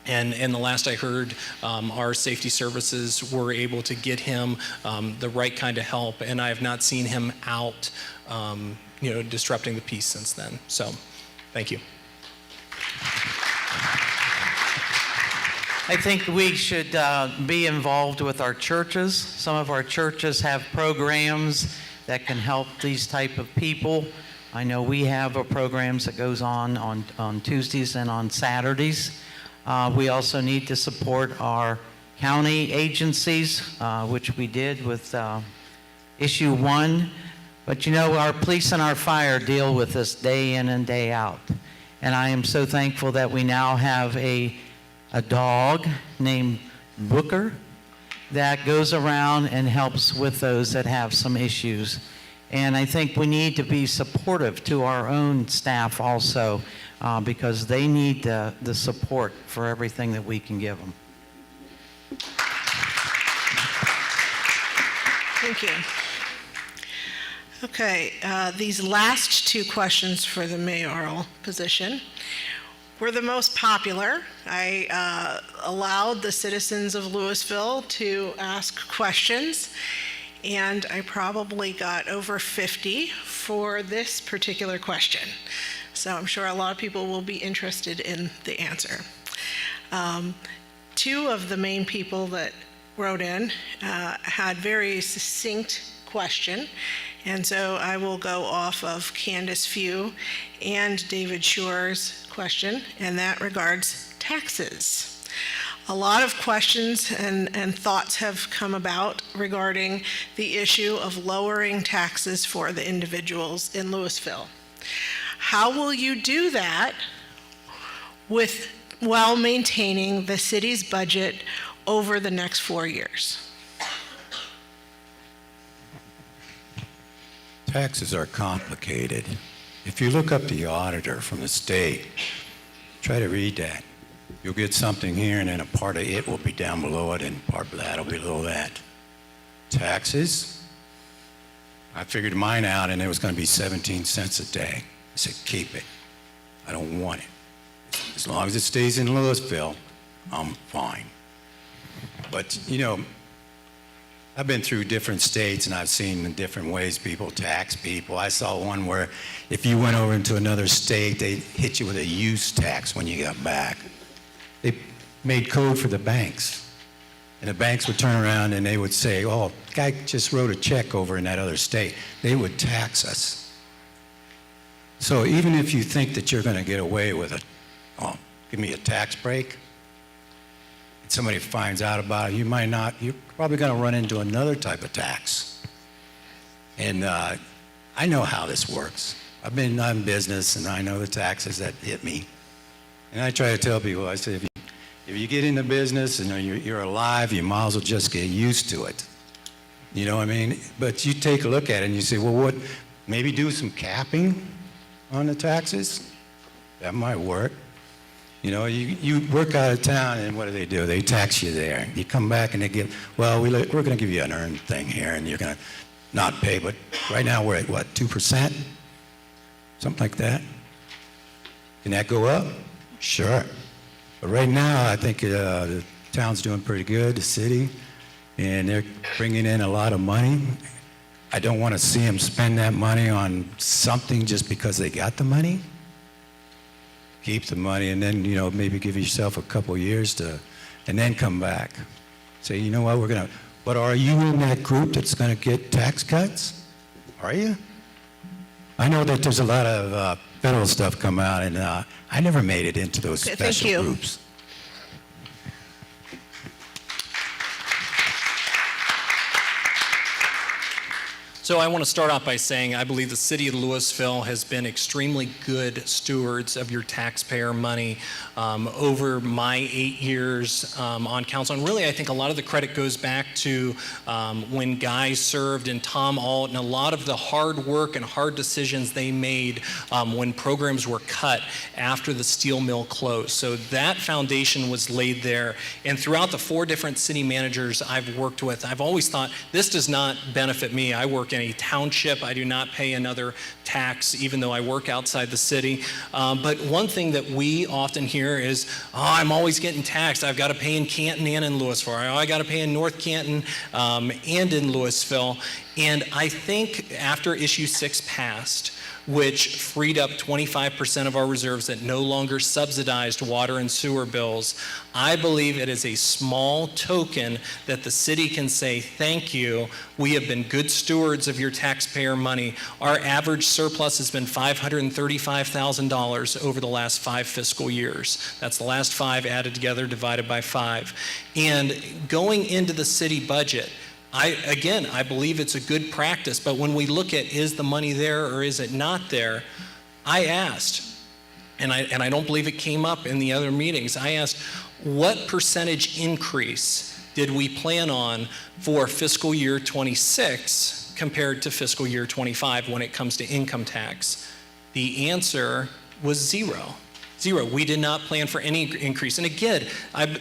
S1: the last I heard, our safety services were able to get him the right kind of help, and I have not seen him out, disrupting the peace since then. So, thank you.
S5: I think we should be involved with our churches. Some of our churches have programs that can help these type of people. I know we have programs that goes on Tuesdays and on Saturdays. We also need to support our county agencies, which we did with Issue 1. But our police and our fire deal with this day in and day out. And I am so thankful that we now have a dog named Booker, that goes around and helps with those that have some issues. And I think we need to be supportive to our own staff also, because they need the support for everything that we can give them.
S18: Thank you. Okay, these last two questions for the mayoral position were the most popular. I allowed the citizens of Louisville to ask questions, and I probably got over 50 for this particular question. So I'm sure a lot of people will be interested in the answer. Two of the main people that wrote in had very succinct question, and so I will go off of Candace Few and David Shore's question, and that regards taxes. A lot of questions and thoughts have come about regarding the issue of lowering taxes for the individuals in Louisville. How will you do that while maintaining the city's budget over the next 4 years?
S21: Taxes are complicated. If you look up the auditor from the state, try to read that. You'll get something here, and then a part of it will be down below it, and part of that will be below that. Taxes, I figured mine out, and it was going to be 17 cents a day. I said, keep it. I don't want it. As long as it stays in Louisville, I'm fine. But, you know, I've been through different states, and I've seen the different ways people tax people. I saw one where if you went over into another state, they hit you with a use tax when you got back. They made code for the banks. And the banks would turn around and they would say, oh, the guy just wrote a check over in that other state. They would tax us. So even if you think that you're going to get away with it, oh, give me a tax break, and somebody finds out about it, you might not, you're probably going to run into another type of tax. And I know how this works. I've been in business, and I know the taxes that hit me. And I try to tell people, I say, if you get into business and you're alive, you might as well just get used to it. You know what I mean? But you take a look at it and you say, well, what, maybe do some capping on the taxes? That might work. You know, you work out of town, and what do? They tax you there. You come back and they give, well, we're going to give you an earned thing here, and you're going to not pay. But right now we're at, what, 2%? Something like that. Can that go up? Sure. But right now, I think the town's doing pretty good, the city, and they're bringing in a lot of money. I don't want to see them spend that money on something just because they got the money. Keep the money, and then, you know, maybe give yourself a couple years and then come back. Say, you know what, but are you in that group that's going to get tax cuts? Are you? I know that there's a lot of federal stuff come out, and I never made it into those special groups.
S1: So I want to start off by saying I believe the city of Louisville has been extremely good stewards of your taxpayer money over my 8 years on council. And really, I think a lot of the credit goes back to when Guy served and Tom Alt, and a lot of the hard work and hard decisions they made when programs were cut after the steel mill closed. So that foundation was laid there. And throughout the 4 different city managers I've worked with, I've always thought, this does not benefit me. I work in a township. I do not pay another tax, even though I work outside the city. But one thing that we often hear is, oh, I'm always getting taxed. I've got to pay in Canton and in Louisville. Oh, I got to pay in North Canton and in Louisville. And I think after issue 6 passed, which freed up 25% of our reserves that no longer subsidized water and sewer bills, I believe it is a small token that the city can say, thank you, we have been good stewards of your taxpayer money. Our average surplus has been $535,000 over the last 5 fiscal years. That's the last 5 added together, divided by 5. And going into the city budget, I believe it's a good practice, but when we look at, is the money there or is it not there, I asked, and I don't believe it came up in the other meetings, I asked, what percentage increase did we plan on for fiscal year 26 compared to fiscal year 25 when it comes to income tax? The answer was zero. Zero. We did not plan for any increase. And again,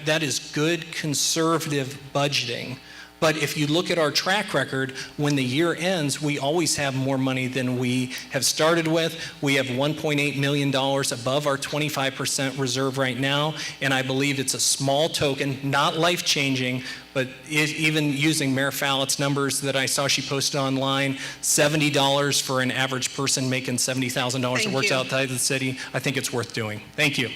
S1: that is good conservative budgeting. But if you look at our track record, when the year ends, we always have more money than we have started with. We have $1.8 million above our 25% reserve right now, and I believe it's a small token, not life-changing, but even using Mayor Fallett's numbers that I saw she posted online, $70 for an average person making $70,000 that works outside the city, I think it's worth doing. Thank you.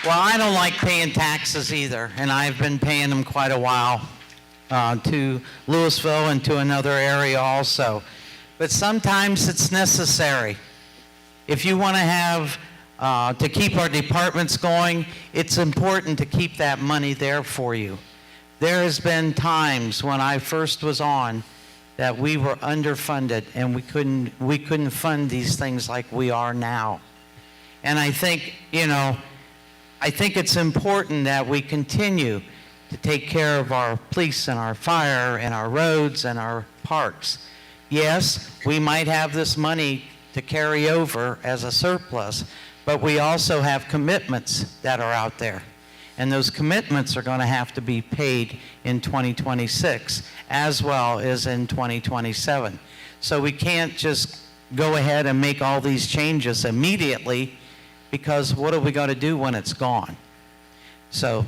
S5: Well, I don't like paying taxes either, and I've been paying them quite a while to Louisville and to another area also. But sometimes it's necessary. If you want to have, to keep our departments going, it's important to keep that money there for you. There has been times when I first was on that we were underfunded and we couldn't fund these things like we are now. And I think, I think it's important that we continue to take care of our police and our fire and our roads and our parks. Yes, we might have this money to carry over as a surplus, but we also have commitments that are out there. And those commitments are going to have to be paid in 2026 as well as in 2027. So we can't just go ahead and make all these changes immediately, because what are we going to do when it's gone? So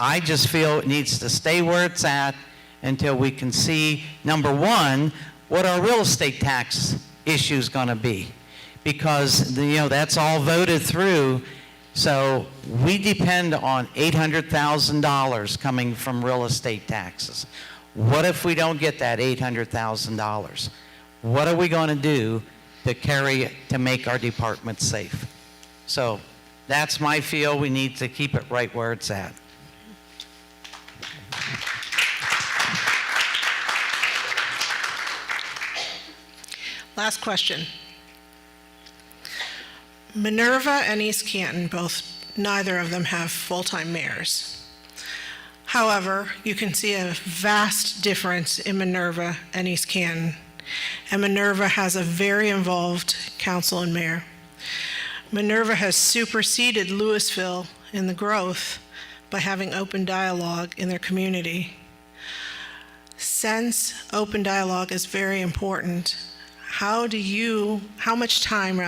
S5: I just feel it needs to stay where it's at until we can see, number one, what our real estate tax issue is going to be. Because, that's all voted through. So we depend on $800,000 coming from real estate taxes. What if we don't get that $800,000? What are we going to do to make our department safe? So that's my feel. We need to keep it right where it's at.
S18: Last question. Minerva and East Canton, neither of them have full-time mayors. However, you can see a vast difference in Minerva and East Canton. And Minerva has a very involved council and mayor. Minerva has superseded Louisville in the growth by having open dialogue in their community. Since open dialogue is very important, how much time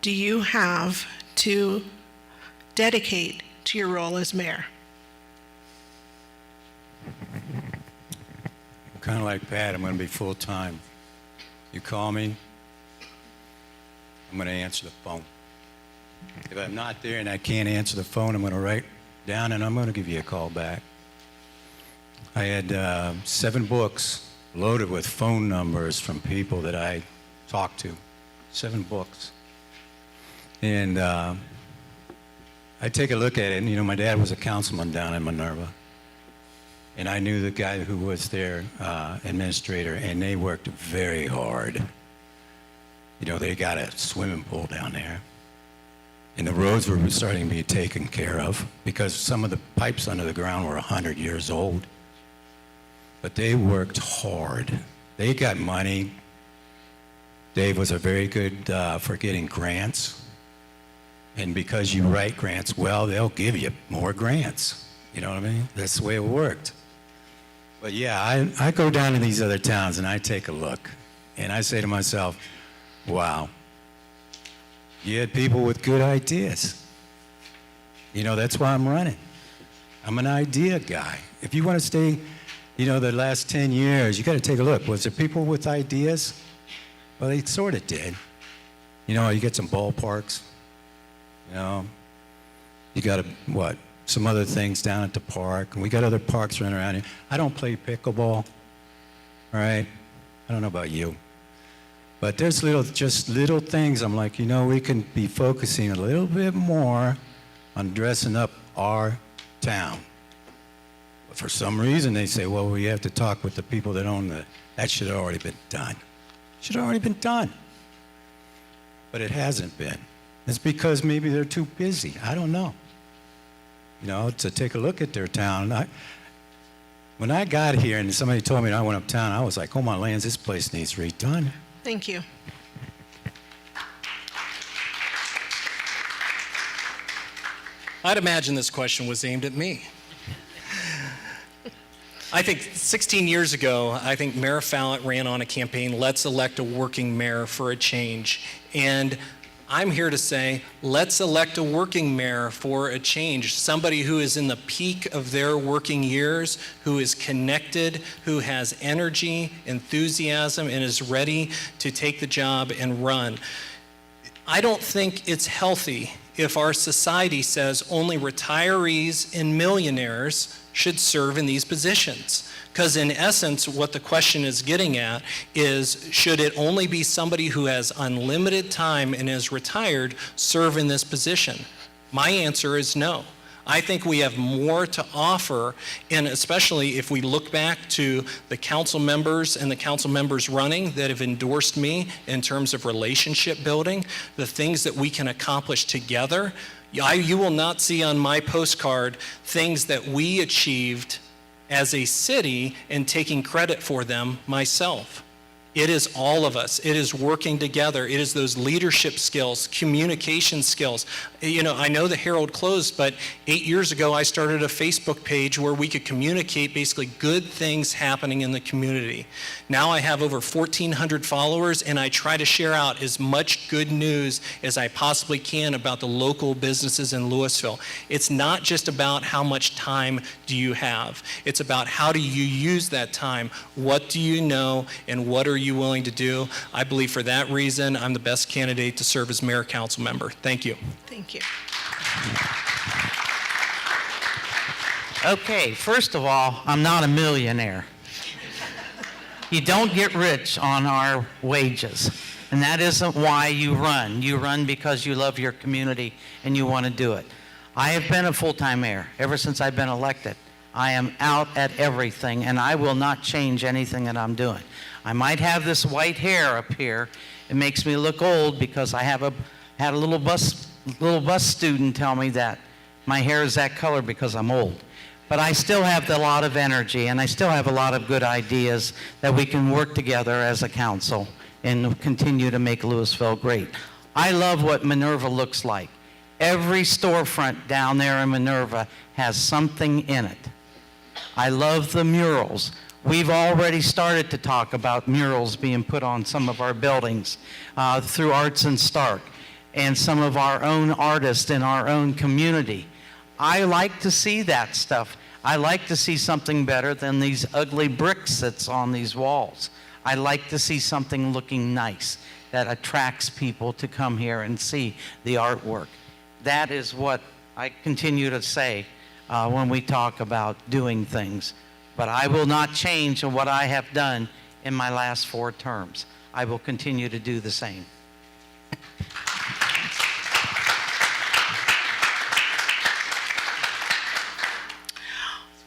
S18: do you have to dedicate to your role as mayor?
S21: I'm kind of like Pat. I'm going to be full-time. You call me, I'm going to answer the phone. If I'm not there and I can't answer the phone, I'm going to write down and I'm going to give you a call back. I had 7 books loaded with phone numbers from people that I talked to. 7 books. And I take a look at it, and my dad was a councilman down in Minerva. And I knew the guy who was their administrator, and they worked very hard. They got a swimming pool down there. And the roads were starting to be taken care of because some of the pipes under the ground were 100 years old. But they worked hard. They got money. Dave was very good for getting grants. And because you write grants well, they'll give you more grants. You know what I mean? That's the way it worked. But yeah, I go down to these other towns and I take a look. And I say to myself, wow, you had people with good ideas. That's why I'm running. I'm an idea guy. If you want to stay, the last 10 years, you got to take a look. Was there people with ideas? Well, they sort of did. You get some ballparks. You got some other things down at the park. And we got other parks running around here. I don't play pickleball. All right? I don't know about you. But there's just little things. I'm like, we can be focusing a little bit more on dressing up our town. But for some reason, they say, well, we have to talk with the people that own that should have already been done. Should have already been done. But it hasn't been. It's because maybe they're too busy. I don't know. to take a look at their town. When I got here and somebody told me that I went uptown, I was like, oh my lands, this place needs redone.
S18: Thank you.
S1: I'd imagine this question was aimed at me. I think 16 years ago, I think Mayor Fallett ran on a campaign, let's elect a working mayor for a change. And I'm here to say, let's elect a working mayor for a change. Somebody who is in the peak of their working years, who is connected, who has energy, enthusiasm, and is ready to take the job and run. I don't think it's healthy if our society says only retirees and millionaires should serve in these positions. Because in essence, what the question is getting at is, should it only be somebody who has unlimited time and is retired serve in this position? My answer is no. I think we have more to offer, and especially if we look back to the council members and the council members running that have endorsed me in terms of relationship building, the things that we can accomplish together. You will not see on my postcard things that we achieved as a city and taking credit for them myself. It is all of us. It is working together. It is those leadership skills, communication skills. I know the Herald closed, but 8 years ago I started a Facebook page where we could communicate basically good things happening in the community. Now I have over 1,400 followers, and I try to share out as much good news as I possibly can about the local businesses in Louisville. It's not just about how much time do you have. It's about how do you use that time. What do you know, and what are you willing to do? I believe for that reason, I'm the best candidate to serve as mayor council member. Thank you.
S18: Thank you.
S5: Okay, first of all, I'm not a millionaire. You don't get rich on our wages, and that isn't why you run. You run because you love your community and you want to do it. I have been a full-time mayor ever since I've been elected. I am out at everything, and I will not change anything that I'm doing. I might have this white hair up here. It makes me look old because I had a little bus student tell me that my hair is that color because I'm old. But I still have a lot of energy, and I still have a lot of good ideas that we can work together as a council and continue to make Louisville great. I love what Minerva looks like. Every storefront down there in Minerva has something in it. I love the murals. We've already started to talk about murals being put on some of our buildings through Arts and Stark and some of our own artists in our own community. I like to see that stuff. I like to see something better than these ugly bricks that's on these walls. I like to see something looking nice that attracts people to come here and see the artwork. That is what I continue to say when we talk about doing things. But I will not change what I have done in my last 4 terms. I will continue to do the same.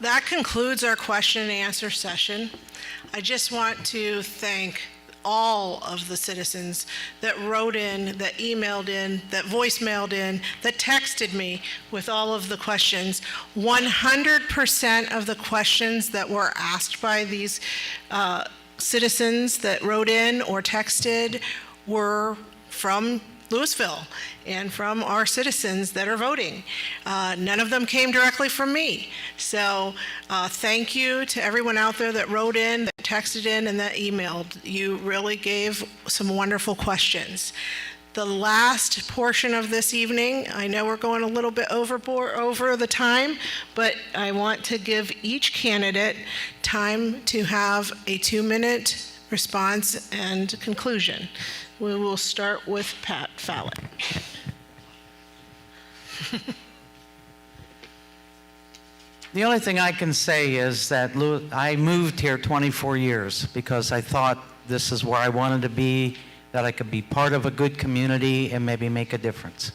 S18: That concludes our question and answer session. I just want to thank all of the citizens that wrote in, that emailed in, that voicemailed in, that texted me with all of the questions. 100% of the questions that were asked by these citizens that wrote in or texted were from Louisville and from our citizens that are voting. None of them came directly from me. So thank you to everyone out there that wrote in, that texted in, and that emailed. You really gave some wonderful questions. The last portion of this evening, I know we're going a little bit over the time, but I want to give each candidate time to have a 2-minute response and conclusion. We will start with Pat Fallett.
S5: The only thing I can say is that I moved here 24 years because I thought this is where I wanted to be, that I could be part of a good community and maybe make a difference.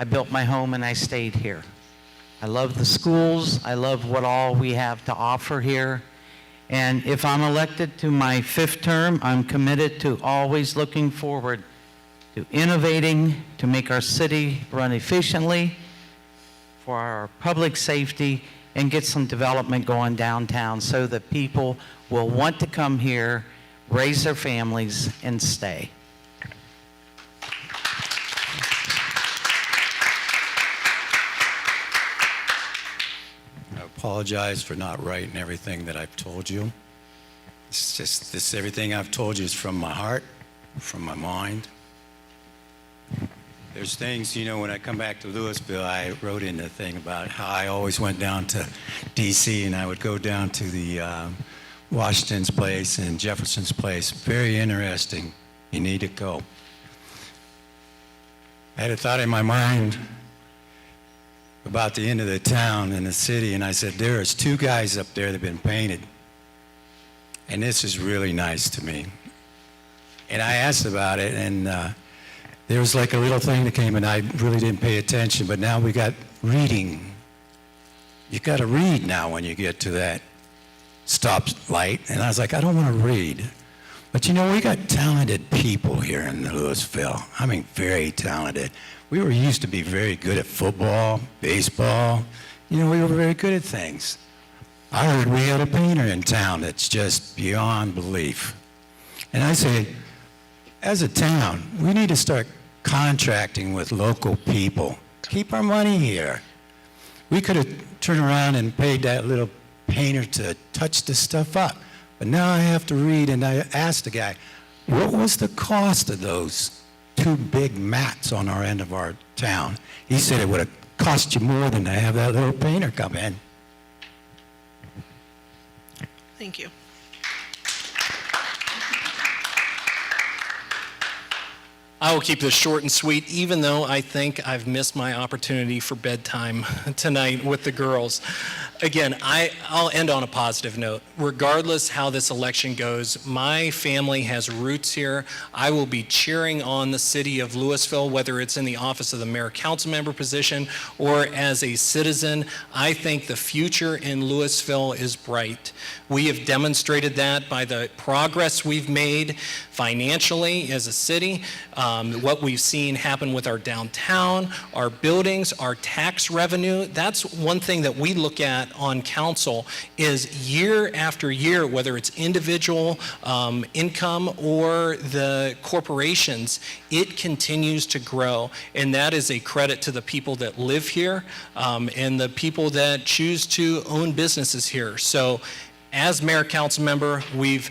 S5: I built my home and I stayed here. I love the schools. I love what all we have to offer here. And if I'm elected to my 5th term, I'm committed to always looking forward to innovating, to make our city run efficiently, for our public safety, and get some development going downtown so that people will want to come here, raise their families, and stay.
S21: I apologize for not writing everything that I've told you. It's just this, everything I've told you is from my heart, from my mind. There's things, you know, when I come back to Louisville, I wrote in the thing about how I always went down to D.C. and I would go down to the Washington's place and Jefferson's place. Very interesting. You need to go. I had a thought in my mind about the end of the town and the city, and I said, there's two guys up there that have been painted, and this is really nice to me. And I asked about it, and there was like a little thing that came, and I really didn't pay attention, but now we got reading. You got to read now when you get to that stoplight. And I was like, I don't want to read. But you know, we got talented people here in Louisville. I mean, very talented. We used to be very good at football, baseball. You know, we were very good at things. I heard we had a painter in town that's just beyond belief. And I say, as a town, we need to start contracting with local people. Keep our money here. We could have turned around and paid that little painter to touch this stuff up. But now I have to read, and I asked the guy, what was the cost of those two big mats on our end of our town? He said it would have cost you more than to have that little painter come in.
S18: Thank you.
S1: I will keep this short and sweet, even though I think I've missed my opportunity for bedtime tonight with the girls. Again, I'll end on a positive note. Regardless how this election goes, my family has roots here. I will be cheering on the city of Louisville, whether it's in the office of the mayor council member position or as a citizen. I think the future in Louisville is bright. We have demonstrated that by the progress we've made financially as a city, what we've seen happen with our downtown, our buildings, our tax revenue. That's one thing that we look at on council is year after year, whether it's individual income or the corporations, it continues to grow. And that is a credit to the people that live here and the people that choose to own businesses here. So as mayor council member, we've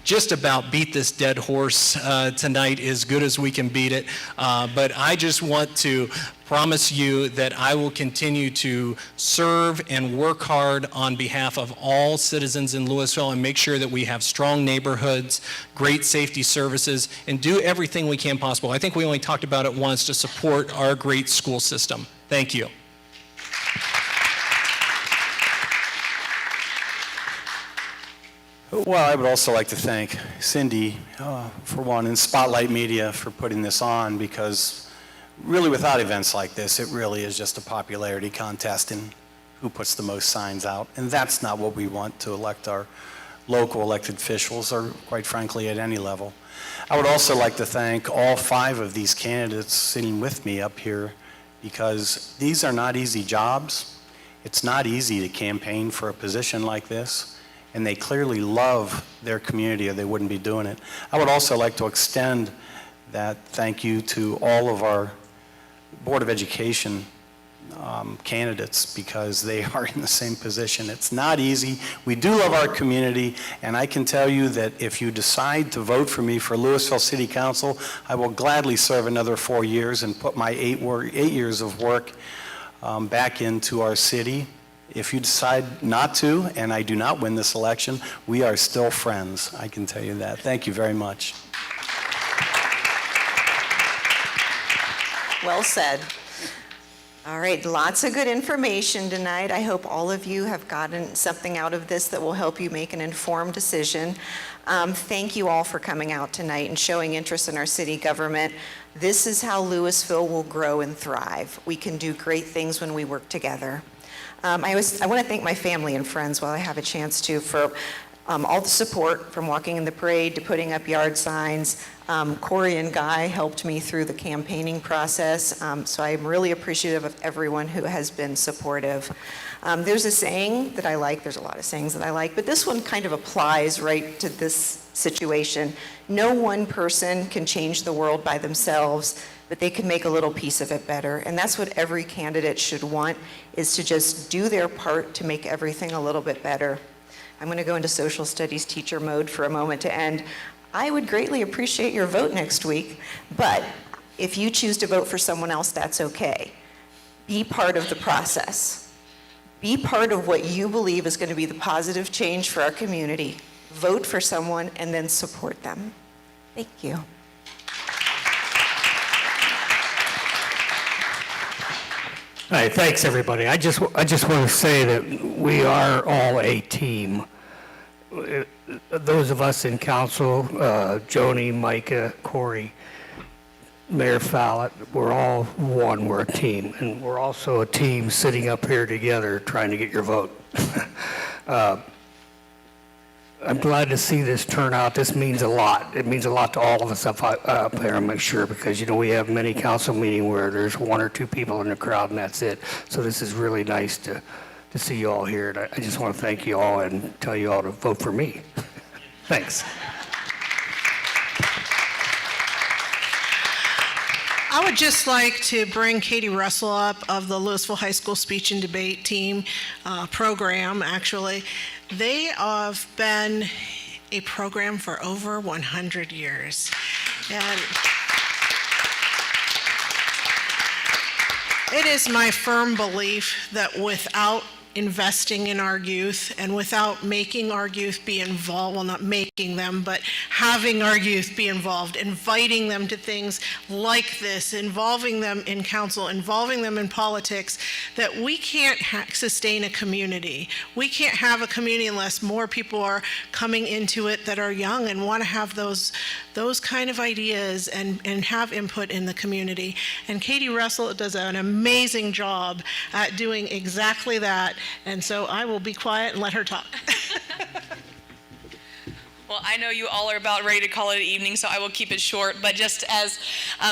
S1: just about beat this dead horse tonight as good as we can beat it. But I just want to promise you that I will continue to serve and work hard on behalf of all citizens in Louisville and make sure that we have strong neighborhoods, great safety services, and do everything we can possible. I think we only talked about it once to support our great school system. Thank you.
S2: Well, I would also like to thank Cindy, for one, and Spotlight Media for putting this on, because really without events like this, it really is just a popularity contest in who puts the most signs out. And that's not what we want to elect our local elected officials, or quite frankly, at any level. I would also like to thank all 5 of these candidates sitting with me up here, because these are not easy jobs. It's not easy to campaign for a position like this. And they clearly love their community or they wouldn't be doing it. I would also like to extend that thank you to all of our Board of Education candidates, because they are in the same position. It's not easy. We do love our community, and I can tell you that if you decide to vote for me for Louisville City Council, I will gladly serve another 4 years and put my 8 years of work back into our city. If you decide not to, and I do not win this election, we are still friends. I can tell you that. Thank you very much.
S3: Well said. All right, lots of good information tonight. I hope all of you have gotten something out of this that will help you make an informed decision. Thank you all for coming out tonight and showing interest in our city government. This is how Louisville will grow and thrive. We can do great things when we work together. I want to thank my family and friends while I have a chance to for all the support from walking in the parade to putting up yard signs. Corey and Guy helped me through the campaigning process, so I'm really appreciative of everyone who has been supportive. There's a saying that I like, there's a lot of sayings that I like, but this one kind of applies right to this situation. No one person can change the world by themselves, but they can make a little piece of it better. And that's what every candidate should want, is to just do their part to make everything a little bit better. I'm going to go into social studies teacher mode for a moment to end. I would greatly appreciate your vote next week, but if you choose to vote for someone else, that's okay. Be part of the process. Be part of what you believe is going to be the positive change for our community. Vote for someone and then support them. Thank you.
S4: Hi, thanks everybody. I just want to say that we are all a team. Those of us in council, Joni, Micah, Corey, Mayor Fallett, we're all one, we're a team. And we're also a team sitting up here together trying to get your vote. I'm glad to see this turnout. This means a lot. It means a lot to all of us up there, I'm sure, because, you know, we have many council meetings where there's 1 or 2 people in the crowd and that's it. So this is really nice to see you all here. And I just want to thank you all and tell you all to vote for me. Thanks.
S18: I would just like to bring Katie Russell up of the Louisville High School Speech and Debate Team program, actually. They have been a program for over 100 years. And it is my firm belief that without investing in our youth and without making our youth be involved, well, not making them, but having our youth be involved, inviting them to things like this, involving them in council, involving them in politics, that we can't sustain a community. We can't have a community unless more people are coming into it that are young and want to have those kind of ideas and have input in the community. And Katie Russell does an amazing job at doing exactly that. And so I will be quiet and let her talk.
S13: Well, I know you all are about ready to call it an evening, so I will keep it short. But just as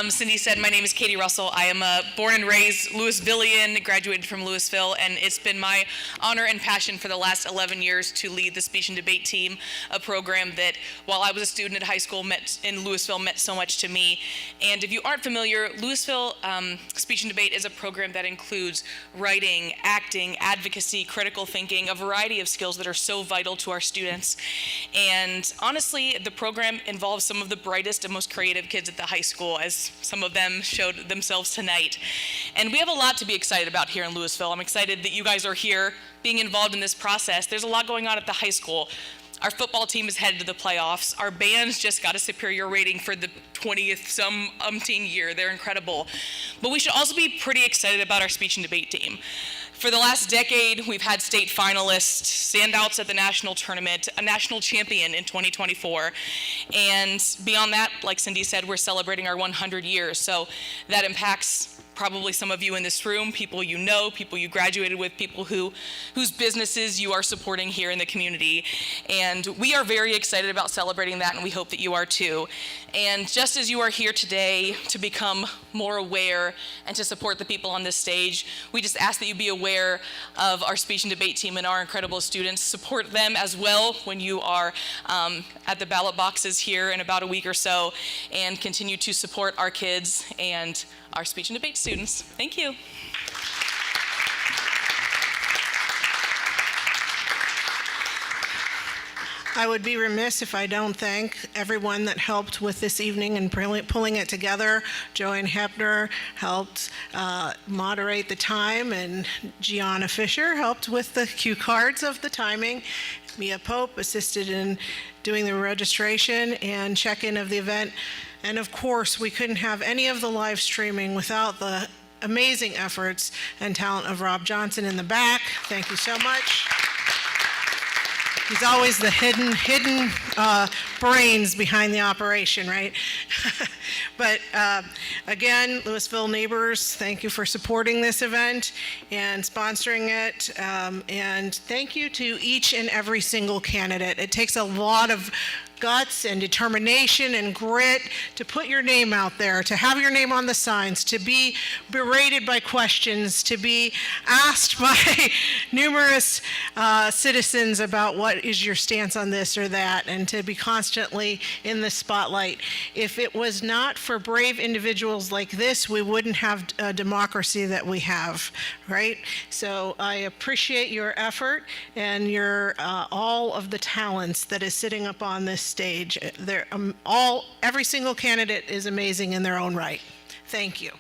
S13: Cindy said, my name is Katie Russell. I am a born and raised Louisvillian, graduated from Louisville, and it's been my honor and passion for the last 11 years to lead the Speech and Debate Team, a program that, while I was a student at high school in Louisville, meant so much to me. And if you aren't familiar, Louisville Speech and Debate is a program that includes writing, acting, advocacy, critical thinking, a variety of skills that are so vital to our students. And honestly, the program involves some of the brightest and most creative kids at the high school, as some of them showed themselves tonight. And we have a lot to be excited about here in Louisville. I'm excited that you guys are here being involved in this process. There's a lot going on at the high school. Our football team is headed to the playoffs. Our bands just got a superior rating for the 20th some umpteen year. They're incredible. But we should also be pretty excited about our speech and debate team. For the last decade, we've had state finalists, standouts at the national tournament, a national champion in 2024. And beyond that, like Cindy said, we're celebrating our 100 years. So that impacts probably some of you in this room, people you know, people you graduated with, people whose businesses you are supporting here in the community. And we are very excited about celebrating that, and we hope that you are too. And just as you are here today to become more aware and to support the people on this stage, we just ask that you be aware of our speech and debate team and our incredible students. Support them as well when you are at the ballot boxes here in about a week or so, and continue to support our kids and our speech and debate students. Thank you.
S18: I would be remiss if I don't thank everyone that helped with this evening and pulling it together. Joanne Hepner helped moderate the time, and Gianna Fisher helped with the cue cards of the timing. Mia Pope assisted in doing the registration and check-in of the event. And of course, we couldn't have any of the live streaming without the amazing efforts and talent of Rob Johnson in the back. Thank you so much. He's always the hidden brains behind the operation, right? But again, Louisville neighbors, thank you for supporting this event and sponsoring it. And thank you to each and every single candidate. It takes a lot of guts and determination and grit to put your name out there, to have your name on the signs, to be berated by questions, to be asked by numerous citizens about what is your stance on this or that, and to be constantly in the spotlight. If it was not for brave individuals like this, we wouldn't have a democracy that we have, right? So I appreciate your effort and your all of the talents that is sitting up on this stage. They're every single candidate is amazing in their own right. Thank you.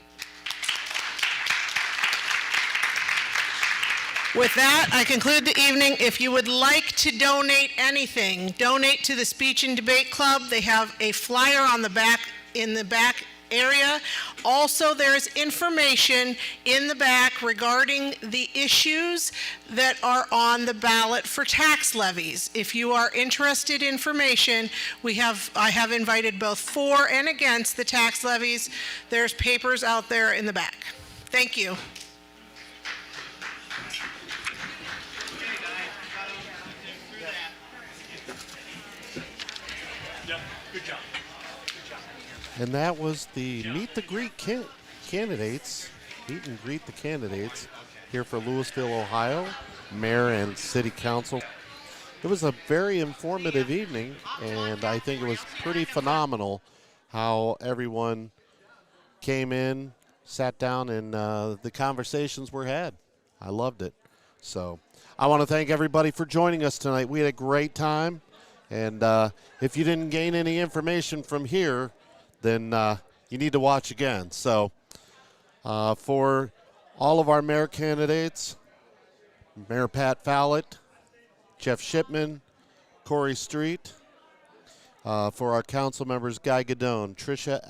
S18: With that, I conclude the evening. If you would like to donate anything, donate to the Speech and Debate Club. They have a flyer on the back, in the back area. Also, there's information in the back regarding the issues that are on the ballot for tax levies. If you are interested in information, I have invited both for and against the tax levies. There's papers out there in the back. Thank you.
S11: And that was the Meet the candidates here for Louisville, Ohio, Mayor and City Council. It was a very informative evening, and I think it was pretty phenomenal how everyone came in, sat down, and the conversations were had. I loved it. So I want to thank everybody for joining us tonight. We had a great time, and if you didn't gain any information from here, then you need to watch again. So for all of our mayor candidates, Mayor Pat Fallett, Jeff Shipman, Corey Street, for our council members, Guy Gadone, Tricia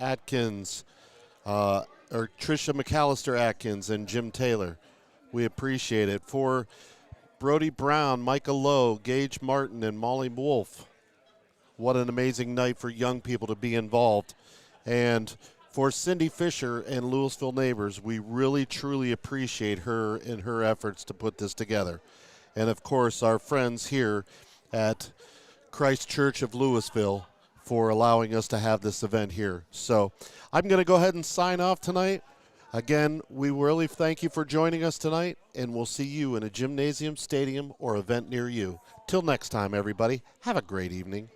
S11: McAllister Atkins, and Jim Taylor. We appreciate it. For Brody Brown, Micah Lowe, Gage Martin, and Molly Wolf, what an amazing night for young people to be involved. And for Cindy Fisher and Louisville neighbors, we really, truly appreciate her and her efforts to put this together. And, of course, our friends here at Christ Church of Louisville for allowing us to have this event here. So I'm going to go ahead and sign off tonight. Again, we really thank you for joining us tonight, and we'll see you in a gymnasium, stadium, or event near you. Till next time, everybody, have a great evening.